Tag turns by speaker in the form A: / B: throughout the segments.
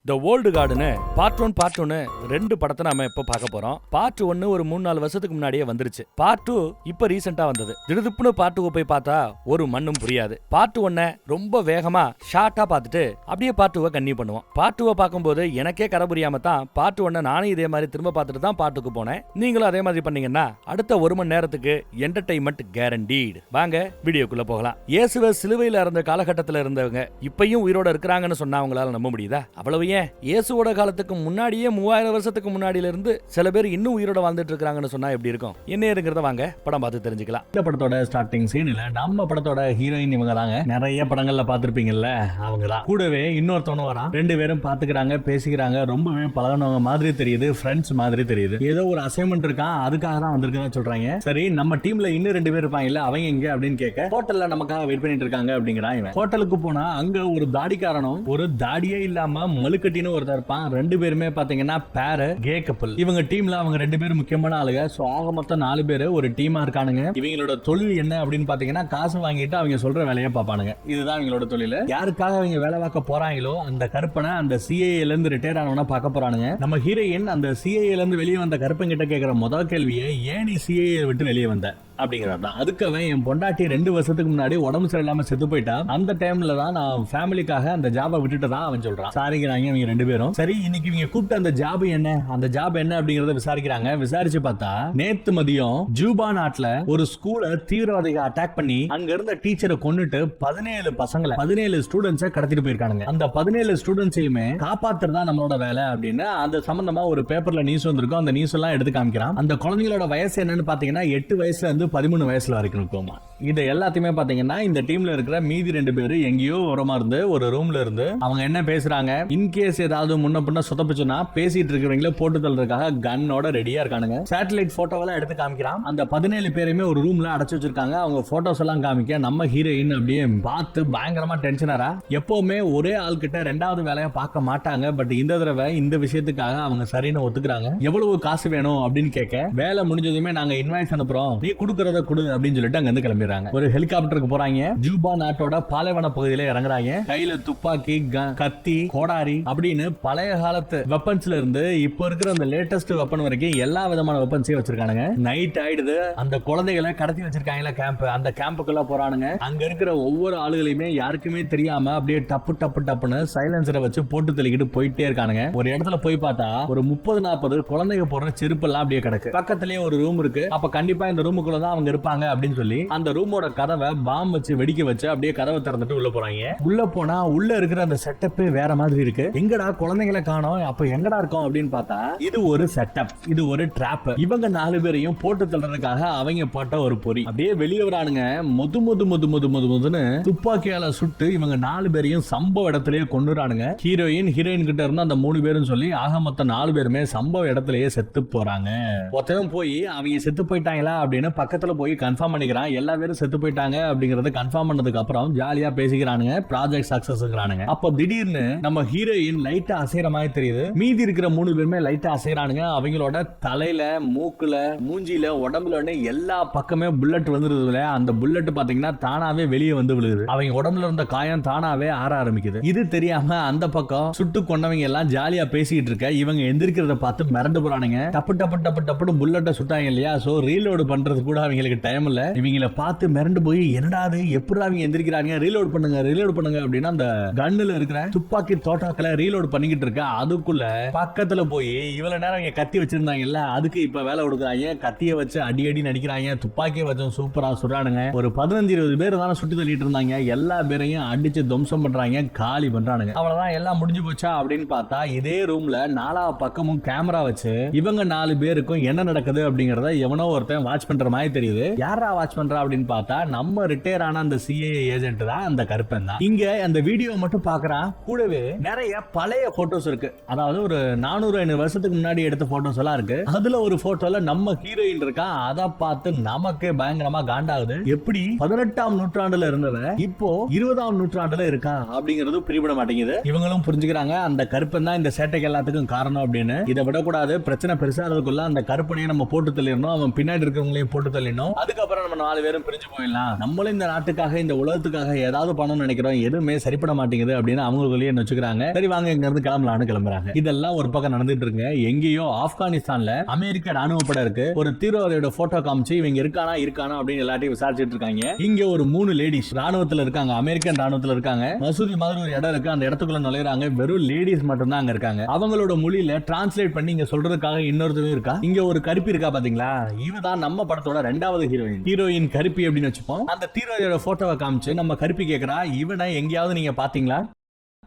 A: த old கார்டுன்னு part 1 part 1 ரெண்டு படத்தை நாம இப்ப பார்க்க போறோம். பார்ட் 1 ஒரு 3-4 வருஷத்துக்கு முன்னாடியே வந்துருச்சு. பார்ட் 2 இப்ப ரீசெண்டா வந்தது. திடுதிப்புன்னு பார்ட் 2 போய் பார்த்தா ஒரு மண்ணும் புரியாது. பார்ட் 1 ரொம்ப வேகமா ஷார்ட்டா பார்த்துட்டு அப்படியே பார்ட் 2 கன்டினியூ பண்ணுவோம். பார்ட் 2 பார்க்கும்போது எனக்கே கரை புரியாம தான் பார்ட் 1 நானும் இதே மாதிரி திரும்ப பார்த்துட்டு தான் பார்ட் 2க்கு போனேன். நீங்களும் அதே மாதிரி பண்ணீங்கன்னா அடுத்த 1 மணி நேரத்துக்கு என்டர்டைன்மெண்ட் கேரண்டீடு. வாங்க வீடியோக்குள்ள போகலாம். இயேசுவை சிலுவையில இருந்த காலகட்டத்தில் இருந்தவங்க இப்பயும் உயிரோட இருக்கிறாங்கன்னு சொன்னா அவங்களால நம்ப முடியுதா? அவ்வளவு ஏன் இயேசுவோட காலத்துக்கு முன்னாடியே 3000 வருஷத்துக்கு முன்னாடியில இருந்து சில பேர் இன்னும் உயிரோட வாழ்ந்துட்டு இருக்காங்கன்னு சொன்னா எப்படி இருக்கும்? என்ன இருக்கிறத வாங்க படம் பார்த்து தெரிஞ்சுக்கலாம். இந்த படத்தோட ஸ்டார்டிங் சீன்ல நம்ம படத்தோட ஹீரோயின் இவங்க தாங்க. நிறைய படங்கள்ல பாத்துருப்பீங்கல்ல, அவங்க தான். கூடவே இன்னொருத்தவனும் வரான். 2 பேரும் பாத்துக்கிறாங்க, பேசிக்கிறாங்க. ரொம்பவே பழகினவங்க மாதிரி தெரியுது, ஃப்ரெண்ட்ஸ் மாதிரி தெரியுது. ஏதோ ஒரு அசைன்மெண்ட் இருக்கான், அதுக்காக தான் வந்திருக்குன்னு சொல்றாங்க. சரி, நம்ம டீம்ல இன்னும் 2 பேர் இருப்பாங்கல்ல, அவங்க எங்க அப்படின்னு கேட்க ஹோட்டல்ல நமக்காக வெயிட் பண்ணிட்டு இருக்காங்க அப்படிங்கிறான் இவன். ஹோட்டலுக்கு போனா அங்க ஒரு தாடிக்காரனும் ஒரு தாடியே இல்லாம மலுக்கட்டின்னு ஒருத்தர் இருப்பான். 2 பேருமே பாத்தீங்கன்னா பேர் கே கப்பல். இவங்க டீம்ல அவங்க 2 பேரும் முக்கியமான ஆளுங்க. சோ ஆக மொத்தம் 4 பேர் ஒரு டீமா இருக்கானுங்க. இவங்களோட தொழில் என்ன அப்படின்னு பாத்தீங்கன்னா காசு வாங்கிட்டு அவங்க சொல்ற வேலையை பாப்பானுங்க. இதுதான் இவங்களோட தொழில். யாருக்காக அவங்க வேலை பார்க்க போறாங்களோ அந்த கருப்பனை அந்த சிஐஏல இருந்து ரிட்டையர் ஆனவனா பார்க்க போறானுங்க. நம்ம ஹீரோயின் அந்த சிஐஏல இருந்து வெளியே வந்த கருப்பன் கிட்ட கேட்கிற முதல் கேள்வியே, ஏன் நீ சிஐஏ விட்டு வெளியே வந்த அப்படிங்கிறதான். அதுக்கு அவன், என் பொண்டாட்டி 2 வருஷத்துக்கு முன்னாடி உடம்பு சரியில்லாம செத்து போயிட்டா. அந்த டைம்ல தான் நான் ஃபேமிலிக்காக அந்த ஜாபை விட்டுட்டு தான் அவன் சொல்றான். விசாரிக்கிறாங்க இவங்க 2 பேரும். சரி, இன்னைக்கு இவங்க கூப்பிட்ட அந்த ஜாப் என்ன, அந்த ஜாப் என்ன அப்படிங்கறத விசாரிக்கிறாங்க. விசாரிச்சு பார்த்தா நேத்து மதியம் ஜூபா நாட்டுல ஒரு ஸ்கூலை தீவிரவாதிகள் அட்டாக் பண்ணி அங்க இருந்த டீச்சரை கொன்னுட்டு 17 ஸ்டூடெண்ட்ஸை கடத்திட்டு போயிருக்காங்க. அந்த 17 ஸ்டூடெண்ட்ஸையுமே காப்பாத்துறதா நம்மளோட வேலை அப்படின்னு அந்த சம்பந்தமா ஒரு பேப்பர்ல நியூஸ் வந்திருக்கும். அந்த நியூஸ் எல்லாம் எடுத்து காமிக்கிறான். அந்த குழந்தைகளோட வயசு என்னன்னு பாத்தீங்கன்னா 8 வயசுல இருந்து 13 வயசுல வரைக்கும் இருக்குமா. இது எல்லாத்தையுமே பாத்தீங்கன்னா இந்த டீம்ல இருக்கிற மீதி 2 பேரு எங்கேயோ ஓரமா இருந்து ஒரு ரூம்ல இருந்து அவங்க என்ன பேசுறாங்க, இன்கேஸ் ஏதாவது முன்ன பின்ன சொதப்புச்சுன்னா பேசிட்டு இருக்கிறவங்கள போட்டு தள்ளுறதுக்காக கன்னோட ரெடியா இருக்கானுங்க. சேட்டலைட் போட்டோவெல்லாம் எடுத்து காமிக்கிறான். அந்த 17 பேருமே ஒரு ரூம்ல அடைச்சு வச்சிருக்காங்க. அவங்க போட்டோஸ் எல்லாம் காமிக்க நம்ம ஹீரோயின் அப்படியே பார்த்து பயங்கரமா டென்ஷனரா. எப்பவுமே ஒரே ஆள் கிட்ட 2வது வேலையை பார்க்க மாட்டாங்க. பட் இந்த தடவை இந்த விஷயத்துக்காக அவங்க சரின்னு ஒத்துக்கிறாங்க. எவ்வளவு காசு வேணும் அப்படின்னு கேட்க, வேலை முடிஞ்சதுமே நாங்க இன்வாய்ஸ் அனுப்புறோம், நீ கொடுக்கறத கொடு அப்படின்னு சொல்லிட்டு அங்க இருந்து கிளம்பிடுறாங்க. ஒரு ஹெலிகாப்டருக்கு போறாங்க. ஜூபா நாட்டோட பாலைவன பகுதியில இறங்குறாங்க. கையில துப்பாக்கி, கத்தி, கோடாரி அப்படின்னு பழைய காலத்து வெப்பன்ஸ்ல இருந்து இப்ப இருக்கிற அந்த லேட்டஸ்ட் வெப்பன் வரைக்கும் எல்லா விதமான வெப்பன்ஸையும் வச்சிருக்கானுங்க. நைட் ஆயிடுது. அந்த குழந்தைகளை கடத்தி வச்சிருக்காங்களா கேம்ப், அந்த கேம்புக்குள்ள போறானுங்க. அங்க இருக்கிற ஒவ்வொரு ஆளுகளையுமே யாருக்குமே தெரியாம அப்படியே டப்பு டப்பு டப்புன்னு சைலன்சரை வச்சு போட்டு தள்ளிக்கிட்டு போயிட்டே இருக்கானுங்க. ஒரு இடத்துல போய் பார்த்தா ஒரு 30-40 குழந்தைங்க போடுற செருப்பு எல்லாம் அப்படியே கிடக்கு. பக்கத்திலேயே ஒரு ரூம் இருக்கு. அப்ப கண்டிப்பா இந்த ரூமுக்குள்ள தான் அவங்க இருப்பாங்க அப்படின்னு சொல்லி அந்த ரூமோட கதவை பாம் வச்சு வெடிக்க வச்சு அப்படியே கதவை திறந்துட்டு உள்ள போறாங்க. உள்ள போனா உள்ள இருக்கிற அந்த செட்டப்பே வேற மாதிரி இருக்கு. எங்கடா குழந்தைகளை காணோம், அப்ப எங்கடா இருக்கோம் அப்படின்னு பார்த்தா இது ஒரு செட்டப், இது ஒரு ட்ராப். இவங்க 4 பேரையும் போட்டு தள்ளுறதுக்காக அவங்க போட்ட ஒரு பொறி. அப்படியே வெளியே வரானுங்க. முதுன்னு துப்பாக்கியால சுட்டு இவங்க 4 பேரையும் சம்பவ இடத்திலேயே கொண்டுறானுங்க. ஹீரோயின் கிட்ட இருந்து அந்த 3 பேரும் சொல்லி ஆக மொத்தம் 4 பேருமே சம்பவ இடத்திலேயே செத்து போறாங்க. ஒருத்தவன் போய் அவங்க செத்து போயிட்டாங்களா அப்படின்னு பக்கத்துல போய் கன்ஃபார்ம் பண்ணிக்கிறான். எல்லா பேரும் செத்து போயிட்டாங்க அப்படிங்கறத கன்ஃபார்ம் பண்ணதுக்கு அப்புறம் ஜாலியா பேசிக்கிறானுங்க. ப்ராஜெக்ட் சக்சஸ்ங்கறானுங்க. அப்ப திடீர்னு நம்ம ஹீரோயின் லைட்டா அசைற மாதிரி தெரியுது. மீதி இருக்கிற 3 பேருமே லைட்டா அசைறானுங்க. அவங்களோட தலையில, மூக்குல, மூஞ்சில, உடம்புல எல்லா பக்கமே புல்லட் வந்துருதுல. அந்த புல்லட் பாத்தீங்கன்னா தானாவே வெளியே வந்து விழுகுது. அவங்க உடம்புல இருந்த காயம் தானாவே ஆற ஆரம்பிக்குது. இது தெரியாம அந்த பக்கம் சுட்டு கொண்டவங்க எல்லாம் ஜாலியா பேசிட்டு இருக்க இவங்க எந்திரிக்கிறத பார்த்து மிரண்டு போறானுங்க. டப்பு டப்பு டப்பு டப்புன்னு புல்லட்ட சுட்டாங்க இல்லையா. சோ ரீலோடு பண்றது கூட அவங்களுக்கு டைம் இல்ல. இவங்களை பார்த்து மிரண்டு போய் என்னடா அது, எப்படி அவங்க எந்திரிக்கிறாங்க, ரீலோட் பண்ணுங்க அப்படின்னா அந்த கன்னுல இருக்கிற துப்பாக்கி தோட்டாக்களை ரீலோட் பண்ணிக்கிட்டு இருக்க. அதுக்குள்ள பக்கத்துல போய் இவ்வளவு நேரம் இங்க கத்தி வச்சிருந்தாங்கல்ல, அதுக்கு இப்ப வேலை கொடுக்குறாங்க. கத்திய வச்சு அடி நடிக்கிறாங்க. துப்பாக்கியை வச்சு சூப்பரா சுடுறானுங்க. ஒரு 15-20 பேர் தானே சுட்டு தள்ளிட்டு இருந்தாங்க. எல்லா பேரையும் அடிச்சு துவம்சம் பண்றாங்க, காலி பண்றானுங்க. அவ்வளவுதான், எல்லாம் முடிஞ்சு போச்சா அப்படின்னு பார்த்தா இதே ரூம்ல 4 பக்கமும் கேமரா வச்சு இவங்க 4 பேருக்கும் என்ன நடக்குது அப்படிங்கறத எவனோ ஒருத்தன் வாட்ச் பண்ற மாதிரி தெரியுது. யாரா வாட்ச் பண்றா அப்படின்னு பார்த்தா நம்ம ரிட்டையர் ஆன அந்த சிஐஏ ஏஜென்ட் தான் அந்த கருப்பன் தான். இங்க அந்த வீடியோ மட்டும் பாக்குறான். கூடவே நிறைய பழைய போட்டோஸ் இருக்கு. அதாவது ஒரு 400-500 வருஷத்துக்கு முன்னாடி எடுத்த போட்டோஸ் எல்லாம் இருக்கு. அதுல ஒரு போட்டோல நம்ம ஹீரோயின் இருக்கா. அதை பார்த்து நமக்கே பயங்கரமா காண்டாகுது. எப்படி 18ஆம் நூற்றாண்டுல இருந்தவ இப்போ 20ஆம் நூற்றாண்டுல இருக்கா அப்படிங்கிறது பிரிவிட மாட்டேங்குது. இவங்களும் புரிஞ்சுக்கிறாங்க அந்த கருப்பன் தான் இந்த சேட்டைக்கு எல்லாத்துக்கும் காரணம் அப்படின்னு. இதை விடக்கூடாது, பிரச்சனை பெருசாகிறதுக்குள்ள அந்த கருப்பனையை நம்ம போட்டு தள்ளிடணும், அவன் பின்னாடி இருக்கிறவங்களையும் போட்டு தள்ளிடணும். அதுக்கப்புறம் நம்ம 4 பேரும்
B: பிரிஞ்சு போயிடலாம், நம்மளும் இந்த நாட்டுக்காக இந்த உலகத்துக்காக ஏதாவது பண்ணணும்னு நினைக்கிறோம், எதுவுமே சரிப்பட மாட்டேங்குது அப்படின்னு அவங்களுக்குள்ளேயே வச்சுக்கிறாங்க. சரி வாங்க இங்க இருந்து கிளம்பலாம்னு கிளம்புறாங்க. இதெல்லாம் ஒரு பக்கம் நடந்துட்டு இருக்கு. எங்கேயோ ஆப்கானிஸ்தான்ல அமெரிக்க ராணுவ படம் இருக்கு. ஒரு தீவிரவாதியோட போட்டோ காமிச்சு இவங்க இருக்கானா அப்படின்னு எல்லாத்தையும் விசாரிச்சுட்டு இருக்காங்க. இங்க ஒரு 3 லேடிஸ் ராணுவத்துல இருக்காங்க, அமெரிக்கன் ராணுவத்துல இருக்காங்க. மசூதி மாதிரி ஒரு இடம் இருக்கு, அந்த இடத்துக்குள்ள நுழையறாங்க. வெறும் லேடிஸ் மட்டும் தான் அங்க இருக்காங்க. அவங்களோட மொழியில டிரான்ஸ்லேட் பண்ணி இங்க சொல்றதுக்காக இன்னொருத்தரும் இருக்கா. இங்க ஒரு கருப்பி இருக்கா பாத்தீங்களா, இவதான் நம்ம படத்தோட 2வது ஹீரோயின் கருப்பி அப்படின்னு வச்சுப்போம். அந்த தீவிரவாதியோட போட்டோவை காமிச்சு நம்ம கருப்பி கேக்குறா, இவனை எங்கேயாவது நீங்க பாத்தீங்களா,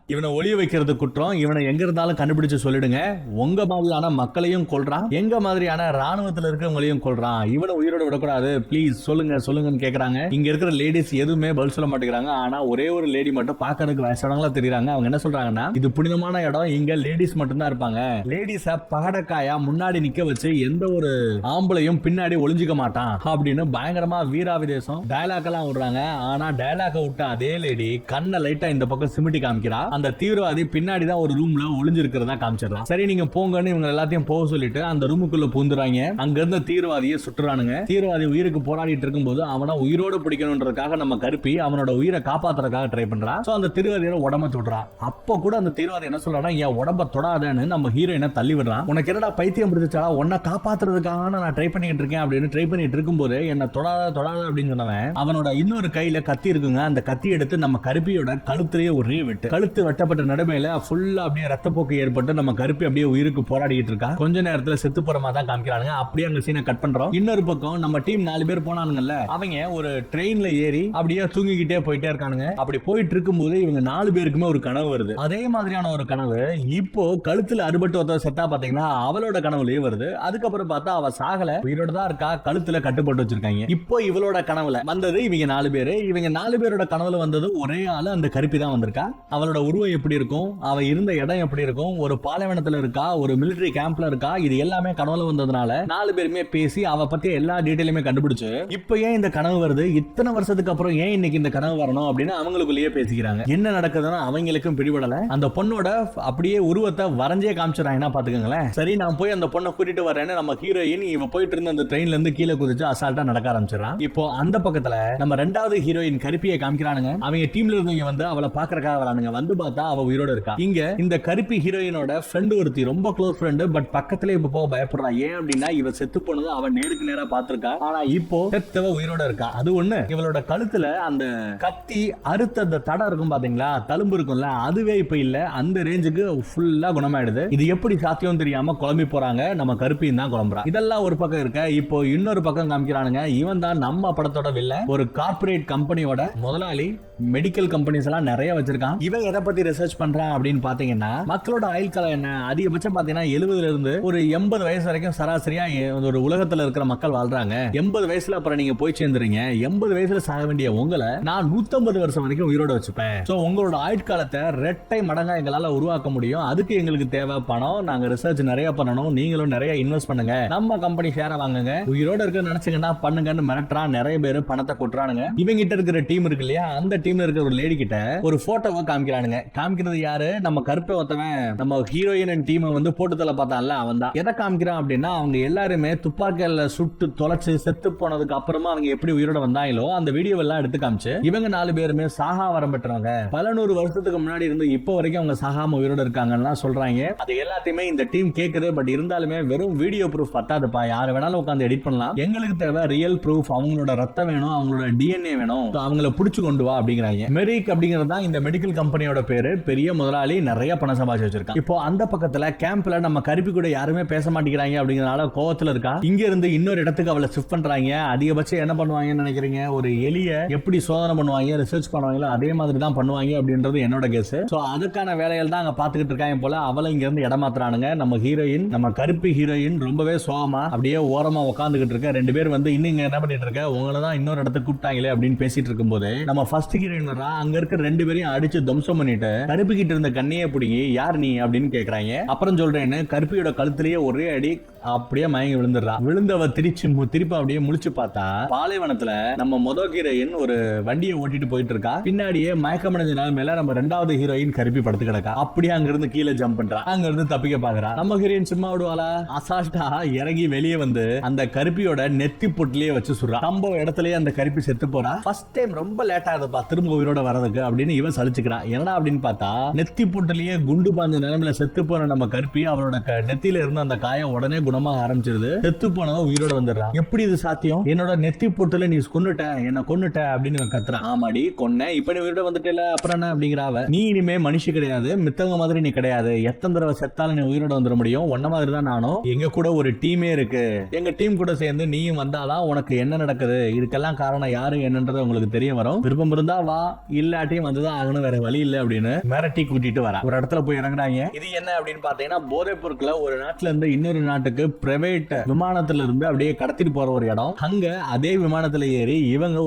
B: இவனை ஒளிய வைக்கிறது குற்றம், இவனை எங்க இருந்தாலும் கண்டுபிடிச்சு சொல்லிடுங்க. உங்க மாதிரியான மக்களையும் கொல்றான், எங்க மாதிரியான ராணுவத்துல இருக்கிறவங்களையும் கொல்றான், இவனை உயிரோட விடக்கூடாது, பிளீஸ் சொல்லுங்க சொல்லுங்கன்னு கேக்குறாங்க. இங்க இருக்கிற லேடிஸ் எதுவுமே பதில் சொல்ல மாட்டேங்கிறாங்க. ஆனா ஒரே ஒரு லேடி மட்டும் பாக்கிறதுக்கு வயசானவங்களா தெரியுறாங்க. அவங்க என்ன சொல்றாங்கன்னா, இது புனிதமான இடம், இங்க லேடிஸ் மட்டும் தான் இருப்பாங்க. லேடிஸ பகடக்காயா முன்னாடி நிக்க வச்சு எந்த ஒரு ஆம்பளையும் பின்னாடி ஒளிஞ்சிக்க மாட்டான் அப்படின்னு பயங்கரமா வீராவிதேசம் டயலாக் எல்லாம் விடுறாங்க. ஆனா டயலாக விட்ட அதே லேடி கண்ணை லைட்டா இந்த பக்கம் சிமிட்டி காமிக்கிறா. அந்த தீவிரவாதி பின்னாடி தான் ஒரு ரூம்ல ஒளிஞ்சிருக்கிறதா காமிச்சிடலாம். சரி நீங்க போங்கன்னு இவங்க எல்லாத்தையும் போக சொல்லிட்டு அந்த ரூமுக்குள்ள பூந்துறாங்க. அங்க இருந்த தீவிரவாதியை சுட்டுறானுங்க. தீவிரவாதி உயிருக்கு போராடிட்டு இருக்கும்போது அவனை உயிரோடு பிடிக்கணும்ன்றதுக்காக நம்ம கருப்பி அவனோட உயிரை காப்பாத்துறதுக்காக ட்ரை பண்றா. சோ அந்த தீவிரவாதியோட உடம்ப தொடுறா. அப்ப கூட அந்த தீவிரவாதி என்ன சொல்றானா, என் உடம்ப தொடாதன்னு நம்ம ஹீரோயினை தள்ளி விடுறான். உனக்கு என்னடா பைத்தியம் பிடிச்சா, உன்னை காப்பாத்துறதுக்காக நான் ட்ரை பண்ணிட்டு இருக்கேன் அப்படின்னு ட்ரை பண்ணிட்டு இருக்கும்போது என்ன தொடாத அப்படின்னு சொன்னவன் அவனோட இன்னொரு கையில கத்தி இருக்குங்க. அந்த கத்தி எடுத்து நம்ம கருப்பியோட கழுத்திலேயே ஒரே வெட்டு. கழுத்து வெட்டப்பட்ட நடுமையில ஃபுல்லா அப்படியே ரத்தப்போக்கு ஏற்பட்டு நம்ம கருப்பி அப்படியே உயிருக்கு போராடிட்டு இருக்கா. கொஞ்ச நேரத்துல செத்து போற மாதிரி தான் காமிக்கிறாங்க. அப்படியே அந்த சீனை கட் பண்றோம். இன்னொரு பக்கம் நம்ம டீம் 4 பேர் போனானுங்கல்ல, அவங்க ஒரு ட்ரெயின்ல ஏறி அப்படியே தூங்கிக்கிட்டே போயிட்டே இருக்கானுங்க. அப்படி போயிட்டு இருக்கும்போது இவங்க 4 பேருக்குமே ஒரு கனவு வருது. அதே மாதிரியான ஒரு கனவு இப்போ கழுத்துல அறுபட்டு ஒருத்தர் செத்தா பாத்தீங்கன்னா அவளோட கனவுலயே வருது. அதுக்கப்புறம் பார்த்தா அவ சாகல, உயிரோட தான் இருக்கா, கழுத்துல கட்டுப்பட்டு வச்சிருக்காங்க. இப்போ இவளோட கனவுல வந்தது இவங்க 4 பேரு. இவங்க 4 பேரோட கனவுல வந்தது ஒரே ஆளு அந்த கருப்பி தான் வந்திருக்கா. அவளோட உருவம் எப்படி இருக்கும், அவ இருந்த இடம் எப்படி இருக்கும், ஒரு பாலைவனத்துல இருக்கா, ஒரு மிலிட்டரி கேம்ப்ல இருக்கா, இது எல்லாமே கனவுல வந்ததுனால 4 பேருமே பேசி அவ பத்தி எல்லா டீடைலுமே கண்டுபிடிச்சு இப்போ ஏன் இந்த கனவு வருது, இத்தனை வருஷத்துக்கு அப்புறம் ஏன் இன்னைக்கு இந்த கனவு வரணும் அப்படின்னு அவங்களுக்குள்ளேயே பேசிக்கிறாங்க. என்ன நடக்குதுன்னா அவங்களுக்கும் பிடிபடல. அந்த பொண்ணோட அப்படியே உருவத்தை வரைஞ்சே காமிச்சிடறாங்கன்னா பாத்துக்கோங்களேன். சரி நான் போய் அந்த பொண்ணை கூட்டிட்டு வரேன்னு நம்ம ஹீரோயின் இவ போயிட்டு இருந்த அந்த ட்ரெயின்ல இருந்து கீழே குதிச்சு அசால்ட்டா நடக்க ஆரம்பிச்சிடறான். இப்போ அந்த பக்கத்துல நம்ம 2வது ஹீரோயின் கருப்பியை காமிக்கிறானுங்க. அவங்க டீம்ல இருந்தவங்க வந்து அவளை பாக்குறக்காக வரானுங்க. வந்து பார்த்தா அவ உயிரோட இருக்கா. இங்க இந்த கருப்பி ஹீரோயினோட ஃப்ரெண்ட் ஒருத்தி, ரொம்ப க்ளோஸ் ஃப்ரெண்ட், பட் பக்கத்துல இப்ப போக பயப்படுறா. ஏன் அப்படின்னா இவ செத்து போனது அவன் நேருக்கு நேரா பாத்திருக்கா. ஆனா இப்போ செத்தவ உயிரோட இருக்கா. அது ஒண்ணு. இவளோட கழுத்துல அந்த கத்தி அறுத்த அந்த தடம் இருக்கும் பாத்தீங்களா, தழும்பு இருக்கும்ல, அதுவே இப்ப இல்ல. அந்த ரேஞ்சுக்கு ஃபுல்லா குணமாயிடுது. இது எப்படி சாத்தியம் தெரியாம குழம்பி போறாங்க. நம்ம கருப்பியும் தான் குழம்புறா. இதெல்லாம் ஒரு பக்கம் இருக்க, இப்போ இன்னொரு பக்கம் காமிக்கிறானுங்க. இவன் தான் நம்ம படத்தோட வில்ல, ஒரு கார்ப்பரேட் கம்பெனியோட முதலாளி. மெடிக்கல் கம்பெனிஸ் எல்லாம் நிறைய வச்சிருக்கான். இவன் எதை பத்தி ரிசர்ச் பண்றான் அப்படின்னு பாத்தீங்கன்னா, மக்களோட ஆயுள் காலம் என்ன, அதிகபட்சம் பாத்தீங்கன்னா 70ல இருந்து ஒரு 80 வயசு வரைக்கும் சராசரியா ஒரு உலகத்துல இருக்கிற மக்கள் வாழ்றாங்க. 80 வயசுல அப்புறம் நீங்க போய் சேர்ந்துறீங்க. 80 வயசுல சாக வேண்டிய உங்களை நான் 150 வருஷம் வரைக்கும் உயிரோட வச்சுப்பேன். சோ உங்களோட ஆயுட்காலத்தை 2 மடங்கா எங்களால உருவாக்க முடியும். அதுக்கு எங்களுக்கு தேவை பணம். நாங்க ரிசர்ச் நிறைய பண்ணணும். நீங்களும் நிறைய இன்வெஸ்ட் பண்ணுங்க, நம்ம கம்பெனி ஷேரை வாங்குங்க, உயிரோட இருக்க நினைச்சீங்கன்னா பண்ணுங்கன்னு மிரட்டுறான். நிறைய பேர் பணத்தை கொட்டுறானுங்க. இவங்க கிட்ட இருக்கிற டீம் இருக்கு இல்லையா, அந்த டீம்ல இருக்கிற ஒரு லேடி கிட்ட ஒரு போட்டோவை காமிக்கிறானுங்க. காமிக்கிறது யாரு, நம்ம கருப்பை ஒருத்தவன் நம்ம ஹீரோயின் டீமை வந்து போட்டு தள்ள பார்த்தான்ல, அவன் தான். எதை காமிக்கிறான் அப்படின்னா, அவங்க எல்லாருமே துப்பாக்கியில சுட்டு தொலைச்சு செத்து போனதுக்கு அப்புறமா அவங்க எப்படி உயிரோட வந்தாங்களோ அந்த வீடியோ எல்லாம் எடுத்து காமிச்சு இவங்க 4 பேருமே சாகா வரம் பெற்றவங்க. பல 100 வருஷத்துக்கு முன்னாடி இருந்து இப்போ வரைக்கும் அவங்க சாகாம உயிரோட இருக்காங்கன்னு சொல்றாங்க. அது எல்லாத்தையுமே இந்த டீம் கேக்குது. பட் இருந்தாலுமே வெறும் வீடியோ ப்ரூஃப் பத்தாதுப்பா, யாரு வேணாலும் உட்காந்து எடிட் பண்ணலாம். எங்களுக்கு தேவை ரியல் ப்ரூஃப். அவங்களோட ரத்தம் வேணும், அவங்களோட டிஎன்ஏ வேணும், அவங்கள புடிச்சு கொண்டு வா அப்படிங்கிறாங்க. மெரிக் அப்படிங்கிறது தான் இந்த மெடிக்கல் கம்பெனியோட பேரு. பெரிய முதலாளி, நிறைய பணம் சம்பாதிச்சு வச்சிருக்கான். இப்போ அந்த பக்கத்துல கேம்ப்ல நம்ம கருப்பி கூட யாருமே பேச மாட்டேங்கிறாங்க அப்படிங்கறதுனால கோவத்துல இருக்கா. இங்க இருந்து இன்னொரு இடத்துக்கு அவளை ஷிஃப்ட் பண்றாங்க. அதிகபட்சம் என்ன பண்ணுவாங்கன்னு நினைக்கிறீங்க, ஒரு எலிய எப்படி சோதனை பண்ணுவாங்க, ரிசர்ச் பண்ணுவாங்களோ அதே மாதிரி தான் பண்ணுவாங்க அப்படின்றது என்னோட கெஸ். சோ அதுக்கான வேலைகள் தான் அங்க பாத்துக்கிட்டு இருக்காங்க போல. அவளை இங்க இருந்து இடமாத்துறானுங்க. நம்ம ஹீரோயின், நம்ம கருப்பி ஹீரோயின் ரொம்பவே சோகமா அப்படியே ஓரமா உட்காந்துக்கிட்டு இருக்க. 2 பேர் வந்து இன்னும் என்ன பண்ணிட்டு இருக்க, உங்களை தான் இன்னொரு இடத்துக்கு கூப்பிட்டாங்களே அப்படின்னு பேசிட்டு இருக்கும்போது நம்ம ஃபர்ஸ்ட் ஹீரோயின் வரா. அங்க இருக்க 2 பேரையும் அடிச்சு தம்சம் பண்ணிட்டு சொல்லிட்டு கருப்பு கிட்ட இருந்த கண்ணையே பிடிங்கி யார் நீ அப்படின்னு கேக்குறாங்க. அப்புறம் சொல்றேன்னு கருப்பியோட கழுத்திலேயே ஒரே அடி அப்படியே மயங்கி விழுந்துடுறா. விழுந்தவ திருப்பி அப்படியே முழிச்சு பார்த்தா பாலைவனத்துல நம்ம முதல் ஹீரோயின் ஒரு வண்டியை ஓட்டிட்டு போயிட்டு இருக்கா. பின்னாடியே மயக்கமடைஞ்ச நிலைமையில நம்ம ரெண்டாவது ஹீரோயின் கருப்பி படுத்து கிடக்கா. அப்படியே அங்க இருந்து கீழே ஜம்ப் பண்றா. அங்க இருந்து தப்பிக்க பாக்குறா. நம்ம ஹீரோயின் சும்மா விடுவாளா? அசால்ட்டா இறங்கி வெளியே வந்து அந்த கருப்பியோட நெத்தி பொட்டிலேயே வச்சு சுடுறா. சம்பவ இடத்துலயே அந்த கருப்பி செத்து போறா. ஃபர்ஸ்ட் டைம் ரொம்ப லேட் ஆகுதுப்பா திரும்ப உயிரோட வரதுக்கு அப்படின்னு இவன் சலிச்சுக்கிறான். என்னடா அப்படின்னு பார்த்தா நெத்தி பொட்டிலேயே குண்டு பாஞ்ச நிலைமையில செத்து போன நம்ம கருப்பி அவரோட நெத்தியில இருந்து அந்த காயம் உடனே குணமாக ஆரம்பிச்சிருது. செத்து போனவன் உயிரோட வந்துடுறான். எப்படி இது சாத்தியம்? என்னோட நெத்தி பொட்டுல நீ கொன்னுட்ட, என்ன கொன்னுட்ட அப்படின்னு கத்துறான். ஆமாடி கொன்ன, இப்ப நீ உயிரோட வந்துட்டல அப்புறம் என்ன அப்படிங்கிறாவ. நீ இனிமே மனுஷி கிடையாது, மித்தவங்க மாதிரி நீ கிடையாது. எத்தனை தடவை செத்தாலும் நீ உயிரோட வந்துட முடியும். ஒன்ன மாதிரி தான் நானும். எங்க கூட ஒரு டீமே இருக்கு. எங்க டீம் கூட சேர்ந்து நீயும் வந்தாதான் உனக்கு என்ன நடக்குது, இதுக்கெல்லாம் காரணம் யாரு என்னன்றது உங்களுக்கு தெரிய வரும். விருப்பம் இருந்தா வா, இல்லாட்டியும் வந்துதான் ஆகணும், வேற வழி இல்ல அப்படின்னு மிரட்டி கூட்டிட்டு வரா. ஒரு இடத்துல போய் இறங்குறாங்க. இது என்ன அப்படின்னு பாத்தீங்கன்னா போதைப் பொருட்களை ஒரு நாட்டுல இருந்து இன்னொரு நாட்டுக்கு பிரைவேட் விமானத்துல இருந்து அப்படியே கடத்திட்டு போற ஒரு இடம். அங்க அதே விமானத்துல ஏறி இவங்க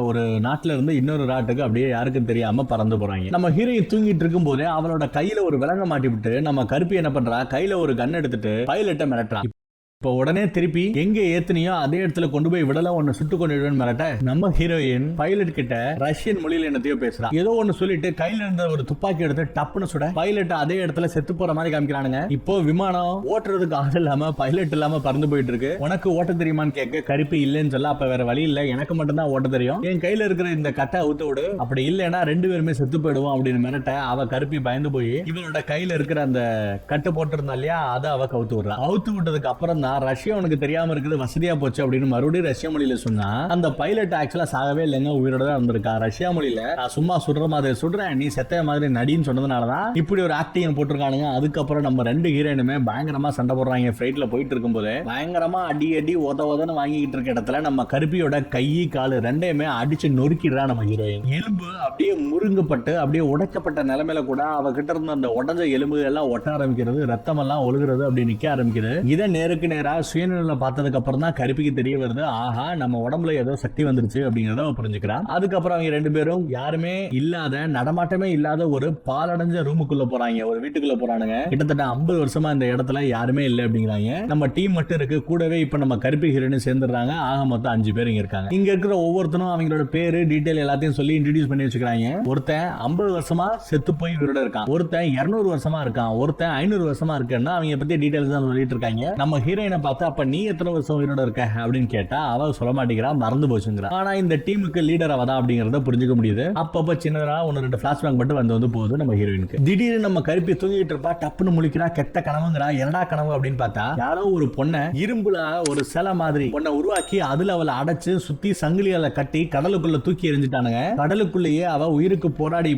B: ஒரு நாட்டுல இருந்து இன்னொரு நாட்டுக்கு அப்படியே யாருக்கும் தெரியாம பறந்து போறாங்க. நம்ம ஹீரோயின் தூங்கிட்டு இருக்கும் போதே அவளோட கையில ஒரு விலங்க மாட்டி விட்டு நம்ம கருப்பி என்ன பண்றா, கையில ஒரு கன் எடுத்துட்டு பைலட்டை மிரட்டுறா. இப்போ உடனே திருப்பி எங்க ஏத்துனியோ அதே இடத்துல கொண்டு போய் விடலாம், ஒன்னு சுட்டு கொண்டு மிரட்ட நம்ம ஹீரோயின் பைலட் கிட்ட ரஷ்யன் மொழியில என்னத்தையோ பேசுறா. ஏதோ ஒன்னு சொல்லிட்டு கையில இருந்த ஒரு துப்பாக்கி எடுத்து டப்புன்னு சுட பைலட் அதே இடத்துல செத்து போற மாதிரி காமிக்கிறானுங்க. இப்போ விமானம் ஓட்டுறதுக்கு ஆள் இல்லாம பைலட் இல்லாம பறந்து போயிட்டு இருக்கு. உனக்கு ஓட்ட தெரியுமான்னு கேட்க கருப்பி இல்லன்னு சொல்ல, அப்ப வேற வழி இல்ல, எனக்கு மட்டும் தான் ஓட்ட தெரியும், என் கையில இருக்கிற இந்த கட்டை அவுத்து விடு, அப்படி இல்லைன்னா ரெண்டு பேருமே செத்து போயிடுவோம் அப்படின்னு மிரட்ட அவ கருப்பி பயந்து போய் இவனோட கையில இருக்கிற அந்த கட்டு போட்டிருந்தா இல்லையா அதை அவ கவுத்து விடுறா. அவுத்து விட்டதுக்கு அப்புறம் ரஷ்யா உனக்கு தெரியாம இருக்குது, வசதியா போச்சு அப்படின்னு மறுபடியும் ரஷ்யா மொழியில சொன்னா அந்த பைலட் ஆக்சுவலா சாகவே இல்லைங்க, உயிரோட தான் இருந்திருக்கா. ரஷ்யா மொழியில நான் சும்மா சுடுற மாதிரி சுடுறேன், நீ செத்த மாதிரி நடின்னு சொன்னதுனாலதான் இப்படி ஒரு ஆக்டிங் போட்டிருக்கானுங்க. அதுக்கப்புறம் நம்ம ரெண்டு ஹீரோயினுமே பயங்கரமா சண்டை போடுறாங்க. ஃபிளைட்ல போயிட்டு இருக்கும் போது பயங்கரமா அடி ஓதன்னு வாங்கிட்டு இருக்க இடத்துல நம்ம கருப்பியோட கை காலு ரெண்டையுமே அடிச்சு நொறுக்கிடுறா நம்ம ஹீரோயின். எலும்பு அப்படியே முருங்கப்பட்டு அப்படியே உடைக்கப்பட்ட நிலைமையில கூட அவகிட்ட இருந்த அந்த உடஞ்ச எலும்பு எல்லாம் ஒட்ட ஆரம்பிக்கிறது, ரத்தம் எல்லாம் ஒழுகிறது, அப்படி நிக்க ஆரம்பிக்கிறது. இதை நேருக்கு நேரா சுயநிலை பார்த்ததுக்கு அப்புறம் தான் கருப்பிக்கு தெரிய வருது, ஆஹா நம்ம உடம்புல ஏதோ சக்தி வந்துருச்சு அப்படிங்கறத புரிஞ்சுக்கிறான். அதுக்கப்புறம் அவங்க ரெண்டு பேரும் யாருமே இல்லாத நடமாட்டமே இல்லாத ஒரு பாலடைஞ்ச ரூமுக்குள்ள போறாங்க, ஒரு வீட்டுக்குள்ள போறானுங்க. கிட்டத்தட்ட 50 வருஷமா இந்த இடத்துல யாருமே இல்லை அப்படிங்கிறாங்க. நம்ம டீம் மட்டும் இருக்கு, கூடவே இப்ப நம்ம கருப்பி ஹீரோயின் சேர்ந்துடுறாங்க. ஆக மொத்தம் 5 பேர் இங்க இருக்காங்க. இங்க இருக்கிற ஒவ்வொருத்தரும் அவங்களோட பேரு டீடைல் எல்லாத்தையும் சொல்லி இன்ட்ரோடியூஸ் பண்ணி வச்சுக்கிறாங்க. ஒருத்தன் 50 வருஷமா செத்து போய் இவரோட இருக்கான், ஒருத்தன் 200 வருஷமா இருக்கான், ஒருத்தன் 500 வருஷமா இருக்குன்னா அவங்க பத்தி டீடைல்ஸ் தான் சொல்லிட்டு இருக்காங்க. நம்ம ஹீரோயினை பார்த்தா அப்ப நீ எத்தனை வருஷம் உயிரோட இருக்க அப்படின்னு கேட்டா அவ சொல்ல மாட்டேங்கிறா, மறந்து போச்சுங்கிறா. ஆனா இந்த டீமுக்கு லீடர் அவதான் அப்படிங்கறத புரிஞ்சுக்க முடியுது. அப்பப்ப சின்னதா 1-2 பிளாஷ்பேக் மட்டும் வந்து போகுது நம்ம ஹீரோயினுக்கு. திடீர்னு நம்ம கருப்பி தூங்கிட்டு இருப்பா, டப்புன்னு முழிக்கிறா, கெட்ட கனவுங்கிறா. என்னடா கனவு அப்படின்னு பார்த்தா யாரோ ஒரு பொண்ணை இரும்புல ஒரு சிலை மாதிரி பொண்ணை உருவாக்கி அதுல அவளை அடைச்சு சுத்தி சங்கிலியால கட்டி கடலுக்குள்ள தூக்கி எரிஞ்சிட்டானுங்க. கடலுக்குள்ளேயே அவ உயிருக்கு போராடி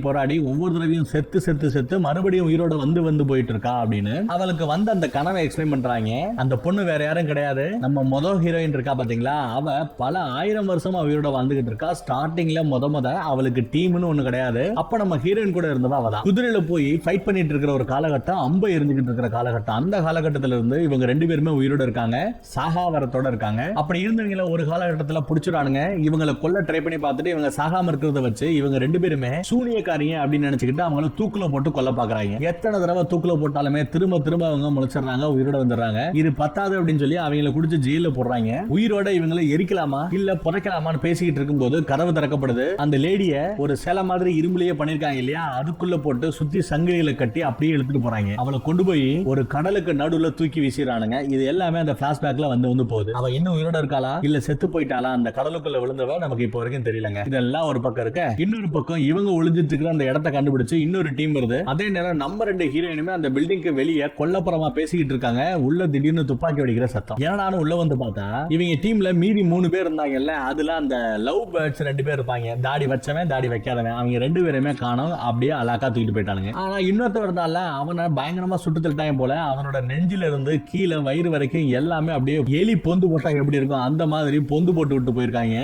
B: ஒவ்வொரு தடவையும் செத்து மறுபடியும் உயிரோட வந்து போயிட்டு இருக்கா அப்படின்னு அவளுக்கு வந்து அந்த கனவை எக்ஸ்பிளைன் பண்றாங்க. அந்த பொண்ணு வேற யாரும் கிடையாது, நம்ம முதல் ஹீரோயின் இருக்கா பாத்தீங்களா, அவ பல 1000 வருஷமா உயிரோட வந்துகிட்டு இருக்கா. ஸ்டார்டிங்ல முத அவளுக்கு டீம்னு ஒண்ணு கிடையாது. அப்ப நம்ம ஹீரோயின் கூட இருந்ததா அவதான். குதிரையில போய் ஃபைட் பண்ணிட்டு இருக்கிற ஒரு காலகட்டம், அம்பை எரிஞ்சுக்கிட்டு இருக்கிற காலகட்டம். அந்த காலகட்டத்தில இருந்து இவங்க ரெண்டு பேருமே உயிரோட இருக்காங்க, சாகாவரத்தோட இருக்காங்க. அப்படி இருந்தவங்கள ஒரு காலகட்டத்துல புடிச்சுறானுங்க. இவங்களை கொல்ல ட்ரை பண்ணி பார்த்துட்டு இவங்க சாகாம இருக்கிறத வச்சு இவங்க ரெண்டு பேருமே சூனியக்காரிங்க அப்படின்னு நினைச்சுக்கிட்டு அவங்கள தூக்குல போட்டு கொல்ல பாக்குறாங்க. எத்தனை தடவை தூக்குல போட்டாலுமே திரும்ப அவங்க முளைச்சிடுறாங்க, உயிரோட வந்துடுறாங்க. இது பத்தாது அப்படின்னு சொல்லி அவங்கள குடிச்சு ஜெயில போடுறாங்க. உயிரோட இவங்களை எரிக்கலாமா இல்ல புதைக்கலாமான்னு பேசிக்கிட்டு இருக்கும்போது கதவு திறக்கப்படுது. அந்த லேடிய ஒரு சேலை மாதிரி இரும்புலயே பண்ணிருக்காங்க இல்லையா, அதுக்குள்ள போட்டு சுத்தி சங்கிலிகளை கட்டி அப்படியே எடுத்துட்டு போறாங்க. அவளை கொண்டு போய் ஒரு கடலுக்கு நடுவுல தூக்கி வீசிடுறானுங்க. இது எல்லாமே அந்த பிளாஷ்பேக்ல வந்து போகுது. அவ இன்னும் உயிரோட இருக்காளா இல்ல செத்து போயிட்டாளா, அந்த கடலுக்குள்ள விழுந்தவ நமக்கு இப்போ வரைக்கும் தெரியலங்க. இதெல்லாம் ஒரு பக்கம் இருக்க, இன்னொரு பக்கம் இவங்க ஒளிஞ்சிட்டு இருக்கிற அந்த இடத்தை கண்டுபிடிச்சு இன்னொரு டீம் வருது. அதே நேரம் நம்ம ரெண்டு ஹீரோயினுமே அந்த பில்டிங்க்கு வெளியே கொல்லப்புறமா பேசிக்கிட்டு இருக்காங்க. உள்ள திடீர்னு துப்பாக்கி வெடிக்கிற சத்தம். ஏன்னா உள்ள வந்து பார்த்தா இவங்க டீம்ல மீதி 3 பேர் இருந்தாங்கல்ல, அதுல அந்த லவ் பேர்ட்ஸ் 2 பேர் இருப்பாங்க, தாடி வச்சவன் தாடி வைக்காதவன். அவங்க 2 பேருமே காணோம், அப்படியே அலாக்கா தூக்கிட்டு போயிட்டானுங்க. ஆனா இன்னொருத்தர் இருந்தால அவனை பயங்கரமா சுட்டு தள்ளிட்டாங்க போல. அவனோட நெஞ்சில இருந்து கீழே வயிறு வரைக்கும் எல்லாமே அப்படியே எலி பொந்து போட்டா எப்படி இருக்கும் அந்த மாதிரி பொந்து போட்டு விட்டு போயிருக்காங்க.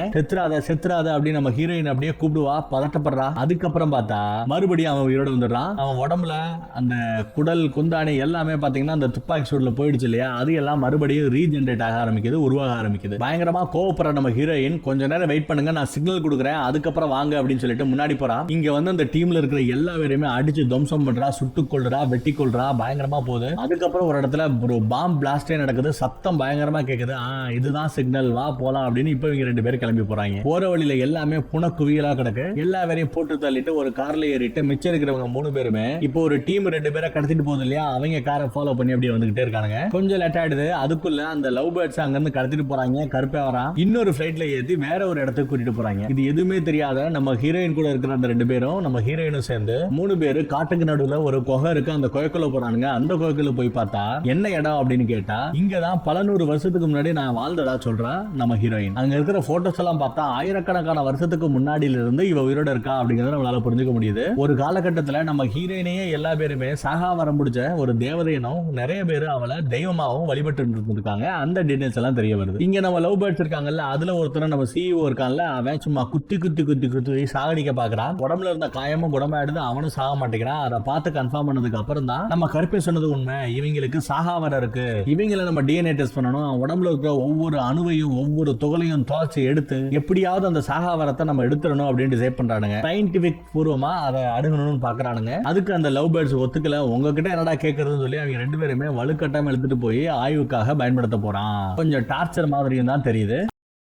B: செத்துறாத அப்படின்னு நம்ம ஹீரோயின் அப்படியே கூப்பிடுவா, பதட்டப்படுறா. அதுக்கப்புறம் பார்த்தா மறுபடியும் அவன் உயிரோட வந்துடுறான். அவன் உடம்புல அந்த குடல் குந்தாணி எல்லாமே பாத்தீங்கன்னா அந்த துப்பாக்கி சூடுல போயிடுச்சு இல்லையா, அது எல்லாம் எல்லாம் மறுபடியும் ரீஜெனரேட் ஆக ஆரம்பிக்குது, உருவாக ஆரம்பிக்குது. பயங்கரமா கோவப்படுற நம்ம ஹீரோயின் கொஞ்ச நேரம் வெயிட் பண்ணுங்க, நான் சிக்னல் கொடுக்குறேன், அதுக்கப்புறம் வாங்க அப்படின்னு சொல்லிட்டு முன்னாடி போறா. இங்க வந்து அந்த டீம்ல இருக்கிற எல்லா பேரையுமே அடிச்சு துவம்சம் பண்றா, சுட்டு கொள்றா, வெட்டி கொள்றா, பயங்கரமா போகுது. அதுக்கப்புறம் ஒரு இடத்துல ஒரு பாம் பிளாஸ்டே நடக்குது, சத்தம் பயங்கரமா கேக்குது. இதுதான் சிக்னல், வா போலாம் அப்படின்னு இப்ப இவங்க 2 பேரும் கிளம்பி போறாங்க. போற வழியில எல்லாமே புனக்குவியலா கிடக்கு. எல்லா பேரையும் போட்டு தள்ளிட்டு ஒரு கார்ல ஏறிட்டு மிச்சம் இருக்கிறவங்க 3 பேருமே இப்போ ஒரு டீம் 2 பேரை கடத்திட்டு போகுது இல்லையா, அவங்க காரை ஃபாலோ பண்ணி அப்படியே வந்துகிட்டே இருக்காங்க. கொஞ்சம் லேட் ஆயிடுது. அதுக்குள்ள அந்த லவ் பேர்ட்ஸ் அங்க இருந்து கடத்திட்டு போறாங்க. கருப்பே வரான். இன்னொரு ஃபிளைட்ல ஏத்தி வேற ஒரு இடத்துக்கு கூட்டிட்டு போறாங்க. இது எதுவுமே தெரியாத நம்ம ஹீரோயின் கூட இருக்கிற அந்த 2 பேரும் நம்ம ஹீரோயினும் சேர்ந்து 3 பேரு காட்டுக்கு நடுவுல ஒரு குகை இருக்கு, அந்த குகைக்குள்ள போறானுங்க. அந்த குகைக்குள்ள போய் பார்த்தா என்ன இடம் அப்படின்னு கேட்டா, இங்கதான் பல 100 வருஷத்துக்கு முன்னாடி நான் வாழ்ந்ததா சொல்றா நம்ம ஹீரோயின். அங்க இருக்கிற போட்டோஸ் எல்லாம் பார்த்தா ஆயிரக்கணக்கான வருஷத்துக்கு முன்னாடியில இருந்து இவ உயிரோட இருக்கா அப்படிங்கறத நம்மளால புரிஞ்சுக்க முடியுது. ஒரு காலகட்டத்துல நம்ம ஹீரோயினையே எல்லா பேருமே சாகா வரம் பிடிச்ச ஒரு தேவதையனும் நிறைய பேர் அவளை தெய்வமாவும் வழிபட்டு இருந்திருக்காங்க. அந்த டீடைல்ஸ் எல்லாம் தெரிய வருது. இங்க நம்ம லவ் பேர்ட்ஸ் இருக்காங்கல்ல, அதுல ஒருத்தர் நம்ம சிஇஓ இருக்கான்ல, அவன் சும்மா குத்தி குத்தி குத்தி குத்தி சாகடிக்க பாக்குறான். உடம்புல இருந்த காயமும் குணமாயிடுது, அவனும் சாக மாட்டேங்கிறான். அதை பார்த்து கன்ஃபார்ம் பண்ணதுக்கு அப்புறம் தான் நம்ம கருப்பை சொன்னது உண்மை, இவங்களுக்கு சாகா வர இருக்கு, இவங்களை நம்ம டிஎன்ஏ டெஸ்ட் பண்ணணும், உடம்புல இருக்கிற ஒவ்வொரு அணுவையும் ஒவ்வொரு துகளையும் துளைச்சு எடுத்து எப்படியாவது அந்த சாகா வரத்தை நம்ம எடுத்துடணும் அப்படின்னு டிசைட் பண்றானுங்க. சயின்டிபிக் பூர்வமா அதை அணுகணும்னு பாக்குறானுங்க. அதுக்கு அந்த லவ் பேர்ட்ஸ் ஒத்துக்கல. உங்ககிட்ட என்னடா கேட்கறதுன்னு சொல்லி அவங்க 2 பேருமே வலுக்கட்டாம எடுத்துட்டு போய் ஆய்வுக்காக பயன்படுத்த போறான். கொஞ்சம் டார்ச்சர் மாதிரியும் தான் தெரியுது.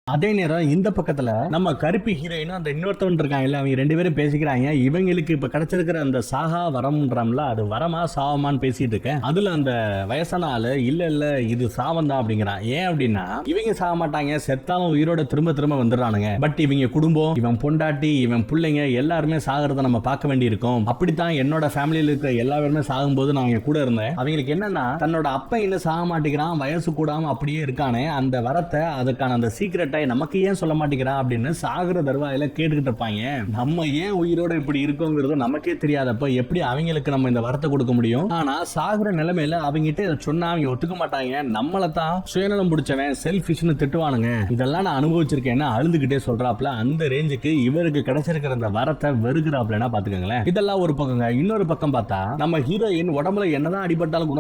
B: அதே நேரம் இந்த பக்கத்துல நம்ம கருப்பி ஹீரோயினும் அந்த இன்னொருத்தவன் இருக்காங்கல்ல, அவங்க 2 பேரும் பேசிக்கிறாங்க. இவங்களுக்கு இப்ப கிடைச்சிருக்கிற அந்த சாகா வரம்ன்றம்ல, அது வரமா சாவமான்னு பேசிட்டு இருக்கேன். அதுல அந்த வயசான ஆளு இல்ல இது சாவந்தான் அப்படிங்கிறான். ஏன் அப்படின்னா இவங்க சாக மாட்டாங்க, செத்தாலும் உயிரோட திரும்ப திரும்ப வந்துடுறானுங்க. பட் இவங்க குடும்பம், இவன் பொண்டாட்டி, இவன் பிள்ளைங்க எல்லாருமே சாகிறத நம்ம பார்க்க வேண்டி இருக்கும். அப்படித்தான் என்னோட ஃபேமிலியில இருக்கிற எல்லா பேருமே சாகும்போது நான் கூட இருந்தேன். அவங்களுக்கு என்னன்னா தன்னோட அப்பா இன்னும் சாக மாட்டேங்கிறான், வயசு கூடாம அப்படியே இருக்கானே, அந்த வரத்தை அதுக்கான அந்த சீக்கிரட்டை நமக்கு ஏன் சொல்ல மாட்டேங்கிறான் அப்படின்னு சாகுற தருவாயில கேட்டுக்கிட்டு இருப்பாங்க. நம்ம ஏன் உயிரோட இப்படி இருக்கோங்கிறது நமக்கே தெரியாதப்ப எப்படி அவங்களுக்கு நம்ம இந்த வரத்தை கொடுக்க முடியும்? ஆனா சாகுற நிலைமையில அவங்ககிட்ட இதை சொன்னா அவங்க ஒத்துக்க மாட்டாங்க. நம்மளை தான் சுயநலம் பிடிச்சவன், செல்ஃபிஷ்னு திட்டுவானுங்க. இதெல்லாம் நான் அனுபவிச்சிருக்கேன்னு அழுதுகிட்டே சொல்றாப்ல. அந்த ரேஞ்சுக்கு இவருக்கு கிடைச்சிருக்கிற அந்த வரத்தை வெறுக்கிறாப்லன்னா பாத்துக்கோங்களேன். இதெல்லாம் ஒரு பக்கங்க. இன்னொரு பக்கம் பார்த்தா நம்ம ஹீரோயின் உடம்புல என்னதான் அடிபட்டாலும்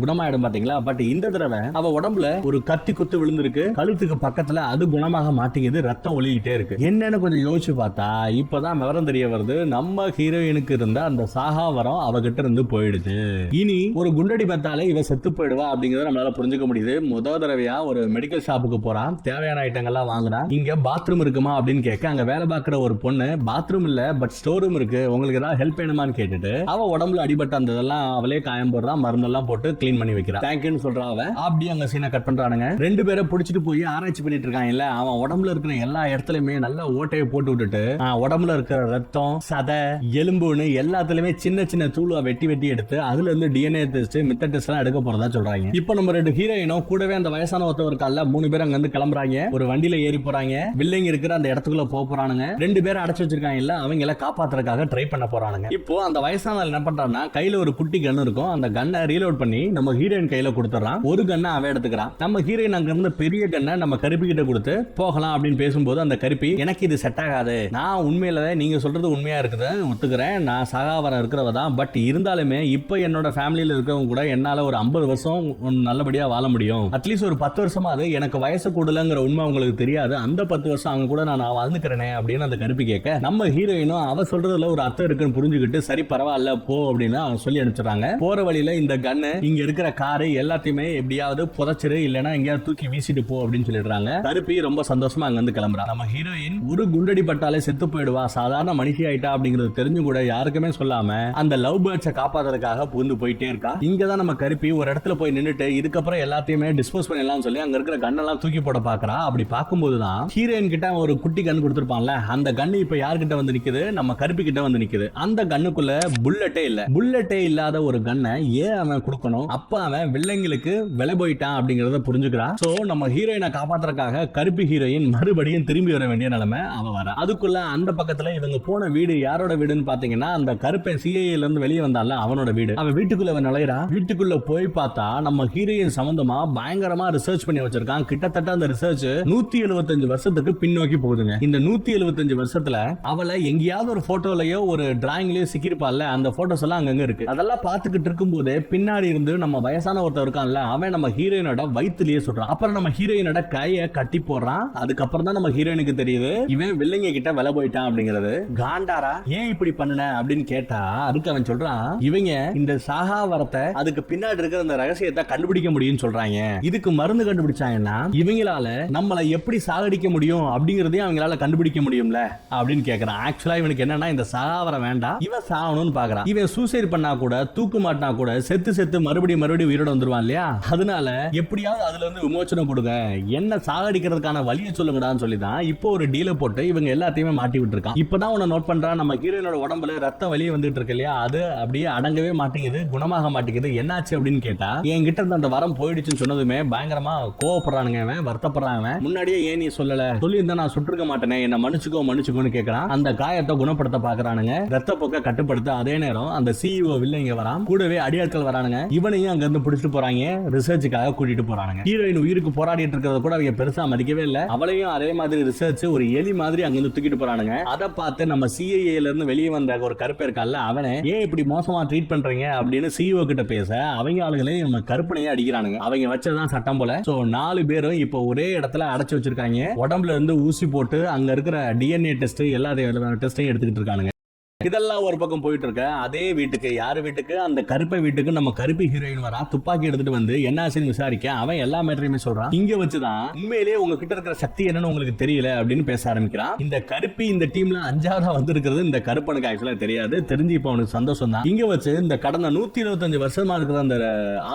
B: குணமாயிடும் பாத்தீங்களா. பட் இந்த தடவை அவ உடம்புல ஒரு கத்தி குத்து விழுந்திருக்கு. கழுத்துக்கு பக்கத்துல அது குணமாக மாட்டேங்குது, ரத்தம் ஒளிக்கிட்டே இருக்கு. என்னன்னு கொஞ்சம் யோசிச்சு பார்த்தா இப்பதான் விவரம் தெரிய வருது. நம்ம ஹீரோயினுக்கு இருந்த அந்த சாகா வரம் அவகிட்ட இருந்து போயிடுது. இனி ஒரு குண்டடி பார்த்தாலே இவ செத்து போயிடுவா அப்படிங்கறத நம்மளால புரிஞ்சுக்க முடியுது. முதல் தடவையா ஒரு மெடிக்கல் ஷாப்புக்கு போறான், தேவையான ஐட்டங்கள்லாம் வாங்குறான். இங்க பாத்ரூம் இருக்குமா அப்படின்னு கேட்க அங்க வேலை பார்க்குற ஒரு பொண்ணு, பாத்ரூம் இல்ல பட் ஸ்டோர் ரூம் இருக்கு, உங்களுக்கு ஏதாவது ஹெல்ப் வேணுமான்னு கேட்டுட்டு அவ உடம்புல அடிபட்ட அந்த இதெல்லாம் அவளே காயம் போடுறான், மருந்தெல்லாம் போட்டு கிளீன் பண்ணி வைக்கிறான். தேங்க்யூன்னு சொல்றா அவ. அப்படியே அங்க சீனை கட் பண்றானுங்க. 2 பேரை பிடிச்சிட்டு போய் ஆராய்ச்சி பண்ணிட்டு இருக்கான். இல்ல அவன் உடம்புல இருக்கிற எல்லா இடத்துலயுமே நல்ல ஓட்டையை போட்டு விட்டுட்டு உடம்புல இருக்கிற ரத்தம், சதை, எலும்புன்னு எல்லாத்துலயுமே சின்ன சின்ன தூளா வெட்டி எடுத்து அதுல இருந்து டிஎன்ஏ டெஸ்ட், மித்த டெஸ்ட் எல்லாம் எடுக்க போறதா சொல்றாங்க. இப்போ நம்ம 2 ஹீரோயினும் கூடவே அந்த வயசான ஒருத்தவர் இருக்கால, 3 பேர் அங்க இருந்து கிளம்புறாங்க. ஒரு வண்டியில ஏறி போறாங்க. வில்லைங்க இருக்கிற அந்த இடத்துக்குள்ள போறானுங்க. 2 பேரை அடைச்சு வச்சிருக்காங்க இல்ல, அவங்கள காப்பாத்துறதுக்காக ட்ரை பண்ண போறானுங்க. இப்போ அந்த வயசான என்ன பண்றான்னா கையில ஒரு குட்டி கன் இருக்கும், அந்த கன்னை ரீலோட் பண்ணி நம்ம ஹீரோயின் கையில கொடுத்துறான். ஒரு கன்னை அவன் எடுத்துக்கிறான். நம்ம ஹீரோயின் அங்க இருந்து பெரிய கன்னை நம்ம கருப்பி கிட்ட கொடுத்து போகலாம் அப்படின்னு பேசும்போது அந்த கருப்பி, எனக்கு இது செட் ஆகாது, நான் உண்மையில நீங்க சொல்றது உண்மையா இருக்குது, ஒத்துக்கிறேன், நான் சாகாவரம் இருக்கிறவ தான். பட் இருந்தாலுமே இப்ப என்னோட ஃபேமிலியில இருக்கவங்க கூட என்னால ஒரு 50 வருஷம் நல்லபடியா வாழ முடியும். அட்லீஸ்ட் ஒரு 10 வருஷமாவது எனக்கு வயசு கூடலங்கிற உண்மை உங்களுக்கு தெரியாது, அந்த 10 வருஷம் அவங்க கூட நான் வாழ்ந்துக்கிறேனே அப்படின்னு அந்த கருப்பி கேட்க, நம்ம ஹீரோயினும் அவ சொல்றதுல ஒரு அர்த்தம் இருக்குன்னு புரிஞ்சுக்கிட்டு சரி பரவாயில்ல போ அப்படின்னு அவங்க சொல்லி அனுப்பிச்சுறாங்க. போற வழியில இந்த கன்னு, இங்க இருக்கிற காரு எல்லாத்தையுமே எப்படியாவது புதைச்சிரு, இல்லைன்னா எங்கேயாவது தூக்கி வீசிட்டு போ அப்படின்னு சொல்லிடுறாங்க. கருப்பி ரொம்ப சந்தோஷமா அங்க இருந்து கிளம்புறா. நம்ம ஹீரோயின் ஒரு குண்டடி பட்டாலே செத்து போயிடுவா, சாதாரண மனுஷி ஆயிட்டா அப்படிங்கிறது தெரிஞ்சு கூட யாருக்குமே சொல்லாம அந்த லவ் பேர்ட்ஸை காப்பாத்துறதுக்காக புகுந்து போயிட்டே இருக்கா. இங்கதான் நம்ம கருப்பி ஒரு இடத்துல போய் நின்னுட்டு இதுக்கப்புறம் எல்லாத்தையுமே டிஸ்போஸ் பண்ணலாம் சொல்லி அங்க இருக்கிற கண்ணெல்லாம் தூக்கி போட பாக்குறா. அப்படி பார்க்கும்போதுதான் ஹீரோயின் கிட்ட ஒரு குட்டி கன் கொடுத்திருப்பான்ல, அந்த கன்னு இப்ப யார்கிட்ட வந்து நிக்குது, நம்ம கருப்பி கிட்ட வந்து நிக்குது. அந்த கண்ணுக்குள்ள புல்லட்டே இல்ல. புல்லட்டே இல்லாத ஒரு கன்னை ஏன் அவன் கொடுக்கணும்? அப்ப அவன் வில்லைங்களுக்கு விலை போயிட்டான் அப்படிங்கறத புரிஞ்சுக்கிறான். சோ நம்ம ஹீரோயினை காப்பாத்துறதுக்காக கருப்பி கருப்பு ஹீரோயின் மறுபடியும் திரும்பி வர வேண்டிய நிலைமை அவ வர. அதுக்குள்ள அந்த பக்கத்துல இவங்க போன வீடு யாரோட வீடுன்னு பாத்தீங்கன்னா அந்த கருப்பன் சிஐஏல இருந்து வெளியே வந்தால அவனோட வீடு. அவன் வீட்டுக்குள்ள நுழையிறா. வீட்டுக்குள்ள போய் பார்த்தா நம்ம ஹீரோயின் சம்பந்தமா பயங்கரமா ரிசர்ச் பண்ணி வச்சிருக்கான். கிட்டத்தட்ட அந்த ரிசர்ச் 175 வருஷத்துக்கு பின்னோக்கி போகுதுங்க. இந்த 175 வருஷத்துல அவளை எங்கேயாவது ஒரு போட்டோலயோ ஒரு டிராயிங்லயோ சிக்கிருப்பால, அந்த போட்டோஸ் எல்லாம் அங்கங்க இருக்கு. அதெல்லாம் பார்த்துக்கிட்டு இருக்கும் போதே பின்னாடி இருந்து நம்ம வயசான ஒருத்தர் இருக்கான்ல, அவன் நம்ம ஹீரோயினோட வயிற்றுலயே சொல்றான். அப்புறம் நம்ம ஹீரோயினோட கையை கட்டி போடுறான். அதுக்கப்புறம் தான் நம்ம ஹீரோயினுக்கு தெரியுது இவன் வில்லைங்க கிட்ட விலை போயிட்டான் அப்படிங்கிறது. காண்டாரா ஏன் இப்படி பண்ணன அப்படின்னு கேட்டா அதுக்கு அவன் சொல்றான், இவங்க இந்த சாகாவரத்தை அதுக்கு பின்னாடி இருக்கிற அந்த ரகசியத்தை கண்டுபிடிக்க முடியும்னு சொல்றாங்க. இதுக்கு மருந்து கண்டுபிடிச்சாங்கன்னா இவங்களால நம்மளை எப்படி சாகடிக்க முடியும் அப்படிங்கறதையும் அவங்களால கண்டுபிடிக்க முடியும்ல அப்படின்னு கேக்குறான். ஆக்சுவலா இவனுக்கு என்னன்னா இந்த சாகாவரம் வேண்டாம், இவன் சாகணும்னு பாக்குறான். இவன் சூசைட் பண்ணா கூட தூக்கு மாட்டினா கூட செத்து மறுபடியும் உயிரோட வந்துருவான் இல்லையா. அதனால எப்படியாவது அதுல இருந்து விமோச்சனம் கொடுங்க, என்ன சாகடிக்கிறதுக்கான வழியை சொல்லுங்கடான்னு சொல்லிதான் இப்போ ஒரு டீல போட்டு இவங்க எல்லாத்தையுமே மாட்டி விட்டுருக்கான். இப்பதான் உன்னை நோட் பண்றான், நம்ம ஹீரோயினோட உடம்புல ரத்தம் வெளியே வந்துட்டு இருக்கு இல்லையா, அது அப்படியே அடங்கவே மாட்டேங்குது, குணமாக மாட்டேங்குது, என்னாச்சு அப்படின்னு கேட்டா என்கிட்ட இருந்த அந்த வரம் போயிடுச்சுன்னு சொன்னதுமே பயங்கரமா கோவப்படுறானுங்க, வருத்தப்படுறாங்க. முன்னாடியே ஏன் நீ சொல்லல, சொல்லியிருந்தா நான் சுட்டிருக்க மாட்டேனே, என்ன மன்னிச்சுக்கோன்னு கேட்கறான். அந்த காயத்தை குணப்படுத்த பாக்குறானுங்க, ரத்த போக்க கட்டுப்படுத்த. அதே நேரம் அந்த சிஇஓ வில்லைங்க வரான், கூடவே அடியாட்கள் வரானுங்க. இவனையும் அங்க இருந்து பிடிச்சிட்டு போறாங்க, ரிசர்ச்சுக்காக கூட்டிட்டு போறானுங்க. ஹீரோயின் உயிருக்கு போராடிட்டு இருக்கிறத கூட அவங்க பெருசா மதிக்கவே இல்ல. அவளையும் அதே மாதிரி ரிசர்ச் ஒரு எலி மாதிரி அங்க இருந்து தூக்கிட்டு போறானுங்க. அதை பார்த்து நம்ம சிஐஏல இருந்து வெளியே வந்த ஒரு கருப்பு இருக்கால, அவனை ஏன் இப்படி மோசமா ட்ரீட் பண்றீங்க அப்படின்னு சிஇஓ கிட்ட பேச அவங்க ஆளுகளே நம்ம கருப்பனையே அடிக்கிறானுங்க. அவங்க வச்சதான் சட்டம் போல. சோ 4 பேரும் இப்போ ஒரே இடத்துல அடைச்சு வச்சிருக்காங்க. உடம்புல இருந்து ஊசி போட்டு அங்க இருக்கிற டிஎன்ஏ டெஸ்ட் எல்லா டெஸ்டையும் எடுத்துக்கிட்டு இருக்கானுங்க. இதெல்லாம் ஒரு பக்கம் போயிட்டு இருக்க. அதே வீட்டுக்கு, யாரு வீட்டுக்கு, அந்த கருப்பை வீட்டுக்கு நம்ம கருப்பு ஹீரோயின் வரா. துப்பாக்கி எடுத்துட்டு வந்து என்ன ஆச்சுன்னு விசாரிக்க அவன் எல்லா மேட்டரையுமே சொல்றான். இங்க வச்சுதான் உண்மையிலேயே உங்ககிட்ட இருக்கிற சக்தி என்னன்னு உங்களுக்கு தெரியல அப்படின்னு பேச ஆரம்பிக்கிறான். இந்த கருப்பி இந்த டீம்ல 5ஆவதா வந்திருக்கிறது இந்த கருப்பனுக்கு ஆக்சுவலா தெரியாது. தெரிஞ்சு இப்ப அவனுக்கு சந்தோஷம் தான். இங்க வச்சு இந்த கடந்த 125 வருஷமா இருக்கிற அந்த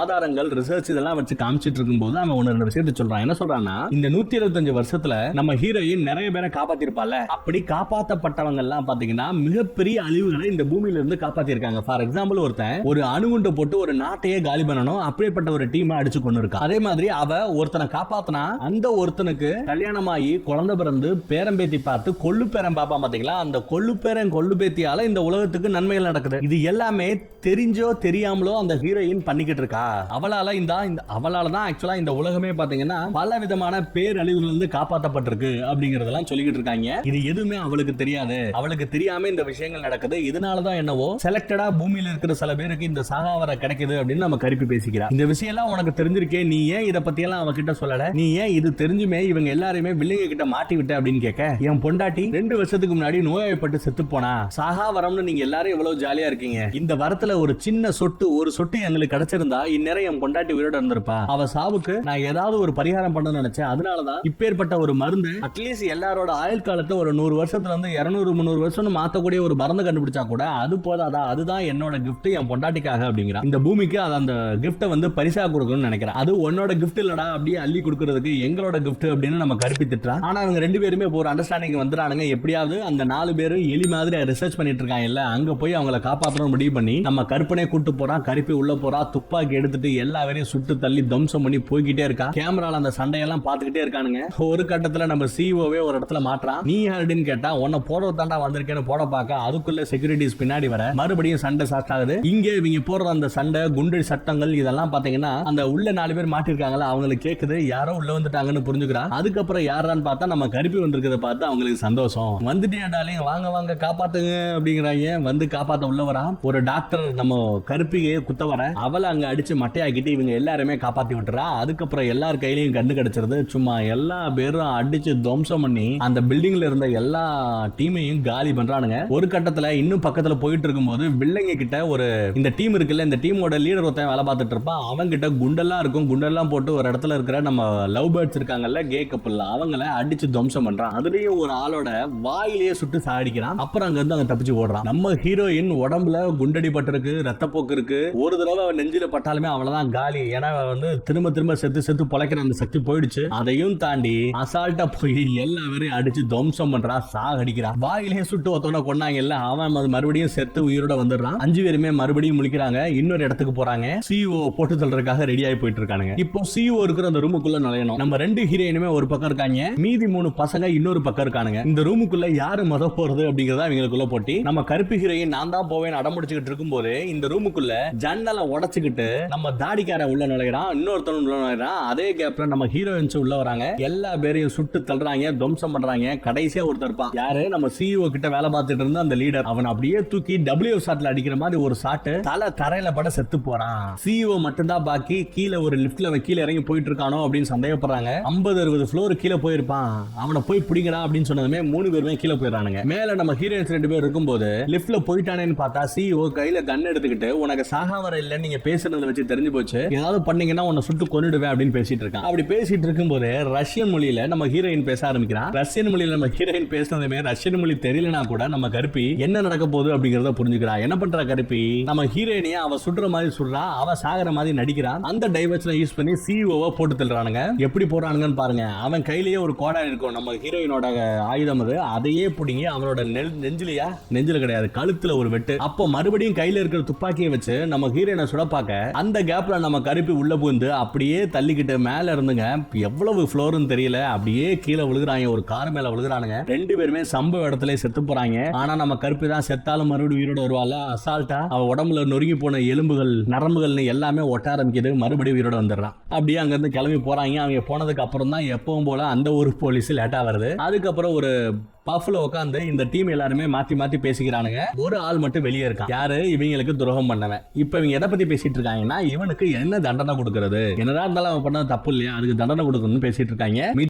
B: ஆதாரங்கள் ரிசர்ச் இதெல்லாம் வச்சு காமிச்சிட்டு இருக்கும் போது அவன் ஒன்னு விஷயத்தை சொல்றான். என்ன சொல்றான்னா, இந்த 125 வருஷத்துல நம்ம ஹீரோயின் நிறைய பேரை காப்பாத்திருப்பால, அப்படி காப்பாற்றப்பட்டவங்க எல்லாம் பாத்தீங்கன்னா மிகப்பெரிய அழிவுகளை இந்த பூமியில இருந்து காப்பாத்திருக்காங்க. ஃபார் எக்ஸாம்பிள் ஒருத்தன் ஒரு அணுகுண்டை போட்டு ஒரு நாட்டையே காலி பண்ணணும், அப்படிப்பட்ட ஒரு டீமை அடிச்சு கொண்டு இருக்கான். அதே மாதிரி அவ ஒருத்தனை காப்பாத்தினா அந்த ஒருத்தனுக்கு கல்யாணமாகி குழந்தை பிறந்து பேரம்பேத்தி பார்த்து கொள்ளு பேரன் பாப்பா பாத்தீங்களா, அந்த கொள்ளு பேரன் கொள்ளு பேத்தியால இந்த உலகத்துக்கு நன்மைகள் நடக்குது. இது எல்லாமே தெரிஞ்சோ தெரியாமலோ அந்த ஹீரோயின் பண்ணிக்கிட்டு இருக்கா. அவளால தான் ஆக்சுவலா இந்த உலகமே பாத்தீங்கன்னா பல விதமான பேரழிவுகள் இருந்து காப்பாற்றப்பட்டிருக்கு அப்படிங்கறதெல்லாம் சொல்லிக்கிட்டு இருக்காங்க. இது எதுவுமே அவளுக்கு தெரியாது. அவளுக்கு தெரியாம இந்த விஷயங்கள் நடக்குது. இதனாலதான் என்னவோ செலக்டடா பூமியில இருக்கிற சில பேருக்கு இந்த சாகாவரம் கிடைக்குது அப்படின்னு நம்ம கருப்பி பேசிக்கிறா. இந்த விஷயம் எல்லாம் உனக்கு தெரிஞ்சிருக்கே, நீ ஏன் இத பத்தி எல்லாம் அவகிட்ட சொல்லல, நீ ஏன் இது தெரிஞ்சுமே இவங்க எல்லாருமே வில்லிங்க கிட்ட மாட்டி விட்ட அப்படின்னு கேட்க, என் பொண்டாட்டி 2 வருஷத்துக்கு முன்னாடி நோய்வாய்ப்பட்டு செத்து போனா, சாகாவரம்னு நீங்க எல்லாரும் எவ்வளவு ஜாலியா இருக்கீங்க, இந்த வரத்துல ஒரு சின்ன சொட்டு, ஒரு சொட்டு எங்களுக்கு கிடைச்சிருந்தா இந்நேரம் என் பொண்டாட்டி உயிரோட இருந்திருப்பா. அவ சாவுக்கு நான் ஏதாவது ஒரு பரிகாரம் பண்ண நினைச்சேன். அதனாலதான் இப்பேற்பட்ட ஒரு மருந்து அட்லீஸ்ட் எல்லாரோட ஆயுள் காலத்தை ஒரு 100 வருஷத்துல இருந்து 200-300 வருஷம் மாத்தக்கூடிய ஒரு மருந்து கண்டுபிடிச்சா கூட அது போதாதா, அதுதான் என்னோட கிஃப்ட் என் பொண்டாட்டிக்காக அப்படிங்கிற. இந்த பூமிக்கு அது அந்த கிஃப்ட வந்து பரிசா கொடுக்கணும்னு நினைக்கிறேன். அது உன்னோட கிஃப்ட் இல்லடா, அப்படியே அள்ளி கொடுக்கிறதுக்கு எங்களோட கிஃப்ட் அப்படின்னு நம்ம கருப்பி திட்டுறான். ஆனா அவங்க 2 பேருமே ஒரு அண்டர்ஸ்டாண்டிங் வந்துறானுங்க. எப்படியாவது அந்த 4 பேரும் எலி மாதிரி ரிசர்ச் பண்ணிட்டு இருக்காங்க இல்ல, அங்க போய் அவங்கள காப்பாற்றணும் முடிவு பண்ணி நம்ம கருப்பனே கூட்டு போறான். கருப்பி உள்ள போறா, துப்பாக்கி எடுத்துட்டு எல்லா பேரையும் சுட்டு தள்ளி தம்சம் பண்ணி போய்கிட்டே இருக்கா. கேமரால அந்த சண்டையெல்லாம் பார்த்துக்கிட்டே இருக்கானுங்க. ஒரு கட்டத்துல நம்ம சிஓவே ஒரு இடத்துல மாட்டான். நீ யாருன்னு கேட்டா உன்னை போட தாண்டா வந்திருக்கேன்னு போட பார்க்க அதுக்குள்ள செக்யூரிட்டிஸ் பின்னாடி வர மறுபடியும் சண்டை ஸ்டார்ட் ஆகுது. இங்க இவங்க போடுற அந்த சண்டை குண்டு சட்டங்கள் இதெல்லாம் பாத்தீங்கன்னா அந்த உள்ள 4 பேர் மாட்டிருக்காங்களா அவங்களுக்கு கேக்குது, யாரோ உள்ள வந்துட்டாங்கன்னு புரிஞ்சுக்கிறா. அதுக்கப்புறம் யாரான்னு பார்த்தா நம்ம கருப்பி வந்திருக்கிறத பார்த்து அவங்களுக்கு சந்தோஷம். வந்துட்டேன் வாங்க வாங்க காப்பாத்துங்க அப்படிங்கிறாங்க. வந்து காப்பாத்த உள்ள வரா ஒரு டாக்டர் நம்ம கருப்பியே குத்த வர அவளை அங்க அடிச்சு மட்டையாக்கிட்டு இவங்க எல்லாருமே காப்பாத்தி விட்டுறா. அதுக்கப்புறம் எல்லார் கையிலையும் கண்டு கிடைச்சிருது. சும்மா எல்லா பேரும் அடிச்சு துவம்சம் பண்ணி அந்த பில்டிங்ல இருந்த எல்லா டீமையும் காலி பண்றானுங்க. ஒரு கட்டத்துல இன்னும் பக்கத்துல போயிட்டு இருக்கும்போது வில்லைங்க கிட்ட ஒரு இந்த டீம் இருக்குல்ல, இந்த டீமோட லீடர் ஒருத்தன் வேலை பார்த்துட்டு இருப்பான். அவங்க கிட்ட குண்டெல்லாம் இருக்கும். குண்டெல்லாம் போட்டு ஒரு இடத்துல இருக்கிற நம்ம லவ் பேர்ட்ஸ் இருக்காங்கல்ல, கே கப்பல், அவங்கள அடிச்சு துவம்சம் பண்றான். அதுலயும் ஒரு ஆளோட வாயிலேயே சுட்டு சாடிக்கிறான். அப்புறம் அங்க இருந்து அங்க தப்பிச்சு ஓடுறான். நம்ம ஹீரோயின் உடம்புல குண்டடி பட்டிருக்கு, ரத்தப்போக்கு இருக்கு. ஒரு தடவை நெஞ்சில பட்டாலுமே அவளதான் காலி. ஏன்னா வந்து திரும்ப திரும்ப செத்து பொழைக்கிற அந்த சக்தி போயிடுச்சு. அதையும் தாண்டி அசால்ட்டா போய் எல்லா பேரையும் அடிச்சு துவம்சம் பண்றா, சாகடிக்கிறா. வாயிலேயே சுட்டு ஒருத்தவன கொண்டாங்கல்ல, அவன் மறுபடியும் செத்து உயிரோட வந்துடுறான். 5 பேருமே மறுபடியும் முழிக்கிறாங்க. இன்னொரு இடத்துக்கு போறாங்க. CEO போட்டு தள்ளுறதுக்காக ரெடி ஆகி போயிட்டு இருக்கானுங்க. இப்போ CEO இருக்கிற அந்த ரூமுக்குள்ள நுழையணும். நம்ம 2 ஹீரோயினுமே ஒரு பக்கம் இருக்காங்க, மீதி 3 பசங்க இன்னொரு பக்கம் இருக்கானுங்க. இந்த ரூமுக்குள்ள யாரு முத போறது அப்படிங்கறத இவங்களுக்குள்ள போட்டி. நம்ம கருப்பு ஹீரோயின் நான் தான் போவேன் அடம்பிடிச்சுக்கிட்டு இருக்கும்போது இந்த ரூமுக்குள்ள ஜன்னலை உடைச்சுக்கிட்டு நம்ம தாடிக்கார உள்ள நுழைகிறான், இன்னொருத்தன் உள்ள நுழைகிறான். அதே கேப்ல நம்ம ஹீரோயின்ஸ் உள்ள வராங்க. எல்லா பேரையும் சுட்டு தள்ளுறாங்க, துவம்சம் பண்றாங்க. கடைசியா ஒருத்தர் இருப்பான், யாரு நம்ம CEO கிட்ட வேலை பார்த்துட்டு இருந்த அந்த லீடர். அவன் அப்படியே தூக்கி W ஷாட்ல அடிக்கிற மாதிரி ஒரு ஷாட், தலை தரையில பட செத்து போறான். CEO மட்டும் தான் பாக்கி. கீழே ஒரு லிப்ட்ல கீழே இறங்கி போயிட்டு இருக்கானோ அப்படின்னு சந்தேகப்படுறாங்க. 50-60 ஃப்ளோர் கீழே போயிருப்பான். அவனை போய் பிடிங்கடா அப்படின்னு சொன்னதுமே 3 பேருமே கீழே போயிடறானுங்க. மேல நம்ம ஹீரோயின்ஸ் 2 பேர் இருக்கும்போது லிப்ட்ல போயிட்டானேன்னு பார்த்தா CEO கையில கன் எடுத்துக்கிட்டு, உனக்கு சாகாவர இல்லன்னு நீங்க பேசுறத வச்சு தெரிஞ்சு போச்சு, ஏதாவது பண்ணீங்கன்னா உன்னை சுட்டு கொன்னுடுவேன் அப்படின்னு பேசிட்டு இருக்கான். அப்படி பேசிட்டு இருக்கும்போது ரஷ்யன் மொழியில நம்ம ஹீரோயின் பேச ஆரம்பிக்கிறான். ரஷ்யன் மொழியில நம்ம ஹீரோயின் பேசுனதுமே ரஷ்யன் மொழி தெரியலனா கூட நம்ம கருப்பி என்ன நடக்க போகுது அப்படிங்கறத புரிஞ்சுக்கிறா. என்ன பண்ற கருப்பி, நம்ம ஹீரோயினிய அவ சுடுற மாதிரி சுடுறா, அவ சாகர மாதிரி நடிக்கிறான். அந்த டைவர்ஷனை யூஸ் பண்ணி CEOவை போட்டு தள்ளுறானுங்க. எப்படி போறானுங்கன்னு பாருங்க. அவன் கையிலேயே ஒரு கோடா இருக்கும், நம்ம ஹீரோயினோட ஆயுதம் அது. அதையே பிடிங்கி அவனோட நெஞ்சில கிடையாது, கழுத்துல ஒரு வெட்டு. அப்போ மறுபடியும் கையில இருக்கிற துப்பாக்கியை வச்சு நம்ம ஹீரோயினை சுட பார்க்க அந்த கேப்ல நம்ம கருப்பி உள்ள புகுந்து அப்படியே தள்ளிக்கிட்டு மேல இருந்துங்க, எவ்வளவு ஃப்ளோர்னு தெரியல, அப்படியே கீழே விழுகுறாங்க. ஒரு கார் மேல விழுகுறானுங்க. 2 பேருமே சம்பவ இடத்துல செத்து போறாங்க. ஆனா நம்ம கருப்பி தான் செத்தாலும் மறுபடியும் உயிரோட வருவாள். அசால்ட்டா அவ உடம்புல நொறுங்கி போன எலும்புகள் நரம்புகள்னு எல்லாமே ஒட்ட ஆரம்பிக்குது. மறுபடியும் உயிரோட வந்துடுறான். அப்படியே அங்க இருந்து கிளம்பி போறாங்க. அவங்க போனதுக்கு அப்புறம் தான் எப்பவும் போல அந்த ஒரு போலீஸ் லேட்டா வருது. அதுக்கப்புறம் ஒரு பஃப்ல உட்காந்து இந்த டீம் எல்லாருமே மாத்தி மாத்தி பேசிக்கிறானுங்க. ஒரு ஆள் மட்டும் வெளியே இருக்கான். யாரு, இவங்களுக்கு துரோகம் பண்ணவன். இப்ப இவங்க எதை பத்தி பேசிட்டு இருக்காங்கன்னா, இவனுக்கு என்ன தண்டனை கொடுக்கறது, என்னதான் இருந்தாலும் அவன் பண்ணது தப்பு இல்லையா, அதுக்கு தண்டனை கொடுக்கணும்னு பேசிட்டு இருக்காங்க.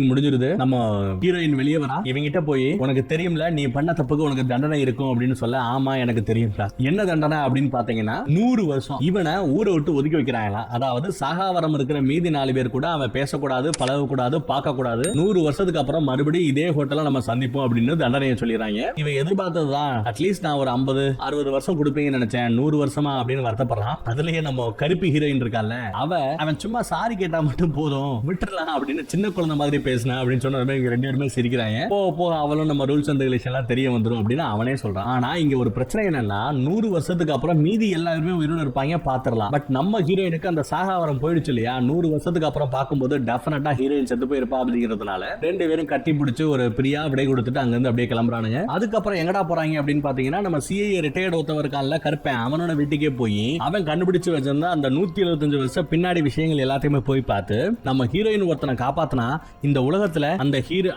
B: முடிஞ்சிருது. நம்ம ஹீரோயின் வெளியே வரா. இவங்கிட்ட போய், உனக்கு தெரியும்ல நீ பண்ண தப்புக்கு உனக்கு தண்டனை இருக்கும் அப்படின்னு சொல்ல, ஆமா எனக்கு தெரியும் சார். என்ன தண்டனை அப்படின்னு பாத்தீங்கன்னா 100 வருஷம் இவனை ஊரை விட்டு ஒதுக்கி வைக்கிறாங்களா. அதாவது சாகாவரம் இருக்கிற மீதி 4 பேர் கூட அவன் பேசக்கூடாது, பழகக்கூடாது, பார்க்க கூடாது. 100 வருஷத்துக்கு அப்புறம் மறுபடியும் இதே ஹோட்டல்ல நம்ம சந்திப்போம் அப்படின்னு தண்டனையை சொல்லிடுறாங்க. இவன் எதிர்பார்த்ததுதான், அட்லீஸ்ட் நான் ஒரு 50-60 வருஷம் கொடுப்பீங்கன்னு நினைச்சேன், 100 வருஷமா அப்படின்னு வருத்தப்படுறான். அதுலயே நம்ம கருப்பி ஹீரோயின் இருக்கால, அவன் சும்மா சாரி கேட்டா மட்டும் போதும் விட்டுறலாம் அப்படின்னு சின்ன குழந்தை மாதிரி பேசினா அப்படின்னு சொன்ன 2 பேருமே சிரிக்கிறாங்க. போ அவளும் நம்ம ரூல்ஸ் அண்ட் ரெகுலேஷன் எல்லாம் தெரிய வந்துரும் அப்படின்னு அவனே சொல்றான். ஆனா இங்க ஒரு பிரச்சனை என்னன்னா, 100 வருஷத்துக்கு அப்புறம் மீதி எல்லாருமே உயிரோட இருப்பாங்க, பாத்துறலாம். பட் நம்ம ஹீரோயினுக்கு அந்த சாகாவரம் போயிடுச்சு இல்லையா. 100 வருஷத்துக்கு அப்புறம் பார்க்கும்போது டெஃபினட்டா ஹீரோயின் செத்து போயிருப்பா அப்படிங்கிறதுனால 2 பேரும் கட்டி பிடிச்சு ஒரு பிரியா விடை கொடுத்துட்டு அங்க இருந்து அப்படியே கிளம்புறானுங்க. அதுக்கப்புறம் எங்கடா போறாங்க அப்படின்னு பாத்தீங்கன்னா, நம்ம CIA ரிட்டையர்ட் ஒருத்தவர் இருக்கான்ல கருப்பேன், அவனோட வீட்டுக்கே போய் அவன் கண்டுபிடிச்சு வச்சிருந்தா அந்த 175 வருஷம் பின்னாடி விஷயங்கள் எல்லாத்தையுமே போய் பார்த்து, நம்ம ஹீரோயின் ஒருத்தனை காப்பாத்தினா இந்த உலகத்துல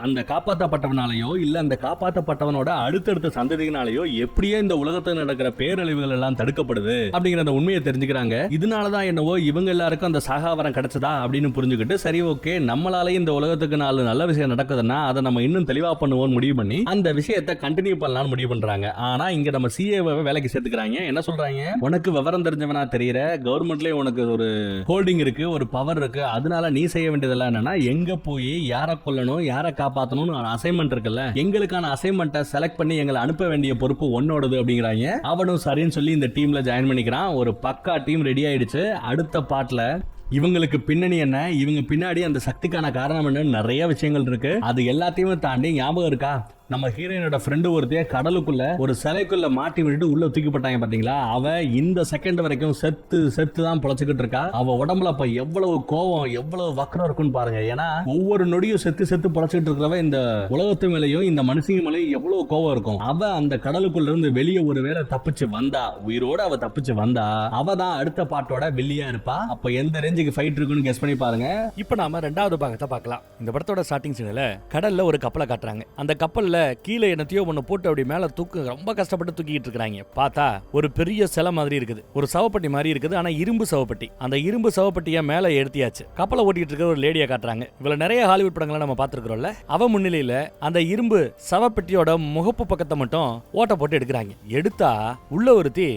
B: அந்த காப்பாற்றப்பட்டவனாலேயோ இல்ல அந்த காப்பாற்றப்பட்டவனோட அடுத்தடுத்த சந்ததியினாலேயோ எப்படியே இந்த உலகத்தில் நடக்கிற பேரழிவுகள் எல்லாம் தடுக்கப்படுது அப்படிங்கிற அந்த உண்மையை தெரிஞ்சுக்கிறாங்க. இதனாலதான் என்னவோ இவங்க எல்லாருக்கும் அந்த சாகாவரம் கிடைச்சதா அப்படின்னு புரிஞ்சுக்கிட்டு, சரி ஓகே நம்மளால இந்த உலகத்துக்கு 4 நல்ல விஷயம் நடக்குதுன்னா அதை நம்ம இன்னும் தெளிவா பண்ணுவோம் முடிவு பண்ணி அந்த விஷயத்தை கண்டினியூ பண்ணலாம்னு முடிவு பண்றாங்க. ஆனா இங்க நம்ம CIAவை வேலைக்கு சேர்த்துக்கிறாங்க. என்ன சொல்றாங்க, உனக்கு விவரம் தெரிஞ்சவனா தெரியற, கவர்மெண்ட்லயே உனக்கு ஒரு ஹோல்டிங் இருக்கு, ஒரு பவர் இருக்கு, அதனால நீ செய்ய வேண்டியதெல்லாம் என்னன்னா, எங்க போய் யாரை கொல்லணும் யாரை காப்பாற்றணும் அசைன்மெண்ட் இருக்குல்ல, எங்களுக்கான அசைன்மெண்ட்டை செலக்ட் பண்ணி எங்களை அனுப்ப வேண்டிய பொறுப்பு உன்னோடது அப்படிங்கிறாங்க. அவனும் சரின்னு சொல்லி இந்த டீம்ல ஜாயின் பண்ணிக்கிறான். ஒரு பக்கா டீம் ரெடி ஆயிடுச்சு. அடுத்த பாட்டுல இவங்களுக்கு பின்னணி என்ன, இவங்க பின்னாடி அந்த சக்திக்கான காரணம் என்ன, நிறைய விஷயங்கள் இருக்கு. அது எல்லாத்தையுமே தாண்டி ஞாபகம் இருக்கா, நம்ம ஹீரோயினோட ஃப்ரெண்டு ஒருத்தைய கடலுக்குள்ள ஒரு சிலைக்குள்ள மாட்டி விட்டுட்டு உள்ள தூக்கி போட்டாங்க பாத்தீங்களா. அவ இந்த செகண்ட் வரைக்கும் செத்து தான் பொழைச்சுக்கிட்டு இருக்கா. அவ உடம்புல அப்ப எவ்வளவு கோவம் எவ்வளவு வக்கரம் இருக்குன்னு பாருங்க. ஏன்னா ஒவ்வொரு நொடியும் செத்து பொழைச்சுக்கிட்டு இருக்கிறவ இந்த உலகத்து மேலையும் இந்த மனுஷங்க மேலையும் எவ்வளவு கோவம் இருக்கும். அவ அந்த கடலுக்குள்ள இருந்து வெளியே ஒருவேளை தப்பிச்சு வந்தா, உயிரோட அவ தப்பிச்சு வந்தா, அவ தான் அடுத்த பாட்டோட வெளியா இருப்பா. அப்ப எந்த ரேஞ்சுக்கு ஃபைட் இருக்குன்னு கெஸ் பண்ணி பாருங்க.
A: இப்ப நாம 2வது பாகத்தை பார்க்கலாம். இந்த படத்தோட ஸ்டார்டிங் சீன்ல கடல்ல ஒரு கப்பலை காட்டுறாங்க. அந்த கப்பல்ல கீழே என்னத்தையோ ஒண்ணு போட்டு அப்படி மேல ரொம்ப கஷ்டப்பட்டு தூக்கிட்டு இருக்காங்க. பார்த்தா ஒரு பெரிய சிலை மாதிரி இருக்குது, ஒரு சவப்பட்டி மாதிரி இருக்குது, ஆனா இரும்பு சவப்பட்டி. அந்த இரும்பு சவப்பட்டியை மேல எடுத்தியாச்சு. கப்பலை ஓட்டிட்டு இருக்க ஒரு லேடியை காட்டுறாங்க. இவ்வளவு நிறைய ஹாலிவுட் படங்களை நம்ம பார்த்திருக்கிறோம்ல, அவ முன்னிலையில அந்த இரும்பு சவப்பட்டியோட முகப்பு பக்கத்தை மட்டும் ஓட்ட போட்டு எடுக்கிறாங்க. எடுத்தா உள்ள ஒருத்தி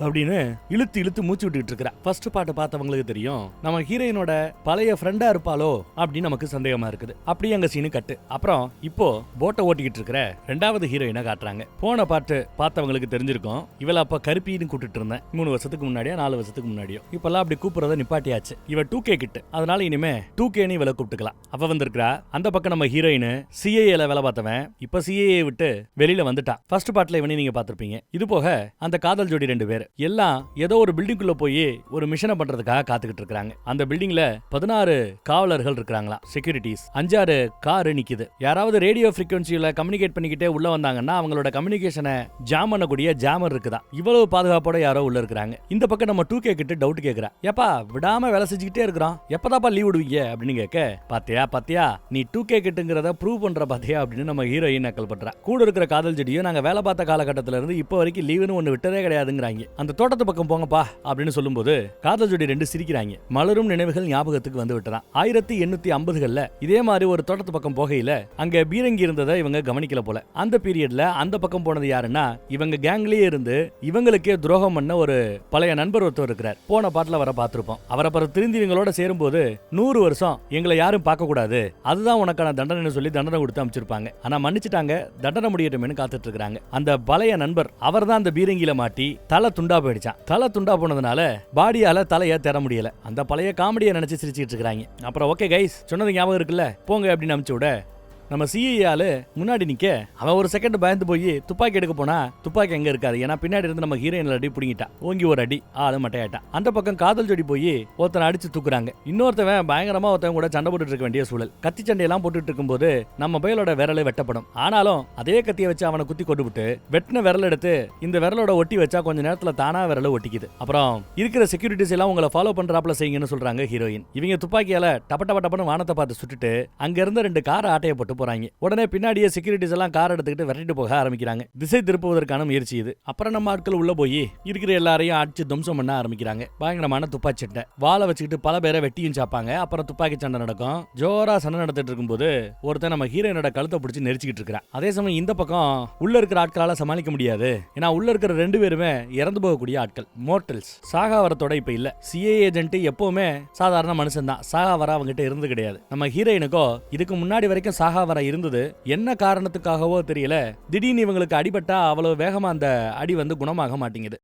A: அப்படின்னு இழுத்து இழுத்து மூச்சு விட்டுட்டு இருக்கா. ஃபர்ஸ்ட் பாட்டு பார்த்தவங்களுக்கு தெரியும் நம்ம ஹீரோயினோட பழைய ஃப்ரெண்டா இருப்பாளோ அப்படின்னு நமக்கு சந்தேகமா இருக்குது. அப்படியே அங்க சீனு கட்டு. அப்புறம் இப்போ போட்டை ஓட்டிக்கிட்டு இருக்கிற ரெண்டாவது ஹீரோயினை காட்டுறாங்க. போன பாட்டு பார்த்தவங்களுக்கு தெரிஞ்சிருக்கும், இவள அப்ப கருப்பின்னு கூப்பிட்டு இருந்தேன் 3 வருஷத்துக்கு முன்னாடியோ 4 வருஷத்துக்கு முன்னாடியோ. இப்பெல்லாம் அப்படி கூப்பிடுறத நிப்பாட்டியாச்சு. இவ 2K கிட்டு, அதனால இனிமே 2Kன்னு இவளை கூப்பிட்டுக்கலாம். அவ வந்திருக்கா. அந்த பக்கம் நம்ம ஹீரோயின் சிஏஏல வேலை பார்த்தவன் இப்ப சிஏஏ விட்டு வெளியில வந்துட்டான். ஃபர்ஸ்ட் பாட்டுல இவனை நீங்க பார்த்திருப்பீங்க. இது போக அந்த காதல் ஜோடி 2 பேர் எல்லாம் ஏதோ ஒரு பில்டிங்குள்ள போய் ஒரு மிஷனை பண்றதுக்காக காத்துக்கிட்டு இருக்காங்க. அந்த பில்டிங்ல 16 காவலர்கள் இருக்காங்களா, செக்யூரிட்டிஸ். 5-6 கார் நிக்குது. யாராவது ரேடியோ ஃப்ரீக்வன்சியில கம்யூனிகேட் பண்ணிக்கிட்டே உள்ள வந்தாங்கன்னா அவங்களோட கம்யூனிகேஷனை ஜாம் பண்ணக்கூடிய ஜாமர் இருக்குதா. இவ்வளவு பாதுகாப்போட யாரோ உள்ள இருக்காங்க. இந்த பக்கம் நம்ம 2K கிட்ட டவுட் கேக்குறா. ஏப்பா விடாம வேலை செஞ்சுக்கிட்டே இருக்கிறோம், எப்பதாப்பா லீவ் விடுவீங்க அப்படின்னு கேட்க, பாத்தியா நீ 2K கிட்டுங்கிறத ப்ரூவ் பண்ற பாத்தியா அப்படின்னு நம்ம ஹீரோயின் நக்கல் பண்றா. கூட இருக்கிற காதல் ஜோடியும் நாங்க வேலை பார்த்த காலகட்டத்தில இருந்து இப்போ வரைக்கும் லீவுன்னு ஒண்ணு விட்டதே கிடையாதுங்கிறாங்க. அந்த தோட்டத்து பக்கம் போங்கப்பா அப்படின்னு சொல்லும்போது காதல் ஜோடி 2 சிரிக்கிறாங்க. மலரும் நினைவுகள் ஞாபகத்துக்கு வந்து விட்டுறான். 1850கள்ல இதே மாதிரி ஒரு தோட்டத்து பக்கம் போகையில அங்க பீரங்கி இருந்ததை இவங்க கவனிக்கல போல. அந்த பீரியட்ல அந்த பக்கம் போனது யாருன்னா இவங்க கேங்லயே இருந்து இவங்களுக்கே துரோகம் பண்ண ஒரு பழைய நண்பர் ஒருத்தர் இருக்கிறார். போன பாட்டுல வர பார்த்திருப்போம். அவர் அப்புறம் திருந்தி இவங்களோட சேரும்போது 100 வருஷம் எங்களை யாரும் பார்க்க கூடாது, அதுதான் உனக்கான தண்டனை சொல்லி தண்டனை கொடுத்து அமைச்சிருப்பாங்க. ஆனா மன்னிச்சுட்டாங்க, தண்டனை முடியட்டும்னு காத்துட்டு இருக்காங்க. அந்த பழைய நண்பர் அவர் தான் அந்த பீரங்கில மாட்டி தலை துண்டா போயிடுச்சான். தலை துண்டா போனதுனால பாடியால தலைய தர முடியல. அந்த பழைய காமெடியை நினைச்சு சிரிச்சிட்டு இருக்காங்க. அப்புறம் ஓகே கைஸ், சொன்னது ஞாபகம் இருக்குல்ல, போங்க அப்படின்னு அனுப்பிச்சு விட நம்ம சிஐஆல முன்னாடி நிக்க அவன் ஒரு செகண்ட் பயந்து போய் துப்பாக்கி எடுக்க போனா துப்பாக்கி எங்க இருக்காது. ஏன்னா பின்னாடி இருந்து நம்ம ஹீரோயின் அடி பிடிங்கிட்டா. ஓங்கி ஒரு அடி ஆளு மட்டையாட்டான். அந்த பக்கம் காதல் ஜோடி போய் ஒருத்தனை அடிச்சு தூக்குறாங்க. இன்னொருத்தவன் பயங்கரமா ஒருத்தவன் கூட சண்டை போட்டுட்டு இருக்க வேண்டிய சூழல். கத்தி சண்டையெல்லாம் போட்டுட்டு இருக்கும்போது நம்ம பயலோட விரலை வெட்டப்படும். ஆனாலும் அதே கத்தியை வச்சு அவனை குத்தி கொண்டு விட்டு வெட்டின விரல் எடுத்து இந்த விரலோட ஒட்டி வச்சா கொஞ்ச நேரத்துல தானா விரல ஒட்டிக்குது. அப்புறம் இருக்கிற செக்யூரிட்டிஸ் எல்லாம் உங்களை ஃபாலோ பண்றாப்ல செய்யுங்கன்னு சொல்றாங்க ஹீரோயின். இவங்க துப்பாக்கியால டப்ப டப்ப டப்பன்னு வானத்தை பார்த்து சுட்டுட்டு அங்க இருந்த 2 காரை ஆட்டைய போட்டு போறாங்க. உடனே பின்னாடியே செக்யூரிட்டிஸ் எல்லாம் கார் எடுத்துக்கிட்டு விரட்டிட்டு போக ஆரம்பிக்கிறாங்க. திசை திருப்புவதற்கான முயற்சி இது. அப்புறம் நம்ம ஆட்கள் உள்ள போய் இருக்கிற எல்லாரையும் அடிச்சு தும்சம் பண்ண ஆரம்பிக்கிறாங்க. பயங்கரமான துப்பாக்கி சண்டை. வாளை வச்சுக்கிட்டு பல பேரை வெட்டியும் சாப்பாங்க. அப்புறம் துப்பாக்கி சண்டை நடக்கும். ஜோரா சண்டை நடத்திட்டு இருக்கும்போது ஒருத்தன் நம்ம ஹீரோயினோட கழுத்தை பிடிச்சி நெரிச்சிக்கிட்டு இருக்கிறான். அதே சமயம் இந்த பக்கம் உள்ள இருக்கிற ஆட்களால சமாளிக்க முடியாது. ஏன்னா உள்ள இருக்கிற 2 பேருமே இறந்து போகக்கூடிய ஆட்கள், மோர்டல்ஸ். சாகாவரத்தோட இப்ப இல்ல. சிஏ ஏஜென்ட் எப்பவுமே சாதாரண மனுஷன் தான். சாகாவரா அவங்ககிட்ட இருந்து கிடையாது. நம்ம ஹீரோயினுக்கோ இதுக்கு முன்னாடி வரைக்கும் சாகாவரா இருந்தது. என்ன காரணத்துக்காகவோ தெரியல, திடீர்னு இவங்களுக்கு அடிபட்டா அவ்வளவு வேகமா அந்த அடி குணமாக மாட்டேங்குது.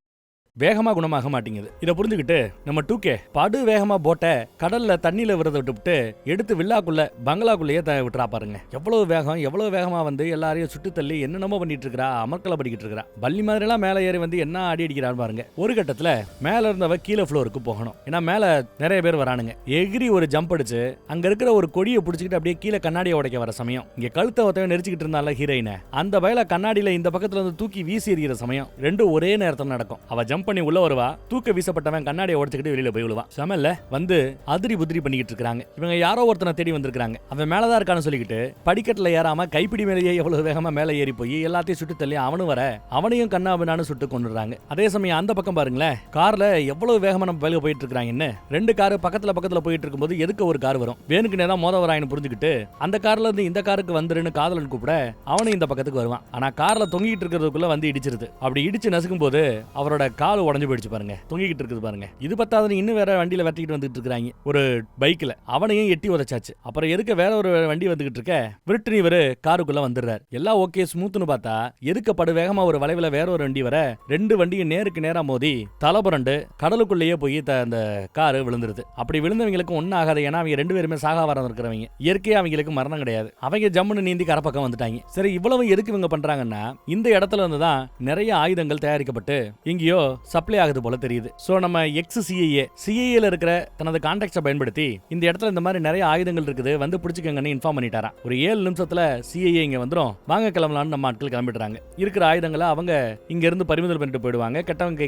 A: இதை புரிஞ்சுக்கிட்டு நம்ம 2K படு வேகமா போட்ட கடல்ல தண்ணியில விரத விட்டுவிட்டு எடுத்து வில்லாக்குள்ள பங்களாக்குள்ளேயே விட்டுறா பாருங்க. எவ்வளவு வேகமா எல்லாரையும் சுட்டு தள்ளி என்னென்னமோ பண்ணிட்டு இருக்கா, அமர்க்கலை படிக்கிட்டு இருக்கா. பள்ளி மாதிரி எல்லாம் மேல ஏறி என்ன அடி அடிக்கிறான்னு பாருங்க. ஒரு கட்டத்துல மேல இருந்தவ கீழே ஃப்ளோருக்கு போகணும். ஏன்னா மேல நிறைய பேர் வரானுங்க. எகிரி ஒரு ஜம்ப் அடிச்சு அங்க இருக்கிற ஒரு கொடியை பிடிச்சிக்கிட்டு அப்படியே கீழே கண்ணாடியை உடைக்க வர சமயம் இங்க கழுத்தை ஒருத்தவன் நெரிச்சுக்கிட்டு இருந்தால ஹீரோயினை, அந்த வயல கண்ணாடியில இந்த பக்கத்துல தூக்கி வீசி எறிகிற சமயம் 2 ஒரே நேரத்தில் நடக்கும். அவ ஜம்ப் பண்ணி உள்ள வருவா, தூக்க வீசப்பட்டவன் கண்ணாடியை உடைச்சுக்கிட்டு வெளியில போய் விழுவா. சமல்ல அதிரி புதிரி பண்ணிக்கிட்டு இருக்காங்க. இவங்க யாரோ ஒருத்தனை தேடி வந்திருக்காங்க. அவன் மேலதான் இருக்கான்னு சொல்லிக்கிட்டு படிக்கட்டுல ஏறாம கைப்பிடி மேலேயே எவ்வளவு வேகமா மேல ஏறி போய் எல்லாத்தையும் சுட்டு தள்ளி அவனையும் கண்ணாபின்னான்னு சுட்டு கொண்டுறாங்க. அதே சமயம் அந்த பக்கம் பாருங்களேன், கார்ல எவ்வளவு வேகமா நம்ம வேலைக்கு போயிட்டு இருக்காங்கன்னு. 2 காரு பக்கத்துல போயிட்டு இருக்கும்போது எதுக்கு ஒரு கார் வரும், வேணுக்கு நேரம் மோத வராயின்னு புரிஞ்சுக்கிட்டு அந்த கார்ல இருந்து இந்த காருக்கு வந்துருன்னு காதலன் கூப்பிட அவனும் இந்த பக்கத்துக்கு வருவான். ஆனா கார்ல தொங்கிட்டு இருக்கிறதுக்குள்ள இடிச்சிருது. அப்படி இடிச்சு நசுக்கும் போது அவரோட கால் உடஞ்சு போயிடுச்சு பாருங்க, தொங்கிக்கிட்டு இருக்குது பாருங்க. இது பத்தாது இன்னும் வேற வண்டியில வெட்டிக்கிட்டு வந்துட்டு இருக்காங்க ஒரு பைக்ல. அவனையும் எட்டி உதைச்சாச்சு. அப்புறம் எதுக்கு வேற ஒரு வண்டி வந்துகிட்டு இருக்க விருட்டு இவர் காருக்குள்ள வந்துடுறாரு. எல்லாம் ஓகே ஸ்மூத்னு பார்த்தா எதுக்கு படு வேகமா ஒரு வளைவுல வேற ஒரு வண்டி வர 2 வண்டியும் நேருக்கு நேரா மோதி தலைபுரண்டு கடலுக்குள்ளேயே போய் அந்த காரு விழுந்துருது. அப்படி விழுந்தவங்களுக்கு ஒன்னும் ஆகாது. ஏன்னா அவங்க 2 பேருமே சாகாவரம் இருக்கிறவங்க. இயற்கையா அவங்களுக்கு மரணம் கிடையாது. அவங்க ஜம்முன்னு நீந்தி கரப்பக்கம் வந்துட்டாங்க. சரி, இவ்வளவு எதுக்கு இவங்க பண்றாங்கன்னா இந்த இடத்துல இருந்துதான் நிறைய ஆயுதங்கள் தயாரிக்கப்பட்டு எங்கேயோ சப்ளை ஆகுது போல தெரியுது. சோ நம்ம சிஐஏல இருக்கிற தனது கான்டாக்ட்ஸை பயன்படுத்தி இந்த இடத்துல இந்த மாதிரி நிறைய ஆயுதங்கள் இருக்குது பிடிச்சுக்கங்கன்னு இன்ஃபார்ம் பண்ணிட்டாராம். ஒரு 7 நிமிஷத்துல சிஐஏ இங்க வந்துரும், வாங்க கிளம்பலான்னு நம்ம ஆட்கள் கிளம்பிடுறாங்க. இருக்கிற ஆயுதங்களை அவங்க இங்க இருந்து பறிமுதல் பண்ணிட்டு போயிடுவாங்க. கெட்டவங்க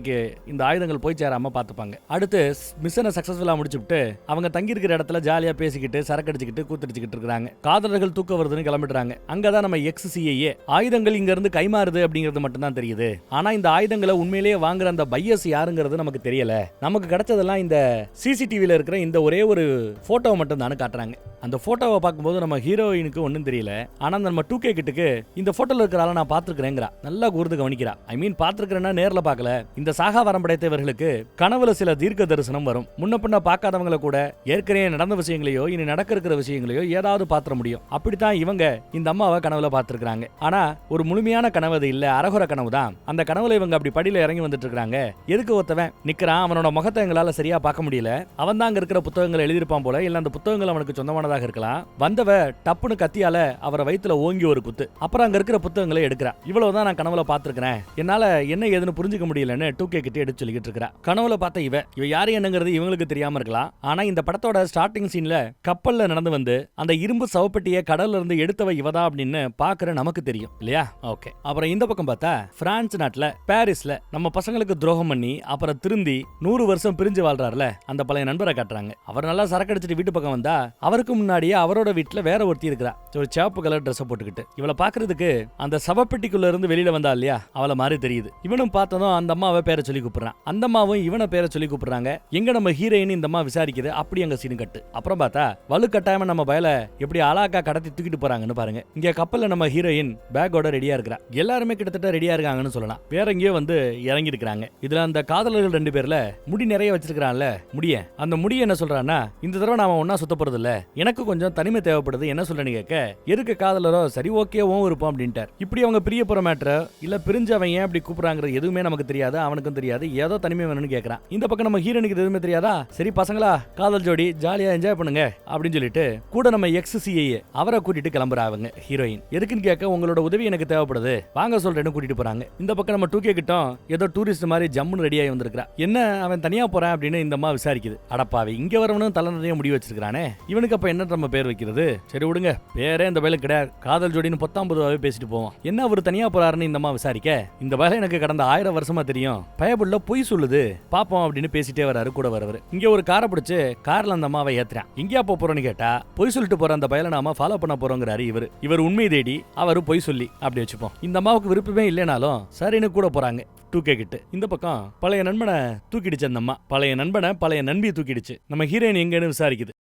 A: இந்த ஆயுதங்கள் போய் சேராம பாத்துப்பாங்க. அடுத்து மிஷனை சக்சஸ்ஃபுல்லா முடிச்சுட்டு அவங்க தங்கி இருக்கிற இடத்துல ஜாலியா பேசிக்கிட்டு சரக்கு அடிச்சுக்கிட்டு கூத்தடிச்சுக்கிட்டு இருக்காங்க. காதலர்கள் தூக்க வருதுன்னு கிளம்பிடுறாங்க. அங்கதான் நம்ம சிஐஏ ஆயுதங்கள் இங்க இருந்து கைமாறுது அப்படிங்கிறது மட்டும் தான் தெரியுது. ஆனா இந்த ஆயுதங்களை உண்மையிலேயே வாங்குற அந்த அந்த பையஸ் யாருங்கிறது நமக்கு தெரியல. நமக்கு கிடைச்சதெல்லாம் இந்த சிசிடிவில இருக்கிற இந்த ஒரே ஒரு போட்டோவை மட்டும் தானே காட்டுறாங்க. அந்த போட்டோவை பார்க்கும்போது நம்ம ஹீரோயினுக்கு ஒன்றும் தெரியல. ஆனா நம்ம 2K கிட்டுக்கு இந்த போட்டோல இருக்கிற ஆளை நான் பார்த்துருக்கிறேங்கிறா. நல்லா கூர்ந்து கவனிக்கிறா. ஐ மீன் பார்த்துருக்கிறேன்னா நேரில் பார்க்கல. இந்த சாகா வரம் படைத்தவர்களுக்கு கனவுல சில தீர்க்க தரிசனம் வரும். முன்ன பின்ன பார்க்காதவங்களை கூட ஏற்கனவே நடந்த விஷயங்களையோ இனி நடக்க இருக்கிற விஷயங்களையோ ஏதாவது பார்த்துட முடியும். அப்படித்தான் இவங்க இந்த அம்மாவை கனவுல பார்த்துருக்காங்க. ஆனா ஒரு முழுமையான கனவு அது இல்ல, அரகுர கனவு தான். அந்த கனவுல இவங்க அப்படி படியில இறங்கி வந்துட்டு இருக்காங்க. எதுக்கு ஒருத்தவன் நிக்கிறான், அவனோட முகத்தை எங்களால சரியா பார்க்க முடியல. அவன் தான் அங்க இருக்கிற புத்தகங்களை எழுதியிருப்பான் போல, இல்ல அந்த புத்தகங்கள் அவனுக்கு சொந்தமானதாக இருக்கலாம். வந்தவ டப்புன்னு கத்தியால அவரை வயித்துல ஓங்கி ஒரு குத்து. அப்புறம் அங்க இருக்கிற புத்தகங்களை எடுக்கிறா. இவ்வளவுதான் நான் கனவுல பார்த்திருக்கிறேன், என்னால என்ன ஏதுன்னு புரிஞ்சுக்க முடியலன்னு 2K கிட்ட எடுத்து சொல்லிக்கிட்டு இருக்கா. கனவுல பார்த்த இவ யாரு என்னங்கிறது இவங்களுக்கு தெரியாம இருக்கலாம். ஆனா இந்த படத்தோட ஸ்டார்டிங் சீன்ல கப்பல்ல நடந்து வந்து அந்த இரும்பு சவப்பெட்டியை கடல்ல இருந்து எடுத்தவ இவதா அப்படின்னு பாக்குற நமக்கு தெரியும் இல்லையா? ஓகே. அப்புறம் இந்த பக்கம் பார்த்தா பிரான்ஸ் நாட்டுல பாரிஸ்ல நம்ம பசங்களுக்கு துரோகம் பண்ணி அப்புறம் திருந்தி 100 வருஷம் பிரிஞ்சு வாழ்றாருல அந்த பழைய நண்பரை காட்டுறாங்க. அவர் நல்லா சரக்கு அடிச்சிட்டு வீட்டு பக்கம் வந்தா அவருக்கு முன்னாடியே அவரோட வீட்டுல வேற ஒருத்தி இருக்கிறா. ஒரு சிவப்பு கலர் ட்ரெஸ் போட்டுக்கிட்டு. இவளை பாக்குறதுக்கு அந்த சவப்பெட்டிக்குள்ள இருந்து வெளியில வந்தா இல்லையா அவளை மாதிரி தெரியுது. இவனும் பார்த்ததும் அந்த அம்மாவை பேரை சொல்லி கூப்பிடுறான். அந்த அம்மாவும் இவனை பேரை சொல்லி கூப்பிடுறாங்க. எங்க நம்ம ஹீரோயின் இந்த அம்மா விசாரிக்குது. அப்படி அங்க சீன் கட்டு. அப்புறம் பார்த்தா வலு கட்டாயமா நம்ம பயல எப்படி அலாக்கா கடத்தி தூக்கிட்டு போறாங்கன்னு பாருங்க. இங்க கப்பல்ல நம்ம ஹீரோயின் பேக்கோட ரெடியா இருக்கிறா. எல்லாருமே கிட்டத்தட்ட ரெடியா இருக்காங்கன்னு சொல்லலாம். வேற எங்கேயோ வந்து இறங்கி இருக்காங்க. இதுல அந்த காதலர்கள் 2 பேர்ல முடி நிறைய வச்சிருக்கான்ல முடிய, அந்த முடிய என்ன சொல்றான்னா, இந்த தடவை நாம ஒன்னா சுத்த போறது இல்ல, எனக்கு கொஞ்சம் தனிமை தேவைப்படுது, என்ன சொல்றேன்னு கேட்க, எதுக்கு காதலரோ சரி ஓகேவும் இருப்போம் அப்படின்ட்டார். இப்படி அவங்க பிரிய போற மேட்டர் இல்ல பிரிஞ்சு அவன் ஏன் அப்படி கூப்பிடுறாங்கிறது எதுவுமே நமக்கு தெரியாது, அவனுக்கும் தெரியாது. ஏதோ தனிமை வேணும்னு கேட்கறான். இந்த பக்கம் நம்ம ஹீரோனுக்கு எதுவுமே தெரியாதா. சரி பசங்களா காதல் ஜோடி ஜாலியா என்ஜாய் பண்ணுங்க அப்படின்னு சொல்லிட்டு கூட நம்ம XCA அவரை கூட்டிட்டு கிளம்புறாங்க ஹீரோயின். எதுக்குன்னு கேட்க, உங்களோட உதவி எனக்கு தேவைப்படுது, வாங்க சொல்றேன்னு கூட்டிட்டு போறாங்க. இந்த பக்கம் நம்ம 2K கிட்டும் ஏதோ டூரிஸ்ட் மாதிரி ஜம்முன்னு ரெடி ஆகி வந்திருக்கா. என்ன அவன் தனியா போறான் அப்படின்னு இந்த அம்மா விசாரிக்குது. அடப்பாவி, இங்க வரவனும் தலை நிறைய முடி வச்சிருக்கானே, இவனுக்கு அப்ப என்ன நம்ம பேர் வைக்கிறது? சரி விடுங்க, பேரே இந்த வேலை கிடையாது, காதல் ஜோடின்னு 19 பேசிட்டு போவோம். என்ன அவர் தனியா போறாருன்னு இந்த அம்மா விசாரிக்க, இந்த வேலை எனக்கு கடந்த 1000 வருஷமா தெரியும், பயபுள்ள பொய் சொல்லுது பாப்போம் அப்படின்னு பேசிட்டே வராரு கூட வரவர். இங்க ஒரு காரை பிடிச்சு கார்ல அந்த அம்மாவை ஏத்துறான். எங்கேயா போறோன்னு கேட்டா, பொய் சொல்லிட்டு போற அந்த பயலை நாம ஃபாலோ பண்ண போறோங்கிறாரு இவர் உண்மை தேடி அவரு பொய் சொல்லி அப்படி வச்சுப்போம். இந்த அம்மாவுக்கு விருப்பமே இல்லைனாலும் சரின்னு கூட போறாங்க 2K கிட்ட. இந்த பக்கம் பழைய நண்பனை தூக்கிடுச்சு அந்த அம்மா. பழைய நண்பனை பழைய நண்பியை தூக்கிடுச்சு. நம்ம ஹீரோயின் எங்கன்னு விசாரிக்குது.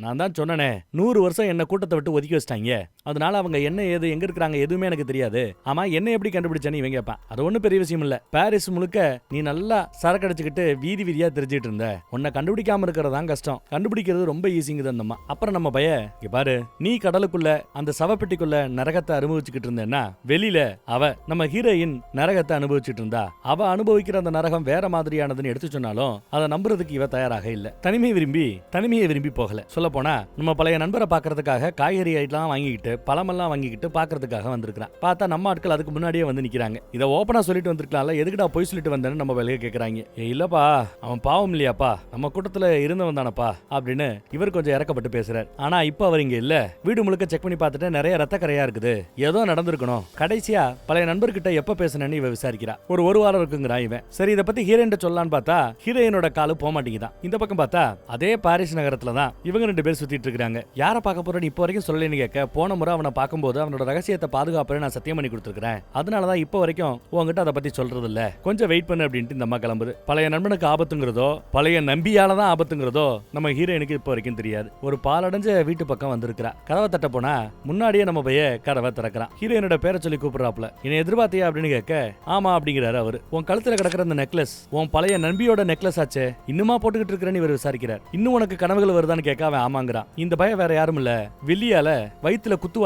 A: நான் தான் சொன்னனே 100 வருஷம் என்ன கூட்டத்தை விட்டு ஒதுக்கி வச்சிட்டாங்க, அதனால அவங்க என்ன ஏது எங்க இருக்காங்க எதுவுமே எனக்கு தெரியாது. ஆமா என்ன எப்படி கண்டுபிடிச்சேன்னு இவன் கேட்பான். அது ஒன்றும் பெரிய விஷயம் இல்ல, பாரிஸ் முழுக்க நீ நல்லா சரக்கு அடிச்சுக்கிட்டு வீதி வீதியா தெரிஞ்சிட்டு இருந்த, உன்னை கண்டுபிடிக்காம இருக்கிறதான் கஷ்டம், கண்டுபிடிக்கிறது ரொம்ப ஈஸிங்குது அந்தம்மா. அப்புறம் நம்ம பய பாரு, நீ கடலுக்குள்ள அந்த சவப்பெட்டிக்குள்ள நரகத்தை அனுபவிச்சுக்கிட்டு இருந்தேன்னா வெளியில அவ நம்ம ஹீரோயின் நரகத்தை அனுபவிச்சுட்டு இருந்தா. அவ அனுபவிக்கிற அந்த நரகம் வேற மாதிரியானதுன்னு எடுத்து சொன்னாலும் அதை நம்புறதுக்கு இவ தயாராக இல்ல. தனிமையை விரும்பி போகல. சொல்ல போனா நம்ம பழைய நண்பரை பாக்குறதுக்காக காய்கறி ஐட்லாம் வாங்கிக்கிட்டு பழமெல்லாம் வாங்கிக்கிட்டு பாக்குறதுக்காக வந்திருக்கான். பார்த்தா நம்ம ஆட்கள் அதுக்கு முன்னாடியே வந்து நிக்கிறாங்க. இதை ஓப்பனா சொல்லிட்டு வந்திருக்கலாம்ல, எதுக்குடா போய் சொல்லிட்டு வந்தேன்னு நம்ம வேலையை கேட்கறாங்க. இல்லப்பா அவன் பாவம் இல்லையாப்பா, நம்ம கூட்டத்துல இருந்தவன் தானப்பா அப்படின்னு இவர் கொஞ்சம் இறக்கப்பட்டு பேசுறாரு. ஆனா இப்ப அவர் இங்க இல்ல. வீடு முழுக்க செக் பண்ணி பார்த்துட்டு நிறைய ரத்த கரையா இருக்குது, ஏதோ நடந்திருக்கணும். கடைசியா பழைய நண்பர்கிட்ட எப்ப பேசுனேன்னு இவ விசாரிக்கிறா. ஒரு வாரம் இருக்குங்கிறான் இவன். சரி இதை பத்தி ஹீரோயின் சொல்லலான்னு பார்த்தா ஹீரோயினோட காலு போக மாட்டேங்குதான். இந்த பக்கம் பார்த்தா அதே பாரிஸ் நகரத்துல தான் இவங்க 2 பேர் சுத்திட்டு இருக்காங்க. யாரை பார்க்க போறேன்னு இப்போ வரைக்கும் சொல்லலன்னு கேட்க, போன முறை அவனை பார்க்கும்போது அவனோட ரகசியத்தை பாதுகாப்பேன்னு நான் சத்தியம் பண்ணி கொடுத்துருக்கேன், அதனாலதான் இப்போ வரைக்கும் உங்ககிட்ட அதை பத்தி சொல்றது இல்ல, கொஞ்சம் வெயிட் பண்ணு அப்படின்ட்டு இந்த அம்மா கிளம்புது. பழைய நண்பனுக்கு ஆபத்துங்கிறதோ பழைய நம்பியாலதான் ஆபத்துங்கிறதோ நம்ம ஹீரோயினுக்கு இப்போ வரைக்கும் தெரியாது. ஒரு பாலடைஞ்ச வீட்டு பக்கம் வந்திருக்கிறா. கதவை தட்ட போனா முன்னாடியே நம்ம பைய கதவை திறக்கிறான். ஹீரோயினோட பேரை சொல்லி கூப்பிடுறாப்ல. என்னை எதிர்பார்த்தியா அப்படின்னு கேட்க, ஆமா அப்படிங்கிறாரு அவரு. உன் கழுத்துல கிடக்கிற அந்த நெக்லஸ் உன் பழைய நம்பியோட நெக்லஸ் ஆச்சு, இன்னுமா போட்டுக்கிட்டு இருக்கிறேன்னு இவர் விசாரிக்கிறார். இன்னும் உனக்கு கனவுகள் வருதான்னு கேட்க அவன் ஆமாங்கிறான். இந்த பயம் வேற யாரும் இல்ல, வில்லியால வயித்துல குத்து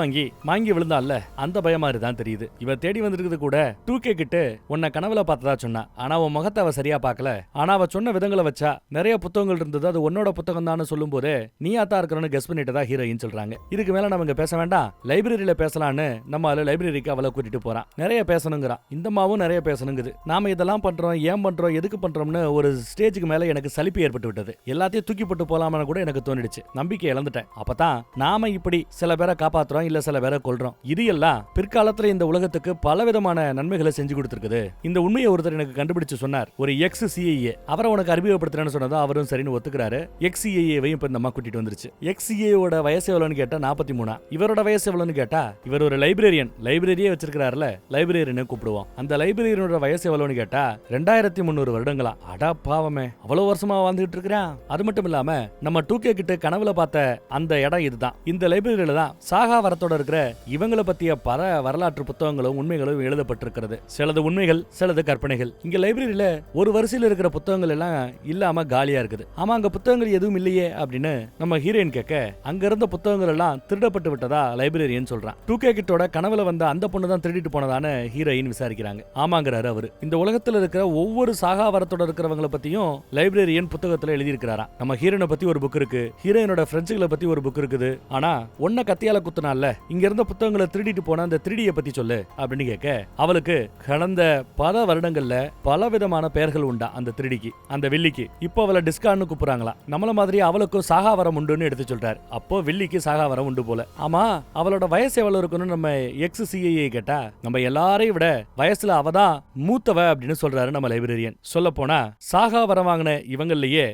A: வாங்கி விழுந்தால அந்த பயம் மாதிரி தான் தெரியுது. இவ தேடி வந்திருக்குது கூட 2K கிட்ட உன்னை கனவுல பார்த்ததா சொன்னா. ஆனா உன் முகத்தை அவ சரியா பார்க்கல. ஆனா அவ சொன்ன விதங்களை வச்சா நிறைய புத்தகங்கள் இருந்தது, அது உன்னோட புத்தகம் தான் சொல்லும் போது நீயாத்தான் இருக்கிறன்னு கெஸ் பண்ணிட்டதா ஹீரோயின் சொல்றாங்க. இதுக்கு மேல நம்ம இங்க பேச வேண்டாம், லைப்ரரியில பேசலான்னு நம்ம லைப்ரரிக்கு அவளை கூட்டிட்டு போறான். நிறைய பேசணுங்கிறான். இந்த மாவும் நிறைய பேசணுங்குது. நாம இதெல்லாம் பண்றோம், ஏன் பண்றோம், எதுக்கு பண்றோம்னு ஒரு ஸ்டேஜுக்கு மேல எனக்கு சலிப்பு ஏற்பட்டு விட்டது. எல்லாத்தையும் தூக்கி போட்டு போலாம்னு கூட எனக்கு தோணிடுச்சு. நம்பிக்கை இழந்துட்டேன். அப்பதான் நாம இப்படி சில பேரை காப்பாத்துறோம், இல்ல சில பேரை கொல்றோம். இது எல்லாம் பிற்காலத்துல இந்த உலகத்துக்கு பலவிதமான நன்மைகளை செஞ்சு கொடுத்திருக்குது. இந்த உண்மையை ஒருத்தர் எனக்கு கண்டுபிடிச்சு சொன்னார். ஒரு எக்ஸ் சிஐஏ அவரை உனக்கு அறிமுகப்படுத்துறேன்னு சொன்னதா அவரும் சரின்னு ஒத்துக்கிறாரு. எக்ஸ் சிஐஏவையும் இப்ப இந்த அம்மா கூட்டிட்டு வந்துருச்சு. எக்ஸ் சிஐஏவோட வயசு எவ்வளவுன்னு கேட்டா 43. இவரோட வயசு எவ்வளவுன்னு கேட்டா இவர் ஒரு லைப்ரரியே வச்சிருக்காருல, லைப்ரரியனை கூப்பிடுவோம். அந்த லைப்ரரியனோட வயசு எவ்வளவுன்னு கேட்டா 2300 வருடங்களா. அடா பாவமே, அவ்வளவு வருஷமா வாழ்ந்துட்டு இருக்கிறான். அது மட்டும் இல்லாம நம்ம 2K கிட்ட கனவுல பார்த்த அந்த இடம் இதுதான். இந்த லைப்ரரியில தான் சாகா வரத்தோட இருக்கிற இவங்களை பத்திய பல வரலாற்று புத்தகங்களும் உண்மைகளும் எழுதப்பட்டிருக்கிறது. சிலது உண்மைகள், சிலது கற்பனைகள். இங்க லைப்ரரியில ஒரு வரிசையில் இருக்கிற புத்தகங்கள் எல்லாம் இல்லாம காலியா இருக்குது. ஆமா, அங்க புத்தகங்கள் எதுவும் இல்லையே அப்படின்னு நம்ம ஹீரோயின் கேட்க, அங்க இருந்த புத்தகங்கள் எல்லாம் திருடப்பட்டு விட்டதா லைப்ரரியன் சொல்றான். 2K கிட்டோட கனவுல வந்த அந்த பொண்ணு தான் திருடிட்டு போனதான ஹீரோயின் விசாரிக்கிறாங்க. ஆமாங்கிறாரு அவரு. இந்த உலகத்துல இருக்கிற ஒவ்வொரு சாகா வரத்தோட இருக்கிறவங்களை பத்தியும் லைப்ரரியன் புத்தகத்துல எழுதியிருக்கிறாராம். நம்ம ஹீரோயினை பத்தி ஒரு புக் இருக்கு, ஹீரோயினோட ஃப்ரெண்ட்ஸுகளை பத்தி ஒரு புக் இருக்குது. ஆனா ஒன்ன கத்தியால குத்துனால இங்க இருந்த புத்தகங்களை திருடிட்டு போன அந்த திருடியை பத்தி சொல்லு அப்படின்னு கேட்க, அவளுக்கு கடந்த பல வருடங்கள்ல பல விதமான பெயர்கள் உண்டா அந்த திருடிக்கு, அந்த வில்லிக்கு. இப்போ அவளை டிஸ்கான்னு கூப்பிடுறாங்களா. நம்மள மாதிரி அவளுக்கும் சாகாவரம் உண்டுன்னு எடுத்து சொல்றாரு. அப்போ வில்லிக்கு சாகாவரம் உண்டு போல. ஆமா, அவளோட வயசு எவ்வளவு இருக்குன்னு நம்ம எக்ஸ் சிஐஏ கேட்டா, நம்ம எல்லாரையும் விட வயசுல அவதான் மூத்தவ அப்படின்னு சொல்றாரு நம்ம லைப்ரரியன். சொல்ல போனா சாகாவரம் வாங்கின இவங்களையே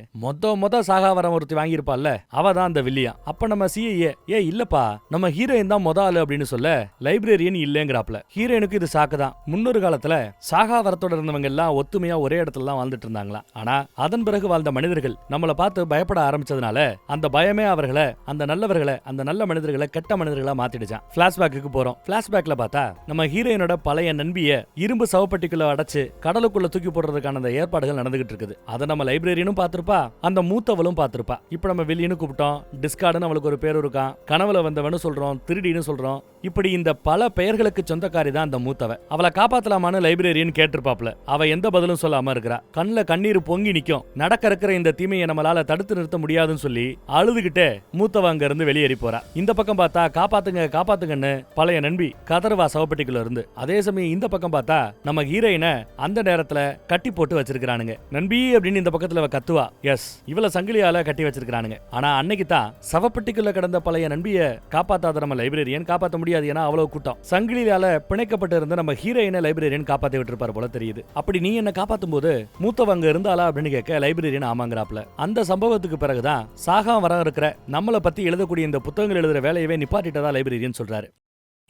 A: மொத சாகாவரம் ஒருத்தி வாங்கியிருப்பாள்ல, அவதான் அந்த வில்லியா. அப்ப நம்ம சிஐஏ இல்லப்பா, நம்ம ஹீரோயின் தான் மொத ஆளு அப்படின்னு சொல்ல லைப்ரரியன் இல்லங்கிறாப்ல. ஹீரோயினுக்கு இது சாக்குதான். முன்னொரு காலத்துல சாகாவரத்தோட இருந்தவங்க எல்லாம் ஒத்துமையா ஒரே இடத்துல தான் வாழ்ந்துட்டு இருந்தாங்களா. ஆனா அதன் பிறகு வாழ்ந்த மனிதர்கள் நம்மள பார்த்து பயப்பட ஆரம்பிச்சதுனால அந்த பயமே அவர்களை, அந்த நல்லவர்களை, அந்த நல்ல மனிதர்களை கெட்ட மனிதர்களா மாத்திடுச்சான். பிளாஷ்பேக்கு போறோம். பிளாஷ்பேக்ல பார்த்தா நம்ம ஹீரோயினோட பழைய நண்பிய இரும்பு சவப்பட்டிக்குள்ள அடைச்சு கடலுக்குள்ள தூக்கி போடுறதுக்கான அந்த ஏற்பாடுகள் நடந்துகிட்டு இருக்குது. அதை நம்ம லைப்ரரியனும் பார்த்திருப்பா, அந்த மூத்தவளும் பார்த்திருப்பா. இப்ப நம்ம வில்லியனு கூப்பிட்டோம், டிஸ்கார்டுன்னு அவளுக்கு ஒரு பேர் இருக்கான், கனவுல வந்தவனு சொல்றோம், திருடின்னு சொல்றோம். இப்படி இந்த பல பெயர்களுக்கு சொந்தக்காரி தான் அந்த மூத்தவ. அவளை காப்பாத்தலாமான்னு லைப்ரரியன் கேட்டிருப்பாப்ல. அவ எந்த பதிலும் சொல்லாம இருக்கிறா. கண்ணுல கண்ணீர் பொங்கி நிக்கும். நடக்க இருக்கிற இந்த தீமையை நம்மளால தடுத்து நிறுத்த முடியாதுன்னு சொல்லி அழுதுகிட்டே மூத்தவ அங்க இருந்து வெளியேறி போறா. இந்த பக்கம் பார்த்தா காப்பாத்துங்க காப்பாத்துங்கன்னு பழைய நண்பி கதறுவா சவப்பட்டிக்குள்ள இருந்து. அதே சமயம் இந்த பக்கம் பார்த்தா நம்ம ஹீரோயினை அந்த நேரத்துல கட்டி போட்டு வச்சிருக்கானுங்க. நண்பி அப்படின்னு இந்த பக்கத்துல கத்துவா. எஸ், இவள சங்கிலியால கட்டி வச்சிருக்கானுங்க. ஆனா அன்னைக்கு தான் சவப்பட்டிக்குள்ள கிடந்த பழைய நண்பிய காப்பாத்தாத நம்ம லைப்ரரியன் காப்பாத்த முடியாது. ஏன்னா அவ்வளவு கூட்டம். சங்கிலியால பிணைக்கப்பட்டு இருந்த நம்ம ஹீரோயினை லைப்ரரியன் காப்பாத்தி விட்டுருப்பாரு போல தெரியுது. அப்படி நீ என்ன காப்பாத்தும் போது மூத்தவங்க இருந்தாளா அப்படின்னு கேட்க லைப்ரரியன் ஆமாங்கிறாப்ல. அந்த சம்பவத்துக்கு பிறகுதான் சாகா வர இருக்கிற நம்மளை பத்தி எழுதக்கூடிய இந்த புத்தகங்கள் எழுதுற வேலையவே நிப்பாட்டிட்டதா லைப்ரரியன் சொல்றாரு.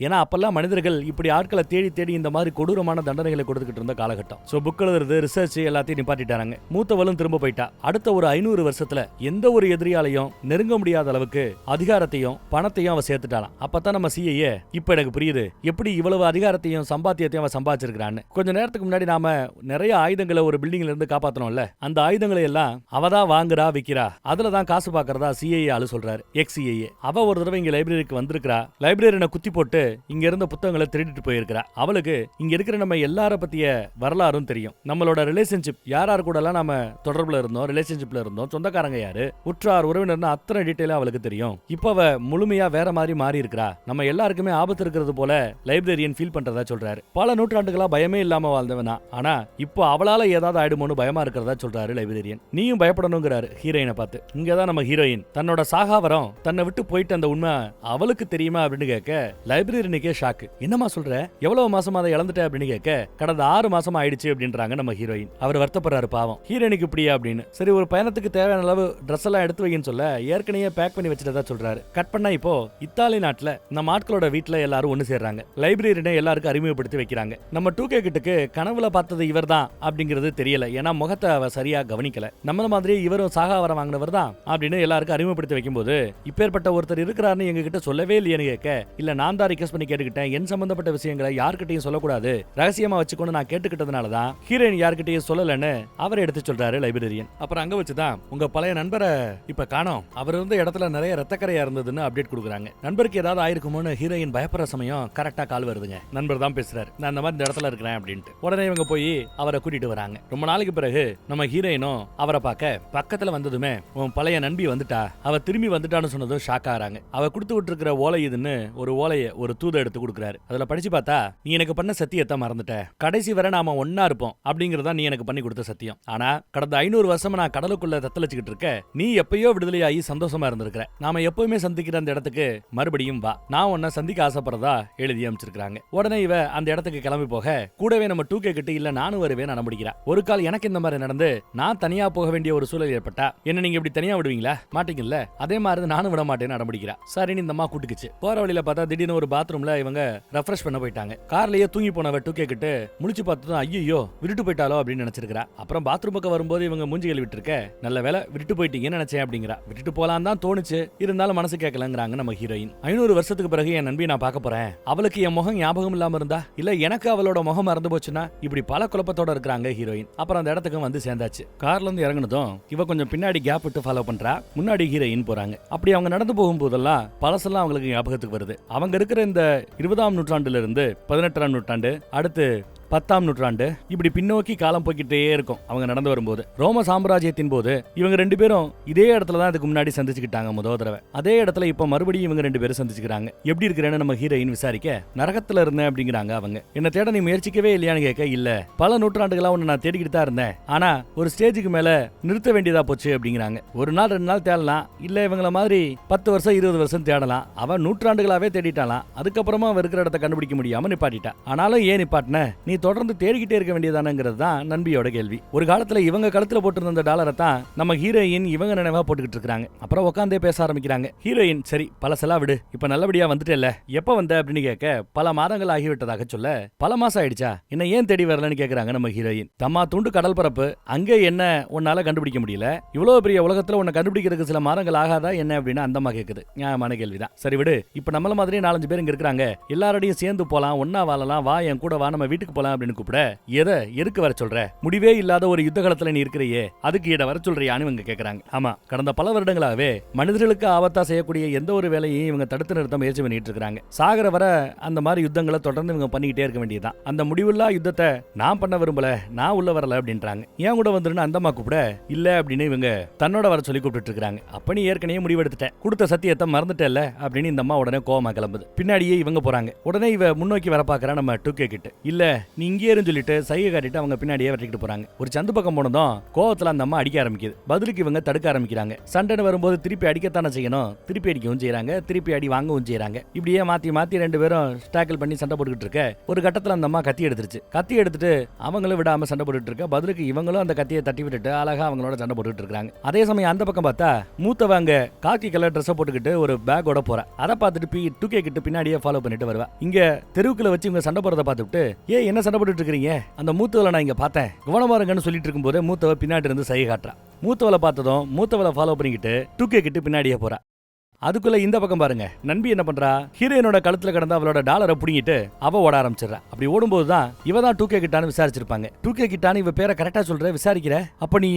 A: ஏன்னா அப்பெல்லாம் மனிதர்கள் இப்படி ஆட்களை தேடி தேடி இந்த மாதிரி கொடூரமான தண்டனைகளை கொடுத்துக்கிட்டு இருந்த காலகட்டம். சோ புக் எழுதுறது, ரிசர்ச் எல்லாத்தையும் நிப்பாட்டிட்டாங்க. மூத்தவளும் திரும்ப போயிட்டா. அடுத்த ஒரு 500 வருஷத்துல எந்த ஒரு எதிரியாலையும் நெருங்க முடியாத அளவுக்கு அதிகாரத்தையும் பணத்தையும் அவ சேர்த்துட்டாளாம். அப்பதான் நம்ம சிஐஏ இப்ப எனக்கு புரியுது எப்படி இவ்வளவு அதிகாரத்தையும் சம்பாத்தியத்தையும் அவ சம்பாதிச்சிருக்கான்னு. கொஞ்ச நேரத்துக்கு முன்னாடி நாம நிறைய ஆயுதங்களை ஒரு பில்டிங்ல இருந்து காப்பாத்தணும்ல, அந்த ஆயுதங்களை எல்லாம் அவதான் வாங்குறா விக்கிறா, அதுலதான் காசு பாக்குறதா சிஐஏ ஆளு சொல்றாரு. எக்ஸ் சிஐஏ அவ ஒரு தடவை இங்க லைப்ரரிக்கு வந்திருக்கிறா. லைப்ரரியனை குத்தி போட்டு இங்க இருந்த புத்தகங்களை திருடிட்டு போயிருக்கிறா. அவளுக்கு இங்க இருக்கிற நம்ம எல்லார பத்திய வரலாறும் தெரியும். நம்மளோட ரிலேஷன்ஷிப் யார் கூட எல்லாம் நாம தொடர்புல இருந்தோம், ரிலேஷன்ஷிப்ல இருந்தோம், சொந்தக்காரங்க யாரு, உற்றார் உறவினர்னு அத்தனை டீட்டெயிலா அவளுக்கு தெரியும். இப்ப அவ முழுமையா வேற மாதிரி மாறி இருக்கிறா. நம்ம எல்லாருக்குமே ஆபத்து இருக்கிறது போல லைப்ரரியன் ஃபீல் பண்றதா சொல்றாரு. பல நூற்றாண்டுகளா பயமே இல்லாம வாழ்ந்தவனா, ஆனா இப்போ அவளால ஏதாவது ஆயிடுமோன்னு பயமா இருக்கிறதா சொல்றாரு லைப்ரரியன். நீயும் பயப்படணுங்கிறாரு ஹீரோயினை பார்த்து. இங்கதான் நம்ம ஹீரோயின் தன்னோட சாகாவரம் தன்னை விட்டு போயிட்டு அந்த உண்மை அவளுக்கு தெரியுமா அப்படின்னு கேட்க லைப்ரரியனுக்கே ஷாக்கு. என்னமா சொல்ற, எவ்வளவு மாசமா அதை இழந்துட்ட அப்படின்னு கேட்க, கடந்த 6 மாசமா ஆயிடுச்சு அப்படின்றாங்க நம்ம ஹீரோயின். அவர் வருத்தப்படுறாரு பாவம். ஹீரோயினுக்கு இப்படியா அப்படின்னு. சரி, ஒரு பயணத்துக்கு தேவையான அளவு ட்ரெஸ் எல்லாம் எடுத்து வைன்னு சொல்ல ஏற்கனவே பேக் பண்ணி வச்சுட்டதா சொல்றாரு. கட் பண்ணா இப்போ இத்தாலி நாட்டுல நம்ம ஆட்களோட வீட்டுல எல்லாரும் ஒண்ணு சேர்றாங்க. லைப்ரரியனை எல்லாருக்கும் அறிமுகப்படுத்தி வைக்கிறாங்க. நம்ம 2K கிட்டுக்கு கனவுல பார்த்தது இவர் தான் அப்படிங்கிறது தெரியல. ஏன்னா முகத்தை அவ சரியா கவனிக்கல. நம்ம மாதிரி இவரும் சாகாவரம் வாங்கினவர் தான் அப்படின்னு எல்லாருக்கும் அறிமுகப்படுத்தி வைக்கும்போது, இப்பேற்பட்ட ஒருத்தர் இருக்கிறாருன்னு எங்க கிட்ட சொல்லவே இல்லையேன்னு கேட்க, இல்ல நான் தான் ரிக்வெஸ்ட் பண்ணி கேட்டுக்கிட்டேன், என் சம்பந்தப்பட்ட விஷயங்களை யார்கிட்டையும் சொல்லக்கூடாது, ரகசியமா வச்சுக்கொண்டு நான் கேட்டுக்கிட்டதுனாலதான் ஹீரோயின் யார்கிட்டையும் சொல்லலன்னு அவர் எடுத்து சொல்றாரு லைப்ரரியன். அப்புறம் அங்க வச்சுதான் உங்க பழைய நண்பரை இப்ப காணோம், அவர் இருந்த இடத்துல நிறைய ரத்தக்கரையா இருந்ததுன்னு அப்டேட் கொடுக்குறாங்க. நண்பருக்கு ஏதாவது ஆயிருக்குமோன்னு ஹீரோயின் பயப்படுற சமயம் கரெக்டா கால் வருதுங்க. நண்பர் தான் பேசுறாரு, நான் இந்த மாதிரி இந்த இடத்துல இருக்கிறேன் அப்படின்ட்டு. உடனே இவங்க போய் அவரை கூட்டிட்டு வராங்க. ரொம்ப நாளைக்கு பிறகு நம்ம ஹீரோயினும் அவரை பார்க்க பக்கத்துல வந்ததுமே, உன் பழைய நண்பி வந்துட்டா, அவ திரும்பி வந்துட்டான்னு சொன்னதும் ஷாக் ஆறாங்க. அவ கொடுத்து விட்டு இருக்கிற ஓலை இதுன்னு ஒரு ஓலையை, ஒரு ஒரு தூதை எடுத்து கொடுக்குறாரு. அதுல படிச்சு பார்த்தா, நீ எனக்கு பண்ண சத்தியத்தை மறந்துட்ட, கடைசி வரை நாம ஒன்னா இருப்போம் அப்படிங்கறதா நீ எனக்கு பண்ணி கொடுத்த சத்தியம். ஆனா கடந்த 500 வருஷமா நான் கடலுக்குள்ள தத்தளிச்சுக்கிட்டு இருக்க, நீ எப்பயோ விடுதலையாகி சந்தோஷமா இருந்திருக்கிற. நாம எப்பவுமே சந்திக்கிற அந்த இடத்துக்கு மறுபடியும் வா, நான் உன்னை சந்திக்க ஆசைப்படுறதா எழுதி அமைச்சிருக்காங்க. உடனே இவ அந்த இடத்துக்கு கிளம்பி போக, கூடவே நம்ம 2K கிட்ட இல்ல நானும் வருவேன் நம்பிக்கிறா. ஒரு கால் எனக்கு இந்த மாதிரி நடந்து நான் தனியா போக வேண்டிய ஒரு சூழல் ஏற்பட்டா என்ன நீங்க இப்படி தனியா விடுவீங்களா? மாட்டீங்கல்ல, அதே மாதிரி நானும் விட மாட்டேன்னு அடம்பிடிக்கிறா. சரின்னு இந்த அம்மா கூட்டுக்குச்சு. போற வழியில பார்த்தா திடீர்னு ஒரு பாத்ரூம்ல இவங்க ரெஃப்ரெஷ் பண்ண போயிட்டாங்க. கார்லயே தூங்கி போனவ 2K கிட்ட முழிச்சு பார்த்ததும் ஐயோ விட்டுட்டு போயிட்டாலோ அப்படின்னு நினைச்சிருக்கா. அப்புறம் பாத்ரூம் பக்கம் வரும்போது இவங்க மூஞ்சி கழுவிட்டு இருக்க, நல்ல வேலை விட்டுட்டு போயிட்டீங்கன்னு நினைச்சேன் அப்படிங்கிறா. விட்டுட்டு போலாம் தான் தோணுச்சு, இருந்தாலும் மனசு கேட்கலங்கிறாங்க நம்ம ஹீரோயின். 500 வருஷத்துக்கு பிறகு என் நண்பி நான் பார்க்க போறேன், அவளுக்கு என் முகம் ஞாபகம் இல்லாம இருந்தா இல்ல எனக்கு அவளோட முகம் மறந்து போச்சுன்னா, இப்படி பல குழப்பத்தோட இருக்கிறாங்க ஹீரோயின். அப்புறம் அந்த இடத்துக்கு வந்து சேர்ந்தாச்சு. கார்ல இருந்து இறங்குனதும் இவ கொஞ்சம் பின்னாடி கேப் விட்டு ஃபாலோ பண்றா. முன்னாடி ஹீரோயின் போறாங்க. அப்படி அவங்க நடந்து போகும்போதெல்லாம் பழசெல்லாம் அவங்களுக்கு ஞாபகத்துக்கு வருது. அவங்க இருக்கிற இந்த 20ஆம் நூற்றாண்டுல இருந்து 18ஆம் நூற்றாண்டு, அடுத்து 10ஆம் நூற்றாண்டு, இப்படி பின்னோக்கி காலம் போய்கிட்டே இருக்கும் அவங்க நடந்து வரும்போது. ரோம சாம்ராஜ்யத்தின் போது இவங்க 2 பேரும் இதே இடத்துல தான் அதுக்கு முன்னாடி சந்திச்சுக்கிட்டாங்க முதல் தடவை. அதே இடத்துல இப்ப மறுபடியும் இவங்க 2 பேரும் சந்திச்சுக்கிறாங்க. எப்படி இருக்கிறேன்னு நம்ம ஹீரோயின் விசாரிக்க, நரகத்துல இருந்தேன் அப்படிங்கிறாங்க அவங்க. என்ன தேட நீ முயற்சிக்கவே இல்லையான்னு கேட்க, இல்ல பல நூற்றாண்டுகளா உன்னை நான் தேடிக்கிட்டு தான் இருந்தேன், ஆனா ஒரு ஸ்டேஜுக்கு மேல நிறுத்த வேண்டியதா போச்சு அப்படிங்கிறாங்க. ஒரு நாள் 2 நாள் தேடலாம், இல்ல இவங்கள மாதிரி 10 வருஷம் 20 வருஷம் தேடலாம். அவன் நூற்றாண்டுகளாவே தேடிட்டாலாம், அதுக்கப்புறமா அவ இருக்கிற இடத்த கண்டுபிடிக்க முடியாம நிப்பாட்டிட்டா. ஆனாலும் ஏன் நிப்பாட்டின, நீ தொடர்ந்து தேடிக்கிட்டே இருக்க வேண்டியதானங்கிறது தான் நண்பியோட கேள்வி. ஒரு காலத்துல இவங்க கழுத்துல போட்டிருந்த அந்த டாலரை தான் நம்ம ஹீரோயின் இவங்க நினைவா போட்டுக்கிட்டு இருக்காங்க. அப்புறம் உட்காந்தே பேச ஆரம்பிக்கிறாங்க. ஹீரோயின், சரி பழசெல்லாம் விடு, இப்ப நல்லபடியா வந்துட்டேல்ல, எப்ப வந்த அப்படின்னு கேட்க, பல மாதங்கள் ஆகிவிட்டதாக சொல்ல, பல மாசம் ஆயிடுச்சா, என்ன ஏன் தேடி வரலன்னு கேக்குறாங்க நம்ம ஹீரோயின். தம்மா துண்டு கடல் பரப்பு, அங்க என்ன உன்னால கண்டுபிடிக்க முடியல, இவ்வளவு பெரிய உலகத்துல உன்னை கண்டுபிடிக்கிறதுக்கு சில மாதங்கள் ஆகாதா என்ன அப்படின்னு அந்த அம்மா கேக்குது. நியாயமான கேள்விதான். சரி விடு, இப்ப நம்மள மாதிரி 4-5 பேர் இங்க இருக்காங்க, எல்லாரோடையும் சேர்ந்து போலாம், ஒன்னா வாழலாம், வா என் கூட வா, நம்ம வீட்டுக்கு போலாம் அப்படின்னு கூப்பிட, எதுக்கு வர சொல்ற, முடிவே இல்லாத ஒரு யுத்த காலத்துல நீ இருக்கிறையே, அதுக்கு இட வர சொல்றியான்னு இவங்க கேக்குறாங்க. ஆமா, கடந்த பல வருடங்களாவே மனிதர்களுக்கு ஆபத்தா செய்யக்கூடிய எந்த ஒரு வேலையையும் இவங்க தடுத்து நிறுத்த முயற்சி பண்ணிட்டு இருக்காங்க. சாகர வர அந்த மாதிரி யுத்தங்களை தொடர்ந்து இவங்க பண்ணிக்கிட்டே இருக்க வேண்டியதுதான். அந்த முடிவில்லா யுத்தத்தை நான் பண்ண விரும்பல, நான் உள்ள வரல அப்படின்றாங்க. ஏன் கூட வந்துருன்னு அந்த அம்மா கூப்பிட, இல்ல அப்படின்னு இவங்க தன்னோட வர சொல்லி கூப்பிட்டு இருக்காங்க. அப்ப நீ ஏற்கனவே முடிவெடுத்துட்டேன், கொடுத்த சத்தியத்தை மறந்துட்டேல்ல அப்படின்னு இந்த அம்மா உடனே கோவமா கிளம்புது. பின்னாடியே இவங்க போறாங்க. உடனே இவ முன்னோக்கி வர பாக்குறா நம்ம 2K கிட்ட. இல்ல நீ இங்கே இருந்து சொல்லிட்டு சைகை காட்டிட்டு அவங்க பின்னாடியே வெட்டிட்டு போறாங்க. ஒரு சந்து பக்கம் போனதும் கோவத்துல அந்த அம்மா அடிக்க ஆரம்பிக்குது. பதிலுக்கு இவங்க தடுக்க ஆரம்பிக்கிறாங்க. சண்டைன்னு வரும்போது திருப்பி அடிக்கத்தானே செய்யணும், திருப்பி அடிக்கவும் செய்யறாங்க, திருப்பி அடி வாங்கவும் செய்யறாங்க. இப்படியே மாத்தி மாத்தி 2 பேரும் ஸ்டாக்கிள் பண்ணி சண்டை போட்டுக்கிட்டு இருக்க, ஒரு கட்டத்துல அந்த அம்மா கத்தி எடுத்துருச்சு. கத்தி எடுத்துட்டு அவங்களும் விடாம சண்டை போட்டுட்டு இருக்க, பதிலுக்கு இவங்களும் அந்த கத்தியை தட்டி விட்டுட்டு அழகா அவங்களோட சண்டை போட்டுட்டு இருக்காங்க. அதே சமயம் அந்த பக்கம் பார்த்தா மூத்தவங்க காக்கி கலர் ட்ரெஸ் போட்டுக்கிட்டு ஒரு பேக்கோட போறா. அதை பார்த்துட்டு 2K கிட்ட பின்னாடியே ஃபாலோ பண்ணிட்டு வருவா. இங்க தெருவுக்குள்ள வச்சு இவங்க சண்டை போறதை பார்த்துட்டு, என்ன சண்டை போட்டுட்டு இருக்கீங்க, அந்த மூத்தவளை நான் இங்க பார்த்தேன், கவனமா இருங்கன்னு சொல்லிட்டு இருக்கும்போது மூத்தவ பின்னாடி இருந்து சைகை காட்டுறா. மூத்தவளை பார்த்ததும் மூத்தவளை ஃபாலோ பண்ணிக்கிட்டு 2K கிட்ட பின்னாடியே போறா. அதுக்குள்ள இந்த பக்கம் பாருங்க, நண்பி என்ன பண்றா, ஹீரோயினோட கழுத்துல கிடந்த அவளோட டாலரை புடிங்கிட்டு அவ ஓட ஆரம்பிச்சிடறா. அப்படி ஓடும்போது தான் இவ தான் 2K கிட்டான்னு விசாரிச்சிருப்பாங்க. 2K கிட்டான்னு இவ பேரை கரெக்டா சொல்ற, விசாரிக்கிற, அப்ப நீ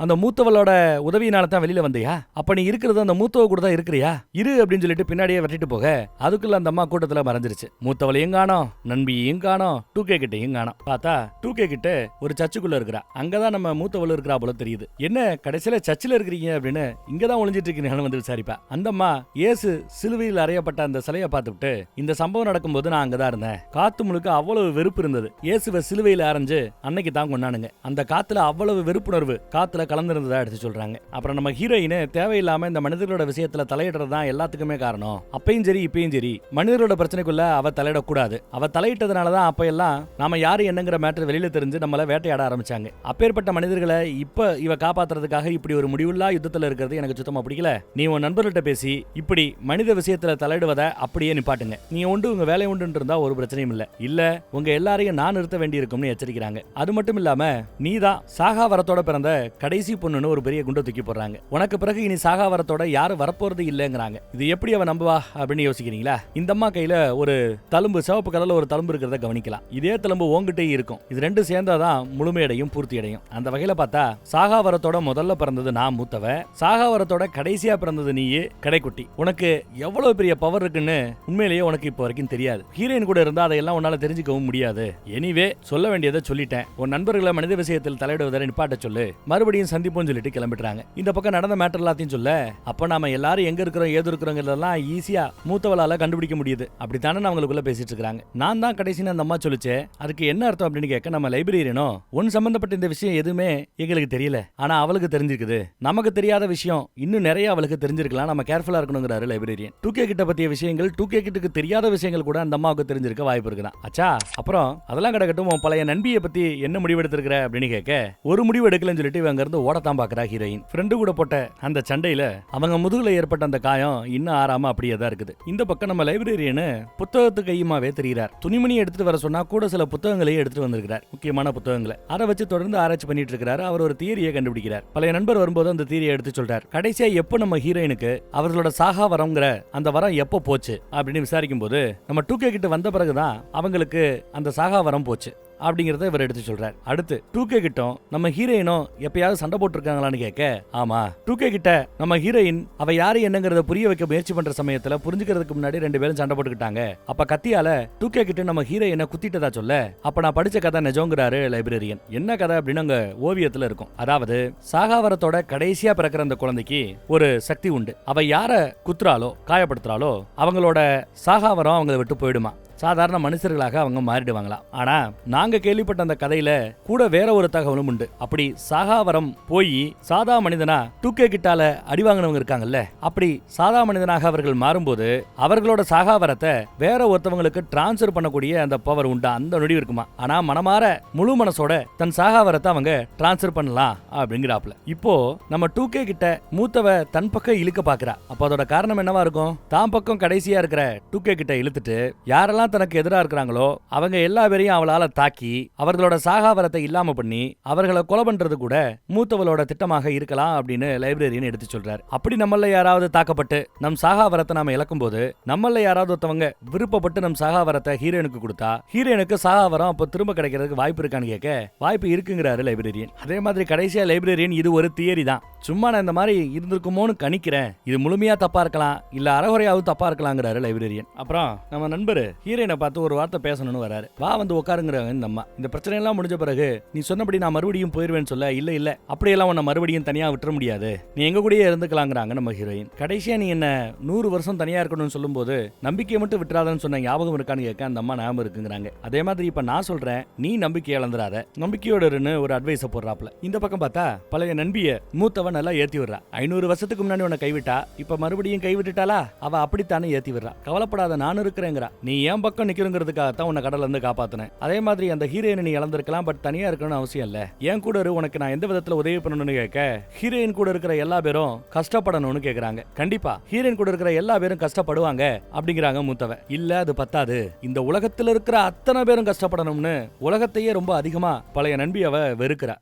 A: அந்த மூத்தவளோட உதவியினால தான் வெளியில வந்தியா, அப்ப நீ இருக்கிறது அந்த மூத்தவ கூட தான் இருக்கிறியா, இரு அப்படின்னு சொல்லிட்டு பின்னாடியே வெட்டிட்டு போக, அதுக்குள்ள அந்த அம்மா கூட்டத்துல மறைஞ்சிருச்சு. மூத்தவளையும் காணோம், நண்பியையும் காணோம், 2K கிட்டையும் காணோம். பார்த்தா 2K கிட்ட ஒரு சர்ச்சுக்குள்ள இருக்கிறா. அங்கதான் நம்ம மூத்தவள இருக்கிறா போல தெரியுது. என்ன கடைசியில சர்ச்சில் இருக்கிறீங்க அப்படின்னு இங்கதான் ஒளிஞ்சிட்டு இருக்கீங்கன்னு வந்து விசாரிப்பா. அந்த அம்மா இயேசு சிலுவையில் அறையப்பட்ட அந்த சிலையை பார்த்துட்டு, இந்த சம்பவம் நடக்கும்போது நான் அங்கதான் இருந்தேன், காத்து முழுக்க அவ்வளவு வெறுப்பு இருந்தது, இயேசுவை சிலுவையில் அரைஞ்சு அன்னைக்கு தான் கொண்டானுங்க, அந்த காத்துல அவ்வளவு வெறுப்புணர்வு காத்துல கலந்திருந்ததா எடுத்து சொல்றாங்க. அப்புறம் நம்ம ஹீரோயின் தேவையில்லாம இந்த மனிதர்களோட விஷயத்துல தலையிடுறது தான் எல்லாத்துக்குமே காரணம், அப்பயும் சரி இப்பயும் சரி மனிதர்களோட பிரச்சனைக்குள்ள அவ தலையிடக்கூடாது, அவ தலையிட்டதுனாலதான் அப்ப எல்லாம் நாம யாரு என்னங்கிற மேட்டர் வெளியில தெரிஞ்சு நம்மள வேட்டையாட ஆரம்பிச்சாங்க. அப்பேற்பட்ட மனிதர்களை இப்ப இவ காப்பாத்துறதுக்காக இப்படி ஒரு முடிவுள்ளா யுத்தத்துல இருக்கிறது எனக்கு சுத்தமா பிடிக்கல, நீ உன் நண்பர்கிட்ட பேசி இப்படி மனித விஷயத்துல தலையிடுவதை அப்படியே நிப்பாட்டுங்க, நீ உண்டு உங்க வேலை உண்டு இருந்தா ஒரு பிரச்சனையும் இல்ல உங்க எல்லாரையும் நான் நிறுத்த வேண்டி இருக்கும்னு எச்சரிக்கிறாங்க. அது மட்டும் இல்லாம நீதான் சாகாவரத்தோட பிறந்த கடைசி பொண்ணுன்னு ஒரு பெரிய குண்டை தூக்கி போடுறாங்க, உனக்கு பிறகு இனி சாகாவரத்தோட யாரும் வரப்போறது இல்லங்கிறாங்க. இது எப்படி அவ நம்புவா அப்படின்னு யோசிக்கிறீங்களா? இந்த அம்மா கையில ஒரு தழும்பு, சிவப்பு கலர்ல ஒரு தழும்பு இருக்கிறத கவனிக்கலாம். இதே தழும்பு உங்ககிட்டே இருக்கும். இது ரெண்டு சேர்ந்தாதான் முழுமையடையும், பூர்த்தி அடையும். அந்த வகையில பார்த்தா சாகாவரத்தோட முதல்ல பிறந்தது நான் மூத்தவ, சாகாவரத்தோட கடைசியா பிறந்தது நீயே, கிடைக்க கடைக்குட்டி, உனக்கு எவ்வளவு பெரிய பவர் இருக்குன்னு உண்மையிலேயே உனக்கு இப்போ வரைக்கும் தெரியாது. ஹீரோயின் கூட இருந்தா அதையெல்லாம் உன்னால தெரிஞ்சுக்கவும் முடியாது. எனிவே சொல்ல வேண்டியதை சொல்லிட்டேன். உன் நண்பர்களை மனித விஷயத்தில் தலையிடுவதை நிப்பாட்ட சொல்லு, மறுபடியும் சந்திப்போம் சொல்லிட்டு கிளம்பிட்டுறாங்க. இந்த பக்கம் நடந்த மேட்டர் எல்லாத்தையும் சொல்ல, அப்ப நாம எல்லாரும் எங்க இருக்கிறோம் ஏது இருக்கிறோங்கிறதெல்லாம் ஈஸியா மூத்தவளால கண்டுபிடிக்க முடியுது அப்படித்தானே அவங்களுக்குள்ள பேசிட்டு இருக்காங்க. நான் தான் கடைசின்னு அந்த அம்மா சொல்லிச்சே, அதுக்கு என்ன அர்த்தம் அப்படின்னு கேட்க, நம்ம லைப்ரரியனோ உன் சம்பந்தப்பட்ட இந்த விஷயம் எதுவுமே எங்களுக்கு தெரியல, ஆனா அவளுக்கு தெரிஞ்சிருக்குது. நமக்கு தெரியாத விஷயம் இன்னும் நிறைய அவளுக்கு தெரிஞ்சிருக்கலாம், நம்ம கேர்ஃபுல்லா இருக்கணுங்கிறாரு லைப்ரரியன். 2K கிட்ட பத்திய விஷயங்கள் 2K கிட்டுக்கு தெரியாத விஷயங்கள் கூட அந்த அம்மாவுக்கு தெரிஞ்சிருக்க வாய்ப்பு இருக்குதான். அச்சா, அப்புறம் அதெல்லாம் கிடக்கட்டும், உன் பழைய நண்பியை பத்தி என்ன முடிவு எடுத்திருக்கிற அப்படின்னு கேட்க, ஒரு முடிவு எடுக்கலன்னு சொல்லிட்டு இவங்க இருந்து ஓடத்தான் பாக்குறா ஹீரோயின். ஃப்ரெண்டு கூட போட்ட அந்த சண்டையில அவங்க முதுகுல ஏற்பட்ட அந்த காயம் இன்னும் ஆறாம அப்படியே தான் இருக்குது. இந்த பக்கம் நம்ம லைப்ரரியனு புத்தகத்து கையுமாவே தெரிகிறார். துணிமணி எடுத்துட்டு வர சொன்னா கூட சில புத்தகங்களையும் எடுத்துட்டு வந்திருக்கிறார், முக்கியமான புத்தகங்களை. அதை வச்சு தொடர்ந்து ஆராய்ச்சி பண்ணிட்டு இருக்கிறார். அவர் ஒரு தியரியை கண்டுபிடிக்கிறார். பழைய நண்பர் வரும்போது அந்த தியரியை எடுத்து சொல்றார். கடைசியா எப்போ நம்ம ஹீரோயினுக்கு அவர்களோட சாகா வரம்ங்கிற அந்த வரம் எப்போ போச்சு அப்படின்னு விசாரிக்கும் போது, நம்ம 2K கிட்ட வந்த பிறகுதான் அவங்களுக்கு அந்த சாகா வரம் போச்சு அப்படிங்கறத இவர் எடுத்து சொல்றார். அடுத்து 2K கிட்டும் நம்ம ஹீரோயினும் எப்பயாவது சண்டை போட்டுருக்காங்களான்னு கேட்க, ஆமா, 2K கிட்ட நம்ம ஹீரோயின் அவ யாரு என்னங்கறத புரிய வைக்க முயற்சி பண்ற சமயத்துல புரிஞ்சுக்கிறதுக்கு முன்னாடி 2 பேரும் சண்டை போட்டுக்கிட்டாங்க. அப்ப கத்தியால 2K கிட்ட நம்ம ஹீரோயினை குத்திட்டதா சொல்ல, அப்ப நான் படிச்ச கதை நிஜங்கிறாரு லைப்ரரியன். என்ன கதை அப்படின்னு அங்க ஓவியத்துல இருக்கும். அதாவது சாகாவரத்தோட கடைசியா பிறக்கிற அந்த குழந்தைக்கு ஒரு சக்தி உண்டு. அவ யார குத்துறாலோ காயப்படுத்துறாலோ அவங்களோட சாகாவரம் அவங்களை விட்டு போயிடுமா. சாதாரண மனுஷர்களாக அவங்க மாறிடுவாங்களாம். ஆனா நாங்க கேள்விப்பட்ட அந்த கதையில கூட வேற ஒரு தகவலும் உண்டு. அப்படி சாகாவரம் போய் சாதா மனிதனா 2K கிட்டால அடி வாங்கினவங்க இருக்காங்கல்ல, அப்படி சாதா மனிதனாக அவர்கள் மாறும்போது அவர்களோட சாகாவரத்தை வேற ஒருத்தவங்களுக்கு டிரான்ஸ்ஃபர் பண்ணக்கூடிய அந்த பவர் உண்டா, அந்த நொடி இருக்குமா. ஆனா மனமாற முழு மனசோட தன் சாகாவரத்தை அவங்க டிரான்ஸ்ஃபர் பண்ணலாம் அப்படிங்கிறாப்ல. இப்போ நம்ம 2K கிட்ட மூத்தவ தன் பக்கம் இழுக்க பாக்குறா. அப்ப அதோட காரணம் என்னவா இருக்கும்? தான் பக்கம் கடைசியா இருக்கிற 2K கிட்ட இழுத்துட்டு யாரெல்லாம் தனக்கு எதிராக இருக்கிறாங்களோ அவங்க எல்லா பேரையும் அவளால தாக்கி அவர்களோட சாகாவரத்தை இல்லாம பண்ணி அவர்களை கொலை பண்றது கூட மூத்தவளோட திட்டமாக இருக்கலாம் அப்படின்னு லைப்ரரியன் எடுத்து சொல்றாரு. அப்படி நம்மள யாராவது தாக்கப்பட்டு நம் சாகாவரத்தை நாம இழக்கும் போது நம்மள யாராவது ஒருத்தவங்க விருப்பப்பட்டு நம் சாகாவரத்தை ஹீரோனுக்கு கொடுத்தா ஹீரோனுக்கு சாகாவரம் அப்ப திரும்ப கிடைக்கிறதுக்கு வாய்ப்பு இருக்கான்னு கேட்க, வாய்ப்பு இருக்குங்கிறாரு லைப்ரரியன். அதே மாதிரி கடைசியா லைப்ரரியன் இது ஒரு தியரி தான், சும்மா நான் இந்த மாதிரி இருந்திருக்குமோன்னு கணிக்கிறேன், இது முழுமையா தப்பா இருக்கலாம் இல்ல அறகுறையாவது தப்பா இருக்கலாங்கிறாரு லைப்ரரியன். அப்புறம் நம்ம நண்பர் ஹீரோயினை பார்த்து ஒரு வார்த்தை பேசணும்னு வராரு. வா வந்து உட்காருங்கிறாங்க இந்த அம்மா. இந்த பிரச்சனை எல்லாம் முடிஞ்ச பிறகு நீ சொன்னபடி நான் மறுபடியும் போயிருவேன்னு சொல்ல, இல்ல இல்ல அப்படியெல்லாம் உன்னை மறுபடியும் தனியா விட்டுற முடியாது, நீ எங்க கூடயே இருந்துக்கலாங்கிறாங்க நம்ம ஹீரோயின். கடைசியா நீ என்ன 100 வருஷம் தனியா இருக்கணும்னு சொல்லும் போது நம்பிக்கையை மட்டும் விட்டுறாதன்னு சொன்ன ஞாபகம் இருக்கான்னு கேட்க அந்த அம்மா ஞாபகம் இருக்குங்கிறாங்க. அதே மாதிரி இப்ப நான் சொல்றேன், நீ நம்பிக்கை இழந்துடாத, நம்பிக்கையோட இருன்னு ஒரு அட்வைஸ் போடுறாப்ல. இந்த பக்கம் பார்த்தா பழைய நண்பிய மூத்தவன் நல்லா ஏத்தி விடுறா. 500 வருஷத்துக்கு முன்னாடி உன்னை கைவிட்டா இப்ப மறுபடியும் கைவிட்டுட்டாளா, அவ அப்படித்தானே ஏத்தி விடுறா. கவலைப்படாத, நான் இருக்கிறேங்கிறா. நீ என் பக்கம் நிக்கிறதுக்காகத்தான் உன்னை கடல்ல இருந்து காப்பாத்தினேன். அதே மாதிரி அந்த ஹீரோயினை நீ இழந்திருக்கலாம், பட் தனியா இருக்கணும்னு அவசியம் இல்ல, என் கூட உனக்கு நான் எந்த விதத்துல உதவி பண்ணணும்னு கேட்க, ஹீரோயின் கூட இருக்கிற எல்லா பேரும் கஷ்டப்படணும்னு கேக்குறாங்க. கண்டிப்பா ஹீரோயின் கூட இருக்கிற எல்லா பேரும் கஷ்டப்படுவாங்க அப்படிங்கிறாங்க மூத்தவ. இல்ல அது பத்தாது, இந்த உலகத்துல இருக்கிற அத்தனை பேரும் கஷ்டப்படணும்னு உலகத்தையே ரொம்ப அதிகமா பழைய நண்பி அவ வெறுக்கிறா.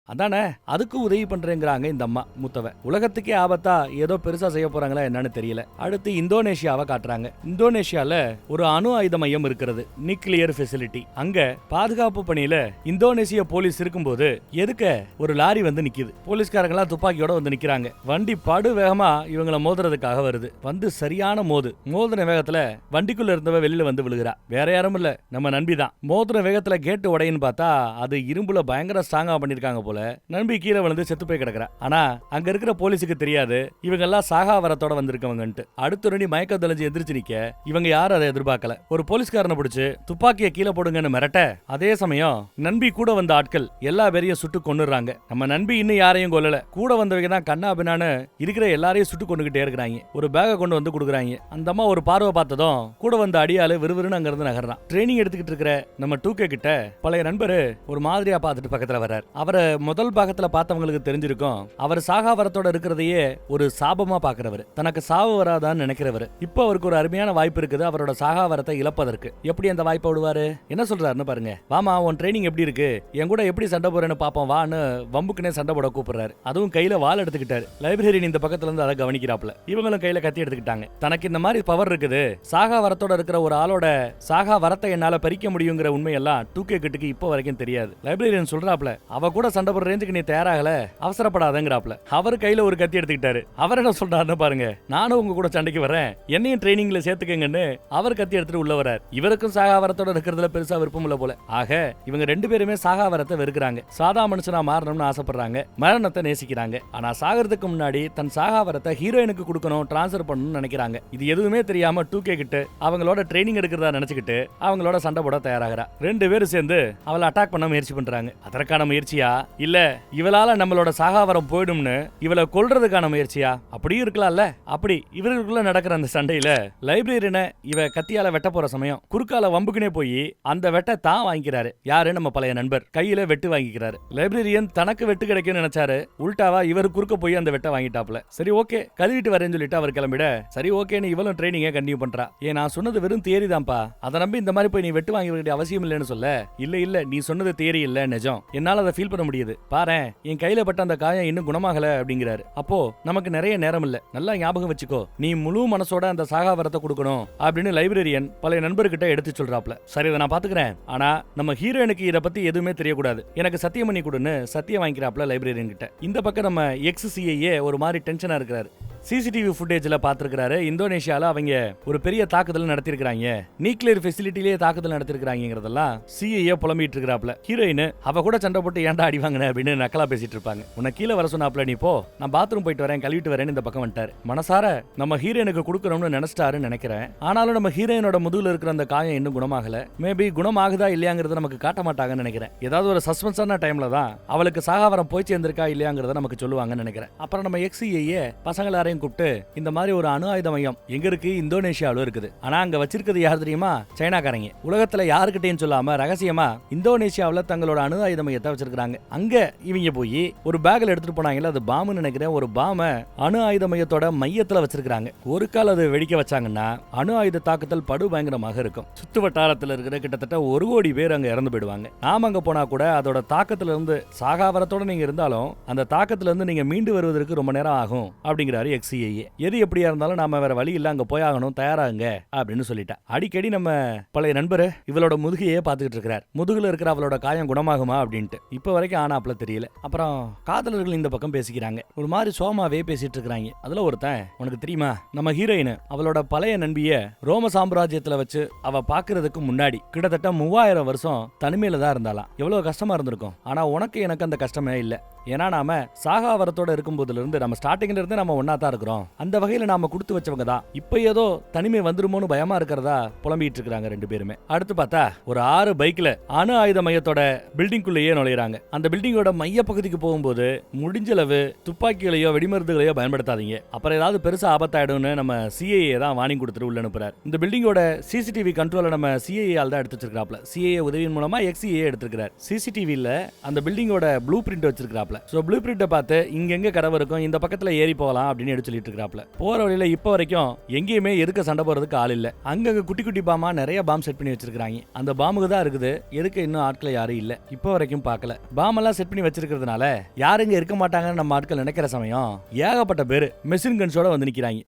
A: அதானே அதுக்கு உதவி பண்றேங்கிறாங்க இந்த அம்மா மூத்தவ. உலகத்துக்கே ஆபத்தா ஏதோ பெருசா செய்ய போறாங்களா என்னன்னு தெரியல. அடுத்து இந்தோனேஷியாவை காட்டுறாங்க. இந்தோனேஷியால ஒரு அணு ஆயுத மையம் இருக்கிறது, நியூக்ளியர் ஃபெசிலிட்டி. அங்க பாதுகாப்பு பணியில இந்தோனேசிய போலீஸ் இருக்கும்போது எதுக்க ஒரு லாரி வந்து நிக்குது. போலீஸ்காரங்களா துப்பாக்கியோட வந்து நிக்கிறாங்க. வண்டி படு வேகமா இவங்களை மோதுறதுக்காக வருது. வந்து சரியான மோதுன வேகத்துல வண்டிக்குள்ள இருந்தவ வெளியில வந்து விழுகிறா. வேற யாரும் இல்ல, நம்ம நண்பி தான். மோதுன வேகத்துல கேட்டு உடையின்னு பார்த்தா அது இரும்புல பயங்கர ஸ்ட்ராங்கா பண்ணிருக்காங்க போல. நண்பி கீழே விழுந்து செத்து போய் கிடக்குறா. ஆனா அங்க இருக்கிற போலீஸுக்கு தெரியாது இவங்க எல்லாம் சாகாவரத்தோட வந்திருக்கவங்கன்ட்டு. அடுத்த ரெண்டு மயக்க தெளிஞ்சு எந்திரிச்சு நிக்க இவங்க யாரும் அதை எதிர்பார்க்கல. ஒரு போலீஸ்காரனை பிடிச்சு துப்பாக்கியை கீழே போடுங்கன்னு மிரட்ட, அதே சமயம் நண்பி கூட வந்த ஆட்கள் எல்லா பேரையும் சுட்டு கொன்னுறாங்க. நம்ம நண்பி இன்னும் யாரையும் கொல்லல, கூட வந்தவங்க தான் கண்ணா பின்னான்னு இருக்கிற எல்லாரையும் சுட்டு கொண்டுகிட்டே இருக்கிறாங்க. ஒரு பேக கொண்டு வந்து கொடுக்குறாங்க. அந்த அம்மா ஒரு பார்வை பார்த்ததும் கூட வந்த அடியாளு விறுவிறுன்னு அங்க இருந்து நகர்றான். ட்ரைனிங் எடுத்துக்கிட்டு இருக்கிற நம்ம 2K கிட்ட பழைய நண்பரு ஒரு மாதிரியா பார்த்துட்டு பக்கத்துல வர்றார். அவரை முதல் பாகத்துல பார்த்தவங்களுக்கு தெரிஞ்சிருக்கும், அவர் சாகாவரத்தோட இருக்கிறதையே ஒரு சாபமா பாக்குறவர், தனக்கு சாவு வராதான்னு நினைக்கிறவர். இப்போ அவருக்கு ஒரு அருமையான வாய்ப்பு இருக்குது அவரோட சாகாவரத்தை இழப்பதற்கு. எப்படி அந்த வாய்ப்பை விடுவாரு? என்ன சொல்றாருன்னு பாருங்க. வாமா, உன் ட்ரைனிங் எப்படி இருக்கு, என் கூட எப்படி சண்டை போறேன்னு பாப்போம் வான்னு வம்புக்குனே சண்டை போட கூப்பிடுறாரு. அதுவும் கையில வாள் எடுத்துக்கிட்டாரு. லைப்ரரியன் இந்த பக்கத்துல இருந்து அதை கவனிக்கிறாப்ல. இவங்களும் கையில கத்தி எடுத்துக்கிட்டாங்க. தனக்கு இந்த மாதிரி பவர் இருக்குது, சாகாவரத்தோட இருக்கிற ஒரு ஆளோட சாகாவரத்தை என்னால பறிக்க முடியுங்கிற உண்மையெல்லாம் 2K கிட்டுக்கு இப்போ வரைக்கும் தெரியாது. லைப்ரரியன் சொல்றாப்ல, அவ கூட சண்டை போடுற ரேஞ்சுக்கு நீ தயாராகல, அவசரப்படாதங்கிறாப்ல. அவர் கையில ஒரு கத்தி எடுத்துக்கிட்டாரு. அவர் என்ன சொல்றாருன்னு பாருங்க, நானும் உங்க கூட சண்டைக்கு வரேன், என்னையும் ட்ரைனிங்ல சேர்த்துக்கங்கன்னு அவர் கத்தி எடுத்துட்டு உள்ள வரார். இவருக்கும் சாகாவரத்தோட இருக்கிறதுல பெருசா விருப்பம் இல்ல போல. ஆக இவங்க 2 பேருமே சாகாவரத்தை வெறுக்கிறாங்க. சாதா மனுஷனா மாறணும்னு ஆசைப்படுறாங்க, மரணத்தை நேசிக்கிறாங்க. ஆனா சாகிறதுக்கு முன்னாடி தன் சாகாவரத்தை ஹீரோயினுக்கு கொடுக்கணும், டிரான்ஸ்ஃபர் பண்ணணும்னு நினைக்கிறாங்க. இது எதுவுமே தெரியாம 2K கிட்ட அவங்களோட ட்ரைனிங் எடுக்கிறதா நினைச்சுக்கிட்டு அவங்களோட சண்டை போட தயாராகிறா. 2 பேரும் சேர்ந்து அவளை அட்டாக் பண்ண முயற்சி பண்றாங்க. அதற்கான முயற்சியா இல்ல இவளால நம்மளோட சாகாவரம் போயிடும்னு இவளை கொல்றதுக்கான முயற்சியா? அப்படியும் இருக்கலாம்ல. அப்படி இவர்களுக்குள்ள நடக்கிற அந்த சண்டையில லைப்ரரியனை இவ கத்தியால வெட்ட போற சமயம் குறுக்கால வம்புக்குனே போய் அந்த வெட்ட தான் வாங்கிக்கிறாரு. யாரு? நம்ம பழைய நண்பர் கையில வெட்டு வாங்கிக்கிறாரு. லைப்ரரியன் தனக்கு வெட்டு கிடைக்கும்னு நினைச்சாரு, உள்டாவா இவர் குறுக்க போய் அந்த வெட்ட வாங்கிட்டாப்ல. சரி ஓகே கழுவிட்டு வரேன்னு சொல்லிட்டு அவர் கிளம்பிட, சரி ஓகேன்னு இவளும் ட்ரைனிங்க கண்டினியூ பண்றா. நான் சொன்னது வெறும் தியரி தான்ப்பா, அதை நம்பி இந்த மாதிரி போய் நீ வெட்டு வாங்க வேண்டிய அவசியம் இல்லைன்னு சொல்ல, இல்ல நீ சொன்னது தியரி இல்ல நிஜம், என்னால அதை ஃபீல் பண்ண முடியுது, பாரு என் கையில பட்ட அந்த காயம் இன்னும் குணமாகல அப்படிங்கிறாரு. அப்போ நமக்கு நிறைய நேரம் இல்ல, நல்லா ஞாபகம் வச்சுக்கோ, நீ முழு மனசோட அந்த சாகாவரத்தை கொடுக்கணும் அப்படின்னு லைப்ரரியன் பழைய நண்பர்கிட்ட எடுத்து சொல்றாப்ல. சரி இதை நான் பாத்துக்கிறேன், ஆனா நம்ம ஹீரோயினுக்கு இதை பத்தி எதுவுமே தெரியக்கூடாது, எனக்கு சத்தியம் பண்ணி கொடுன்னு சத்தியம் வாங்கிக்கிறாப்ல லைப்ரரியன் கிட்ட. இந்த பக்கம் நம்ம XCIA ஒரு மாதிரி டென்ஷனா இருக்கிறாரு. சிசிடிவி ஃபுட்டேஜ்ல பாத்துருக்காரு, இந்தோனேஷியால அவங்க ஒரு பெரிய தாக்குதல் நடத்திருக்காங்க, நியூக்ளியர் ஃபெசிலிட்டிலேயே தாக்குதல் நடத்திருக்காங்கிறதெல்லாம் CIA புலம்பிட்டு இருக்கிறாப்ல. ஹீரோயின் அவ கூட சண்டை போட்டு ஏன்டா அடி வாங்கின அப்படின்னு நக்கலா பேசிட்டு இருப்பாங்க. உன்னை கீழே வர சொன்னாப்ல, நீ போ நான் பாத்ரூம் போயிட்டு வரேன் கழுவிட்டு வரேன்னு இந்த பக்கம் வந்துட்டாரு. மனசார நம்ம ஹீரோயினுக்கு கொடுக்கணும்னு நினைச்சிட்டாருன்னு நினைக்கிறேன். ஆனாலும் நம்ம ஹீரோயினோட முதுகுல இருக்கிற அந்த காயம் இன்னும் குணமாகல. மேபி குணமாகுதா இல்லையாங்கிறத நமக்கு காட்ட மாட்டாங்கன்னு நினைக்கிறேன். ஏதாவது ஒரு சஸ்பென்ஸான டைம்ல தான் அவளுக்கு சாகாவரம் போய் சேர்ந்திருக்கா இல்லையாங்கிறத நமக்கு சொல்லுவாங்கன்னு நினைக்கிறேன். அப்புறம் நம்ம XCIA பசங்களை கூப்பிட்டு இந்த மாதிரி ஒரு அணு ஆயுத மையம் எங்க இருக்கு? இந்தோனேஷியாவில் இருக்குது. ஆனா அங்க வச்சிருக்கிறது யார் தெரியுமா? சைனாக்காரங்க. உலகத்துல யாருக்கிட்டையும் சொல்லாம ரகசியமா இந்தோனேஷியாவில் தங்களோட அணு ஆயுத மையத்தை வச்சிருக்காங்க. அங்க இவங்க போய் ஒரு பேக்ல எடுத்துட்டு போனாங்கல்ல, அது பாம்புன்னு நினைக்கிறேன், ஒரு பாம அணு ஆயுத மையத்தோட மையத்துல வச்சிருக்காங்க. ஒரு கால் அது வெடிக்க வச்சாங்கன்னா அணு ஆயுத தாக்குதல் படு பயங்கரமாக இருக்கும். சுத்து வட்டாரத்தில் இருக்கிற கிட்டத்தட்ட 1 கோடி பேர் அங்க இறந்து போயிடுவாங்க. நாம அங்க போனா கூட அதோட தாக்கத்துல இருந்து சாகாவரத்தோட நீங்க இருந்தாலும் அந்த தாக்கத்துல இருந்து நீங்க மீண்டு வருவதற்கு ரொம்ப நேரம் ஆகும் அப்படிங்கிறாரு XCIA. எது எப்படியா இருந்தாலும் நாம வேற வழி இல்ல, அங்க போயாகணும், தயாராகுங்க அப்படின்னு சொல்லிட்டா. அடிக்கடி நம்ம பழைய நண்பர் இவளோட முதுகையே பாத்துக்கிட்டு இருக்கிறார். முதுகுல இருக்கிற அவளோட காயம் குணமாகுமா அப்படின்ட்டு இப்ப வரைக்கும் ஆனாப்ல தெரியல. அப்புறம் காதலர்கள் இந்த பக்கம் பேசிக்கிறாங்க, ஒரு மாதிரி சோமாவே பேசிட்டு இருக்காங்க. அதுல ஒருத்தன், உனக்கு தெரியுமா நம்ம ஹீரோயின் அவளோட பழைய நண்பிய ரோம சாம்ராஜ்யத்துல வச்சு அவ பாக்குறதுக்கு முன்னாடி கிட்டத்தட்ட 3000 வருஷம் தனிமையில தான் இருந்தாலாம். எவ்வளவு கஷ்டமா இருந்திருக்கும். ஆனா உனக்கு எனக்கு அந்த கஷ்டமே இல்ல, ஏன்னா நாம சாகாவரத்தோட இருக்கும் போதுல இருந்து நம்ம ஸ்டார்டிங்ல இருந்து நம்ம ஒன்னா தான் இருக்கிறோம். அந்த வகையில நாம கொடுத்து வச்சவங்க தான். இப்ப ஏதோ தனிமை வந்துருமோன்னு பயமா இருக்கிறதா புலம்பிட்டு இருக்காங்க 2 பேருமே. அடுத்து பார்த்தா ஒரு 6 பைக்ல அணு ஆயுத மையத்தோட பில்டிங்குள்ளேயே நுழையிறாங்க. அந்த பில்டிங்கோட மைய பகுதிக்கு போகும்போது முடிஞ்சளவு துப்பாக்கிகளையோ வெடிமருந்துகளையோ பயன்படுத்தாதீங்க, அப்புறம் ஏதாவது பெருசா ஆபத்தாயிடும்னு நம்ம CIA தான் வார்னிங் கொடுத்துட்டு உள்ள அனுப்புறாரு. இந்த பில்டிங்கோட CCTV கண்ட்ரோலை நம்ம CIA ஆல் தான் எடுத்து வச்சிருக்காப்ல. CIA உதவியின் மூலமா XCIA எடுத்திருக்காரு. CCTVல அந்த பில்டிங்கோட ப்ளூ பிரிண்ட் வச்சிருக்காப்ல. சோ ப்ளூ பிரிண்ட பார்த்து இங்க எங்க கதவு இருக்கும், இந்த பக்கத்துல ஏறி போகலாம் அப்படின்னு எடுத்து சொல்லிட்டு இருக்காப்ல. போற வழியில இப்ப வரைக்கும் எங்கேயுமே எதுக்க சண்டை போறதுக்கு ஆள் இல்ல. அங்க குட்டி குட்டி பாமா நிறைய பாம் செட் பண்ணி வச்சிருக்காங்க. அந்த பாம்புக்கு தான் இருக்குது, எதுக்கு இன்னும் ஆட்கள் யாரும் இல்ல, இப்ப வரைக்கும் பார்க்கல. பாம் எல்லாம் செட் பண்ணி வச்சிருக்கிறதுனால யாருங்க இருக்க மாட்டாங்கன்னு நம்ம ஆட்கள் நினைக்கிற சமயம் ஏகப்பட்ட பேரு மெஷின் கன்ஸோட வந்து நிக்கிறாங்க.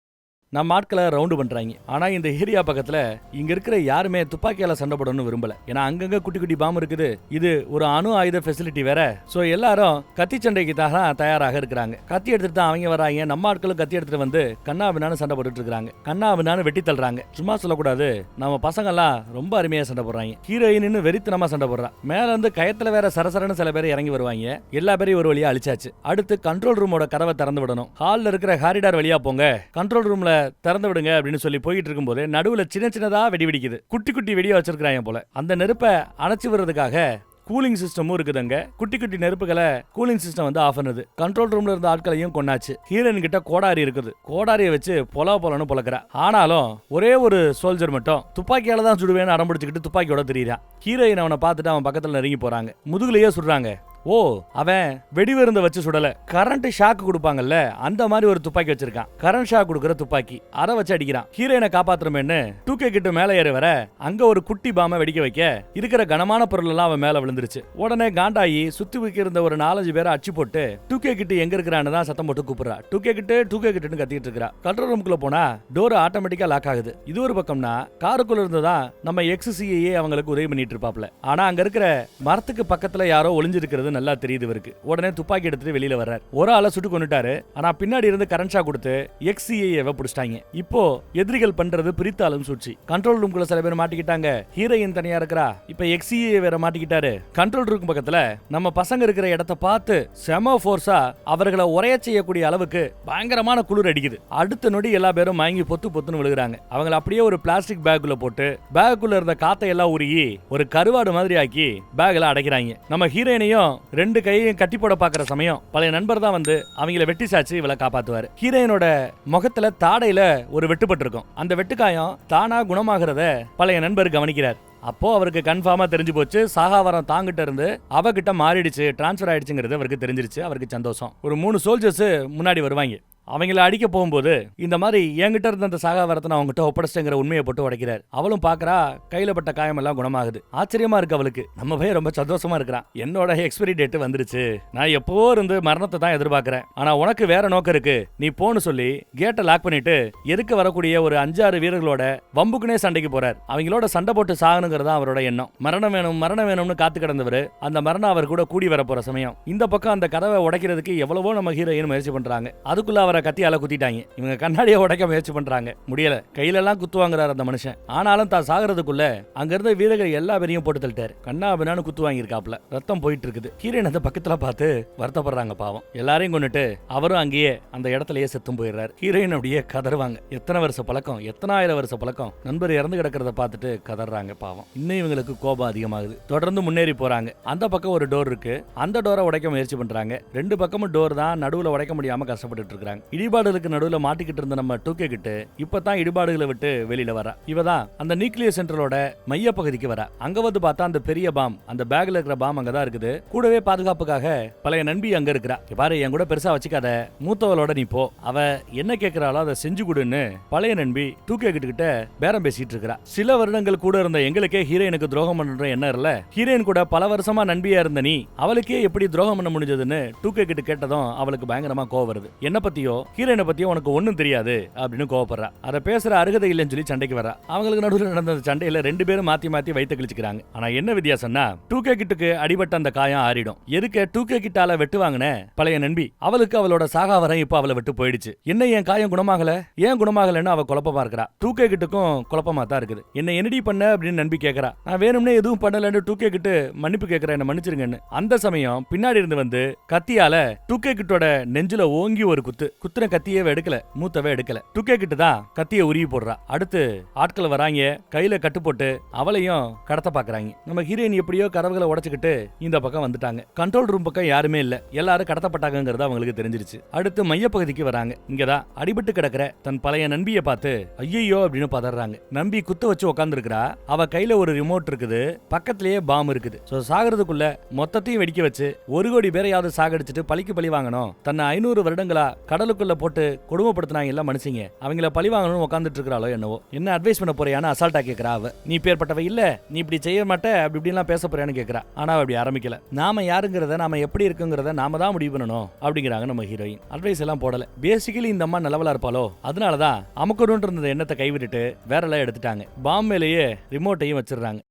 A: நம்ம ஆட்களை ரவுண்டு பண்றாங்க. ஆனா இந்த ஏரியா பக்கத்துல இங்க இருக்கிற யாருமே துப்பாக்கியால சண்டை போடணும்னு விரும்பல. ஏன்னா அங்கங்க குட்டி குட்டி பாம்பு இருக்குது, இது ஒரு அணு ஆயுத ஃபெசிலிட்டி வேற. சோ எல்லாரும் கத்தி சண்டைக்கு தான் தயாராக இருக்கிறாங்க. கத்தி எடுத்துட்டு தான் அவங்க வராங்க. நம்ம ஆட்களும் கத்தி எடுத்துட்டு வந்து கண்ணாபின்னான்னு சண்டை போட்டுட்டு இருக்காங்க. கண்ணாபின்னான்னு வெட்டி தள்ளுறாங்க. சும்மா சொல்லக்கூடாது, நம்ம பசங்க எல்லாம் ரொம்ப அருமையா சண்டை போடுறாங்க. ஹீரோயின் வெறித்தனமா சண்டை போடுறா. மேல இருந்து கயத்துல வேற சரசரன்னு சில பேர் இறங்கி வருவாங்க. எல்லா பேரையும் ஒரு வழியா அழிச்சாச்சு. அடுத்து கண்ட்ரோல் ரூமோட கதவை திறந்து விடணும். ஹால்ல இருக்கிற ஹாரிடார் வழியா போங்க, கண்ட்ரோல் ரூம்ல திறந்து விடுங்க அப்படின்னு சொல்லி போயிட்டு இருக்கும்போது நடுவுல சின்ன சின்னதா வெடி வெடிக்குது. குட்டி குட்டி வெடியா வச்சிருக்காங்க போல. அந்த நெருப்பை அணைச்சு விடுறதுக்காக கூலிங் சிஸ்டமும் இருக்குதுங்க. குட்டி குட்டி நெருப்புகளை கூலிங் சிஸ்டம் வந்து ஆஃப் பண்ணுது. கண்ட்ரோல் ரூம்ல இருந்த ஆட்களையும் கொண்டாச்சு. ஹீரோயின் கிட்ட கோடாரி இருக்குது. கோடாரியை வச்சு பொலன்னு பொலக்கிறா. ஆனாலும் ஒரே ஒரு சோல்ஜர் மட்டும் துப்பாக்கியால தான் சுடுவேன்னு அடம்பிடிச்சுக்கிட்டு துப்பாக்கியோட தெரியுறான். ஹீரோயின் அவனை பார்த்துட்டு அவன் பக்கத்துல நெருங்கி போறாங்க. முதுகுலயே சுடுறாங்க. ஓ, அவன் வெடிவிருந்த வச்சு சுடல, கரண்ட் ஷாக் கொடுப்பாங்கல்ல அந்த மாதிரி ஒரு துப்பாக்கி வச்சிருக்கான். கரண்ட் ஷாக் கொடுக்குற துப்பாக்கி, அதை வச்சு அடிக்கிறான். ஹீரோயினை காப்பாத்துறமேன்னு 2K கிட்ட மேல ஏறி வர அங்க ஒரு குட்டி பாம வெடிக்க வைக்க இருக்கிற கனமான பொருள் எல்லாம் அவன் மேல விழுந்துருச்சு. உடனே காண்டாயி சுத்தி வைக்கிற ஒரு 4-5 பேரை அடிச்சு போட்டு 2K கிட்ட எங்க இருக்கிறான்னு தான் சத்தம் போட்டு கூப்பிடுறா. 2K கிட்டன்னு கத்திட்டு இருக்கா. கண்ட்ரோல் ரூமுக்குள்ள போனா டோர் ஆட்டோமேட்டிக்கா லாக் ஆகுது. இது ஒரு பக்கம்னா காருக்குள்ள இருந்துதான் நம்ம XCIA அவங்களுக்கு உதவி பண்ணிட்டு இருப்பாப்ல. ஆனா அங்க இருக்கிற மரத்துக்கு பக்கத்துல யாரோ ஒளிஞ்சிருக்கிறது நல்லா தெரியுது இவருக்கு. உடனே துப்பாக்கி எடுத்துட்டு வெளியில வர்றார். ஒரு ஆளை சுட்டு கொண்டுட்டாரு. ஆனா பின்னாடி இருந்து கரண்ட் ஷாக் கொடுத்து XCA பிடிச்சிட்டாங்க. இப்போ எதிரிகள் பண்றது பிரித்தாலும் சூழ்ச்சி. கண்ட்ரோல் ரூம்குள்ள சில பேர் மாட்டிக்கிட்டாங்க. ஹீரோயின் தனியா இருக்கிறா. இப்ப XCA வேற மாட்டிக்கிட்டாரு. கண்ட்ரோல் ரூம் பக்கத்துல நம்ம பசங்க இருக்கிற இடத்தை பார்த்து செம ஃபோர்ஸா அவர்களை உரைய செய்யக்கூடிய அளவுக்கு பயங்கரமான குளிர் அடிக்குது. அடுத்த நொடி எல்லா பேரும் மயங்கி பொத்து பொத்துன்னு விழுகிறாங்க. அவங்களை அப்படியே ஒரு பிளாஸ்டிக் பேக்குள்ள போட்டு பேக்குள்ள இருந்த காத்தை எல்லாம் உருகி ஒரு கருவாடு மாதிரி ஆக்கி பேக்ல அடைக்கிறாங்க. நம்ம ஹீரோயினையும் 2 கையையும் கட்டி போட பாக்குற சமயம் பழைய நண்பர் தான் வந்து அவங்கள வெட்டி சாச்சு இவளை காப்பாத்துவாரு. ஹீரோயினோட முகத்துல தாடையில ஒரு வெட்டுப்பட்டு இருக்கும். அந்த வெட்டுக்காயம் தானா குணமாகிறத பழைய நண்பர் கவனிக்கிறார். அப்போ அவருக்கு கன்ஃபார்மா தெரிஞ்சு போச்சு, சாகாவரம் தாங்கிட்ட இருந்து அவகிட்ட மாறிடுச்சு, டிரான்ஸ்ஃபர் ஆயிடுச்சுங்கிறது அவருக்கு தெரிஞ்சிருச்சு. அவருக்கு சந்தோஷம். ஒரு 3 சோல்ஜர்ஸ் முன்னாடி வருவாங்க. அவங்கள அடிக்க போகும்போது இந்த மாதிரி என்கிட்ட இருந்த அந்த சாகாவரத்தை நான் அவங்ககிட்ட ஒப்படைச்சிட்டேங்கிற உண்மையை போட்டு உடைக்கிறார். அவளும் பாக்குறா, கையில பட்ட காயம் எல்லாம் குணமாகுது. ஆச்சரியமா இருக்கு அவளுக்கு. நம்ம போய் ரொம்ப சந்தோஷமா இருக்கிறான். என்னோட எக்ஸ்பைரி டேட் வந்துருச்சு, நான் எப்போ இருந்து மரணத்தை தான் எதிர்பார்க்கிறேன், ஆனா உனக்கு வேற நோக்கம் இருக்கு, நீ போன்னு சொல்லி கேட்டை லாக் பண்ணிட்டு எதுக்கு வரக்கூடிய ஒரு 5-6 வீரர்களோட வம்புக்குனே சண்டைக்கு போறார். அவங்களோட சண்டை போட்டு சாகணுங்கிறதா அவரோட எண்ணம். மரணம் வேணும் மரணம் வேணும்னு காத்து கிடந்தவர் அந்த மரணம் அவர் கூட கூடி வர போற சமயம் இந்த பக்கம் அந்த கதவை உடைக்கிறதுக்கு எவ்வளவோ நம்ம ஹீரோயின் முயற்சி பண்றாங்க. அதுக்குள்ள கத்தியால குத்திட்டாங்க. இவங்க கண்ணாடியை உடைக்க முயற்சி பண்றாங்க, முடியல. கையில எல்லாம் குத்து வாங்குறாரு அந்த மனுஷன். ஆனாலும் தான் சாகிறதுக்குள்ள அங்க இருந்த வீரர்கள் எல்லா பேரையும் போட்டு தள்ளிட்டாரு. கண்ணா பின்னான்னு குத்து வாங்கியிருக்காப்ல. ரத்தம் போயிட்டு இருக்குது. ஹீரோயின் அந்த பக்கத்துல பார்த்து வருத்தப்படுறாங்க. பாவம். எல்லாரையும் கொண்டுட்டு அவரும் அங்கேயே அந்த இடத்துலயே செத்தும் போயிடுறாரு. ஹீரோயின் அப்படியே கதறுவாங்க. எத்தனை வருஷ பழக்கம், எத்தனை ஆயிரம் வருஷ பழக்கம். நண்பர் இறந்து கிடக்கிறத பார்த்துட்டு கதறாங்க. பாவம். இன்னும் இவங்களுக்கு கோபம் அதிகமாகுது. தொடர்ந்து முன்னேறி போறாங்க. அந்த பக்கம் ஒரு டோர் இருக்கு. அந்த டோரை உடைக்க முயற்சி பண்றாங்க. 2 பக்கமும் டோர் தான், நடுவுல உடைக்க முடியாம கஷ்டப்பட்டு இருக்காங்க. இடிபாடுகளுக்கு நடுவுல மாட்டிக்கிட்டு இருந்த நம்ம 2K கிட்ட இப்பதான் இடிபாடுகளை விட்டு வெளியில வரா. இவதான் அந்த நியூக்ளியர் சென்ட்ரலோட மைய பகுதிக்கு வரா. அங்க வந்து பார்த்தா அந்த பெரிய பாம், அந்த பேக்ல இருக்கிற பாம் அங்கதான் இருக்குது. கூடவே பாதுகாப்புக்காக பழைய நண்பி அங்க இருக்கிறா. பாரு, என் கூட பெருசா வச்சுக்காத, மூத்தவளோட நீ போ, அவ என்ன கேட்கிறாளோ அதை செஞ்சு கொடுன்னு பழைய நண்பி 2K கிட்ட பேரம் பேசிட்டு இருக்கிறா. சில வருடங்கள் கூட இருந்த எங்களுக்கே ஹீரோயினுக்கு துரோகம் பண்ற என்ன இல்ல, ஹீரோயின் கூட பல வருஷமா நண்பியா இருந்த நீ அவளுக்கே எப்படி துரோகம் பண்ண முடிஞ்சதுன்னு 2K கிட்ட கேட்டதும் அவளுக்கு பயங்கரமா கோவம் வருது. என்ன பத்தியோ ஹீரோயினை பத்தியும் உனக்கு ஒண்ணும் தெரியாது அப்படின்னு கோவப்படுறா. அதை பேசுற அருகதை இல்லைன்னு சொல்லி சண்டைக்கு வரா. அவங்களுக்கு நடுவில் நடந்த சண்டையில 2 பேரும் மாத்தி மாத்தி வயிற்று கிழிச்சுக்கிறாங்க. ஆனா என்ன வித்தியாசம்னா 2K கிட்டுக்கு அடிபட்ட அந்த காயம் ஆறிடும். எதுக்கு 2K கிட்டால வெட்டு வாங்கின பழைய நண்பி அவளுக்கு அவளோட சாகாவரம் இப்ப அவளை விட்டு போயிடுச்சு. என்ன என் காயம் குணமாகல, ஏன் குணமாகலன்னு அவ குழப்பமா இருக்கிறா. 2K கிட்டுக்கும் குழப்பமா தான் இருக்குது. என்ன என்னடி பண்ண அப்படின்னு நண்பி கேட்கறா. நான் வேணும்னே எதுவும் பண்ணலன்னு 2K கிட்டு மன்னிப்பு கேட்கறேன், என்ன மன்னிச்சிருங்கன்னு. அந்த சமயம் பின்னாடி இருந்து வந்து கத்தியால 2K கிட்டோட நெஞ்சில ஓங்கி ஒரு குத்துன கத்தியே எடுக்கல, மூத்தவே எடுக்கல. 2K கிட்ட தான் கத்திய உருவி போடுறா. அடுத்து ஆட்கள் வராங்க, கையில கட்டு போட்டு அவளையும் கடத்த பாக்குறாங்க. நம்ம ஹீரோயின் எப்படியோ கதவுகளை உடைச்சுக்கிட்டு இந்த பக்கம் வந்துட்டாங்க. கண்ட்ரோல் ரூம் பக்கம் யாருமே இல்ல, எல்லாரும் கடத்தப்பட்டாங்கிறது அவங்களுக்கு தெரிஞ்சிருச்சு. அடுத்து மைய பகுதிக்கு வராங்க. இங்கதான் அடிபட்டு கிடக்கிற தன் பழைய நண்பியை பார்த்து ஐயோ அப்படின்னு பதறாங்க. நம்பி குத்து வச்சு உட்கார்ந்து இருக்கிறா. அவ கையில ஒரு ரிமோட் இருக்குது, பக்கத்திலேயே பாம் இருக்குது. சாகிறதுக்குள்ள மொத்தத்தையும் வெடிக்க வச்சு 1 கோடி பேரையாவது சாகடிச்சிட்டு பழிக்கு பழி வாங்கணும். தன்னை 500 வருடங்களா கடலுக்குள்ள போட்டு கொடுமைப்படுத்தினாங்க எல்லாம் மனுஷங்க, அவங்கள பழி வாங்கணும்னு உட்காந்துட்டு இருக்கிறாளோ என்னவோ. என்ன அட்வைஸ் பண்ண போறியான்னு அசால்ட்டா கேட்கறா அவ. நீ பேர்பட்டவ இல்ல, நீ இப்படி செய்ய மாட்ட, அப்படி இப்படிலாம் பேச போறியான்னு கேட்கறா. ஆனா அப்படி ஆரம்பிக்கல. நாம யாருங்கிறத, நாம எப்படி இருக்குங்கிறத நாம தான் முடிவு பண்ணணும் அப்படிங்கிறாங்க நம்ம ஹீரோயின். அட்வைஸ் எல்லாம் போடல. பேசிக்கலி இந்த அம்மா நல்லவளா இருப்பாளோ, அதனாலதான் அமுக்கணும்னு இருந்த எண்ணத்தை கைவிட்டுட்டு வேற எல்லாம் எடுத்துட்டாங்க. பாம் மேலேயே ரிமோட்டையும் வச்சிடறாங்க.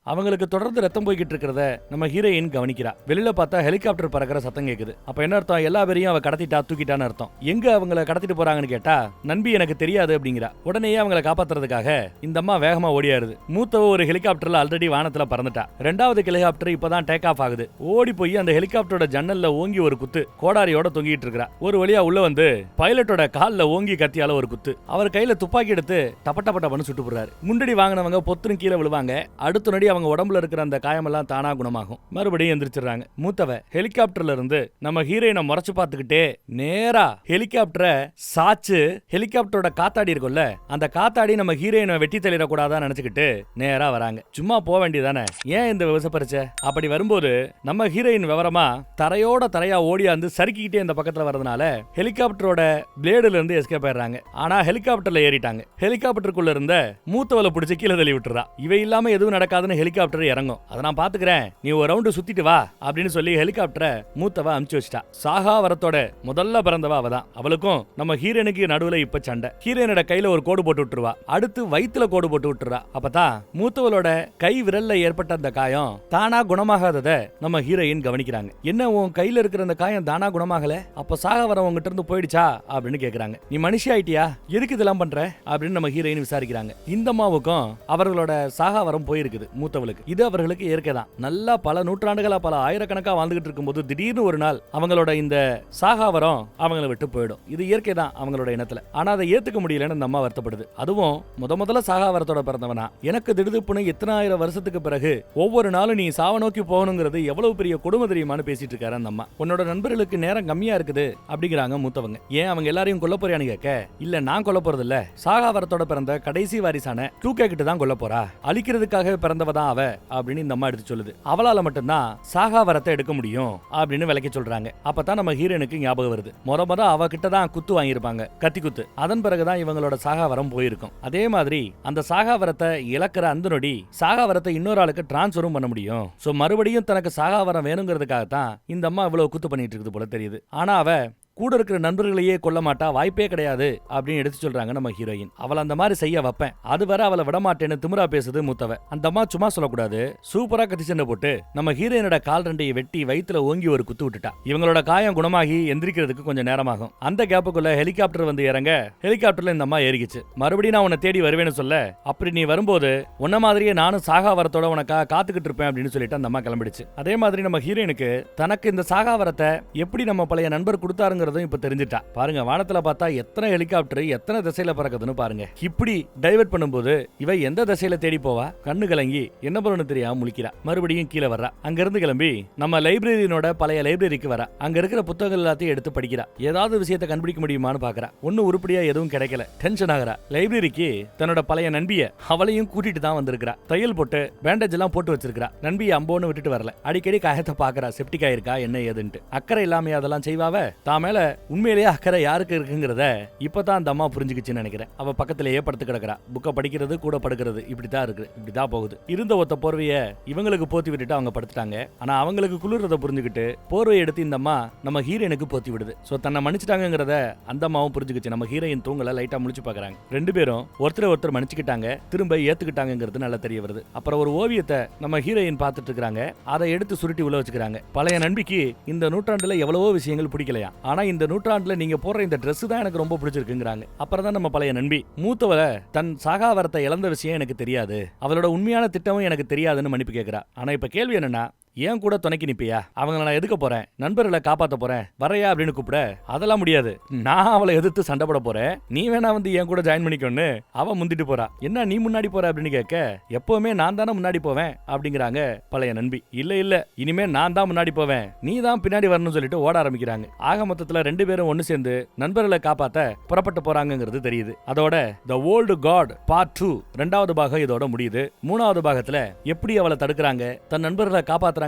A: அவங்களுக்கு தொடர்ந்து ரத்தம் போய்கிட்டு இருக்கிறத நம்ம ஹீரோயின் கவனிக்கிறா. வெளியில பார்த்தா ஹெலிகாப்டர் பறக்கிற சத்தம் கேக்குது. அப்ப என்ன அர்த்தம், எல்லா பேரையும் அவ கடத்திட்டா, தூக்கிட்டான்னு அர்த்தம். எங்க அவங்கள கடத்திட்டு போறாங்கன்னு கேட்டா நண்பி எனக்கு தெரியாது அப்படிங்கிறா. உடனேயே அவங்களை காப்பாத்துறதுக்காக இந்த அம்மா வேகமா ஓடியாருது. மூத்தவ ஒரு ஹெலிகாப்டர்ல ஆல்ரெடி வானத்துல பறந்துட்டா. 2வது ஹெலிகாப்டர் இப்பதான் டேக் ஆஃப் ஆகுது. ஓடி போய் அந்த ஹெலிகாப்டரோட ஜன்னல்ல ஓங்கி ஒரு குத்து, கோடாரியோட தொங்கிட்டு இருக்கிறா. ஒரு வழியா உள்ள வந்து பைலட்டோட கால்ல ஓங்கி கத்தியால ஒரு குத்து. அவர் கையில துப்பாக்கி எடுத்து டப்பட்டப்பட்டப்பன்னு சுட்டு போடுறாரு. முண்டடி வாங்கினவங்க பொத்துன்னு கீழே விழுவாங்க. அடுத்த நொடி அவங்க உடம்புல இருக்கிற அந்த காயமெல்லாம் தானா குணமாகும். மறுபடியும் எந்திரிச்சிடறாங்க. மூத்தவ ஹெலிகாப்டர்ல இருந்து நம்ம ஹீரோயினை முறைச்சு பார்த்துக்கிட்டே நேரா ஹெலிகாப்டரை சாச்சு, ஹெலிகாப்டரோட காத்தாடி இருக்கும்ல, அந்த காத்தாடி நம்ம ஹீரோயினை வெட்டி தள்ளிடக்கூடாதான் நினைச்சுக்கிட்டு நேரா வராங்க. சும்மா போக வேண்டியதானே, ஏன் இந்த விவசப்பரிச்ச? அப்படி வரும்போது நம்ம ஹீரோயின் விவரமா தரையோட தரையா ஓடியாந்து சறுக்கிக்கிட்டே இந்த பக்கத்துல வரதுனால ஹெலிகாப்டரோட பிளேடுல இருந்து எஸ்கேப் ஆயிடுறாங்க. ஆனா ஹெலிகாப்டர்ல ஏறிட்டாங்க. ஹெலிகாப்டருக்குள்ள இருந்த மூத்தவளை பிடிச்சி கீழே தள்ளி விட்டுறா. இவை இல்லாம எதுவும் நடக்காதுன்னு ஹெலிகாப்டர் இறங்கும், அதை நான் பாத்துக்கிறேன், நீ ஒரு ரவுண்டு சுத்திட்டு வா அப்படின்னு சொல்லி ஹெலிகாப்டரை மூத்தவ அனுப்பிச்சு வச்சிட்டா. சாகா வரத்தோட முதல்ல பிறந்தவ அவதான். அவளுக்கும் நம்ம ஹீரோனுக்கு நடுவுல இப்ப சண்டை. ஹீரோனோட கையில ஒரு கோடு போட்டு விட்டுருவா, அடுத்து வயித்துல கோடு போட்டு விட்டுறா. அப்பதான் மூத்தவளோட கை விரல்ல ஏற்பட்ட அந்த காயம் தானா குணமாகாதத நம்ம ஹீரோயின் கவனிக்கிறாங்க. என்ன உன் கையில இருக்கிற அந்த காயம் தானா குணமாகல, அப்ப சாகா வரம் உங்ககிட்ட இருந்து போயிடுச்சா அப்படின்னு கேக்குறாங்க. நீ மனுஷி ஆயிட்டியா, எதுக்கு இதெல்லாம் பண்ற அப்படின்னு நம்ம ஹீரோயின் விசாரிக்கிறாங்க. இந்த அம்மாவுக்கும் அவர்களோட சாகா வரம் போயிருக்குது மூத்தவளுக்கு. இது அவர்களுக்கு இயற்கை தான். நல்லா பல நூற்றாண்டுகளா பல ஆயிரக்கணக்கா வாழ்ந்துகிட்டு இருக்கும்போது திடீர்னு ஒரு நாள் அவங்களோட இந்த சாகா வரம் அவங்களை விட்டு போயிடும். இது இயற்கை தான் அவங்களோட இனத்துல. ஆனா அதை ஏத்துக்க முடியலன்னு அந்த அம்மா வருத்தப்படுது. அதுவும் முதல்ல சாகா வரத்தோட பிறந்தவனா, எனக்கு திடுதுப்புன்னு எத்தனை ஆயிரம் வருஷத்துக்கு பிறகு ஒவ்வொரு நாளும் நீ சாவ நோக்கி போகணுங்கிறது எவ்வளவு பெரிய கொடுமை தெரியுமான்னு பேசிட்டு இருக்காரு அந்த அம்மா. உன்னோட நண்பர்களுக்கு நேரம் கம்மியா இருக்குது அப்படிங்கிறாங்க மூத்தவங்க. ஏன் அவங்க எல்லாரையும் கொல்ல போறியான்னு கேட்க, இல்ல நான் கொல்ல போறது இல்ல, சாகா வரத்தோட பிறந்த கடைசி வாரிசான டூகே கிட்ட தான் கொல்ல போறா, அழிக்கிறதுக்காக பிறந்தவ தான் அவ அப்படின்னு இந்த அம்மா எடுத்து சொல்லுது. அவளால மட்டும்தான் சாகா வரத்தை எடுக்க முடியும் அப்படின்னு விளக்கி சொல்றாங்க. அப்பதான் நம்ம ஹீரோனுக்கு ஞாபகம் வருது, முத அவ கிட்ட தான் குத்து வாங்கியிருப்பாங்க, கத்தி குத்து. அதன் பிறகுதான் இவங்களோட சாகா வரம் போயிருக்கும். அதே மாதிரி அந்த சாகா வரத்தை இழக்கிற அந்த நொடி சாகா வரத்தை இன்னொரு ஆளுக்கு டிரான்ஸ்ஃபரும் பண்ண முடியும். சோ மறுபடியும் தனக்கு சாகா வரம் வேணுங்கிறதுக்காகத்தான் இந்த அம்மா இவ்வளவு குத்து பண்ணிட்டு இருக்குது போல தெரியுது. ஆனா அவ கூட இருக்கிற நண்பர்களையே கொல்ல மாட்டா, வாய்ப்பே கிடையாது அப்படின்னு எடுத்து சொல்றாங்க நம்ம ஹீரோயின். அவளை அந்த மாதிரி செய்ய வைப்பேன், அது வரை அவளை விடமாட்டேன்னு திமிரா பேசுது மூத்தவ. அந்த அம்மா சும்மா சொல்லக்கூடாது, சூப்பரா கத்தி சண்டை போட்டு நம்ம ஹீரோயினோட கால் ரெண்டையை வெட்டி வயித்துல ஓங்கி ஒரு குத்து விட்டுட்டா. இவங்களோட காயம் குணமாகி எந்திரிக்கிறதுக்கு கொஞ்சம் நேரமாகும். அந்த கேப்புக்குள்ள ஹெலிகாப்டர் வந்து இறங்க, ஹெலிகாப்டர்ல இந்த அம்மா ஏறிக்கிச்சு. மறுபடியும் நான் உன்னை தேடி வருவேன்னு சொல்ல, அப்படி நீ வரும்போது உன்ன மாதிரியே நானும் சாகா வரத்தோட உனக்காக காத்துக்கிட்டு இருப்பேன் அப்படின்னு சொல்லிட்டு அந்த அம்மா கிளம்பிடுச்சு. அதே மாதிரி நம்ம ஹீரோயினுக்கு தனக்கு இந்த சாகா வரத்தை எப்படி நம்ம பழைய நண்பர் கொடுத்தாருங்க இப்ப தெரிஞ்சிட்டா. பாருங்க, வானத்துல பார்த்தா எத்தனை ஹெலிகாப்டர் எத்தனை திசையில பறக்குதுன்னு பாருங்க. இப்படி டைவர்ட் பண்ணும்போது இவ எந்த திசையில தேடி போவா, கண்ணு கலங்கி என்ன பண்ணணும் தெரியாம முழிக்கிறா. மறுபடியும் கீழே வர்றா. அங்க இருந்து கிளம்பி நம்ம லைப்ரரியினோட பழைய லைப்ரரிக்கு வரா. அங்க இருக்கிற புத்தகங்கள் எல்லாத்தையும் எடுத்து படிக்கிறா. ஏதாவது விஷயத்தை கண்டுபிடிக்க முடியுமான்னு பாக்குறா. ஒன்னும் உருப்படியா எதுவும் கிடைக்கல. டென்ஷன் ஆகுறா. லைப்ரரிக்கு தன்னோட பழைய நண்பிய அவளையும் கூட்டிட்டு தான் வந்திருக்கிறா. தையல் போட்டு பேண்டேஜ் எல்லாம் போட்டு வச்சிருக்கா. நண்பியை அம்போன்னு விட்டுட்டு வரல. அடிக்கடி காயத்தை பாக்குறா, செப்டிக் ஆயிருக்கா என்ன ஏதுன்ட்டு. அக்கறை இல்லாம அதெல்லாம் செய்வாவ. தான் மேல உண்மையிலேயே அக்கறை யாருக்கு இருக்குங்கிறத இப்பதான் அந்த அம்மா புரிஞ்சுக்கிச்சுன்னு நினைக்கிறேன். அவ பக்கத்திலேயே படுத்து கிடக்குறா. புக்க படிக்கிறது கூட படுக்கிறது இப்படிதான் இருக்கு, இப்படிதான் போகுது. இருந்த ஒத்த போர்வைய இவங்களுக்கு போத்தி விட்டுட்டு அவங்க படுத்துட்டாங்க. ஆனா அவங்களுக்கு குளிர்றத புரிஞ்சுக்கிட்டு போர்வையை எடுத்து இந்த அம்மா நம்ம ஹீரோயினுக்கு போத்தி விடுது. சோ தன்னை மன்னிச்சிட்டாங்கிறத அந்த அம்மாவும் புரிஞ்சுக்கிச்சு. நம்ம ஹீரோயின் தூங்கல, லைட்டா முழிச்சு பாக்குறாங்க. ரெண்டு பேரும் ஒருத்தர் மன்னிச்சுக்கிட்டாங்க, திரும்ப ஏத்துக்கிட்டாங்கிறது நல்லா தெரிய வருது. அப்புறம் ஒரு ஓவியத்தை நம்ம ஹீரோயின் பார்த்துட்டு இருக்காங்க. அதை எடுத்து சுருட்டி உள்ள வச்சுக்கிறாங்க. பழைய நண்பிக்கு இந்த நூற்றாண்டுல எவ்வளவோ விஷயங்கள் பிடிக்கலையா, ஆனா இந்த நூற்றாண்டுல நீங்க போடுற இந்த Dress தான் எனக்கு ரொம்ப பிடிச்சிருக்குங்கிறாங்க. அப்புறம் தான் நம்ம பழைய நண்பி மூத்தவள தன் சாகா வரத்தை இழந்த விஷயம் எனக்கு தெரியாது, அவளோட உண்மையான திட்டமும் எனக்கு தெரியாதுன்னு மன்னிப்பு கேட்கிறா. ஆனா இப்ப கேள்வி என்னன்னா, ஏன் கூட துணைக்கு நிப்பியா, அவங்களை நான் எதுக்க போறேன், நண்பர்களை காப்பாத்த போறேன், வரையா அப்படின்னு கூப்பிட, அதெல்லாம் முடியாது, நான் அவளை எதிர்த்து சண்டை போட போறேன், நீ வேணா வந்து என் கூட ஜாயின் பண்ணிக்கொன்னு அவ முந்திட்டு போறா. என்ன நீ முன்னாடி போற அப்படின்னு கேட்க, எப்பவுமே நான் தானே முன்னாடி போவேன் அப்படிங்கிறாங்க பழைய நண்பி. இல்ல இனிமே நான் தான் முன்னாடி போவேன், நீ தான் பின்னாடி வரணும்னு சொல்லிட்டு ஓட ஆரம்பிக்கிறாங்க. ஆக மொத்தத்துல ரெண்டு பேரும் ஒன்னு சேர்ந்து நண்பர்களை காப்பாத்த புறப்பட்டு போறாங்கிறது தெரியுது. அதோட தி ஓல்டு காட் பார்ட் 2 ரெண்டாவது பாகம் இதோட முடியுது. மூணாவது பாகத்துல எப்படி அவளை தடுக்கிறாங்க, தன் நண்பர்களை காப்பாத்துறாங்கிறது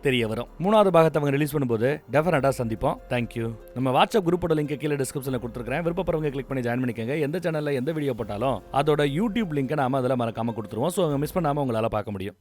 A: தெரிய வரும். மூணாவது பாகத்தை அவங்க ரிலீஸ் பண்ணும்போது டெஃபினட்டா சந்திப்போம். தேங்க்யூ. நம்ம வாட்ஸ்அப் குரூப்போட லிங்க் கீழே டிஸ்கிரிப்ஷன்ல கொடுத்துருக்கேன். விருப்பப்படுறவங்க கிளிக் பண்ணி ஜாயின் பண்ணிக்கங்க. எந்த சேனல்ல எந்த வீடியோ போட்டாலும் அதோட யூடியூப் லிங்கை நாம அதில் மறக்காம கொடுத்துருவோம். ஸோ மிஸ் பண்ணாம உங்களால பார்க்க முடியும்.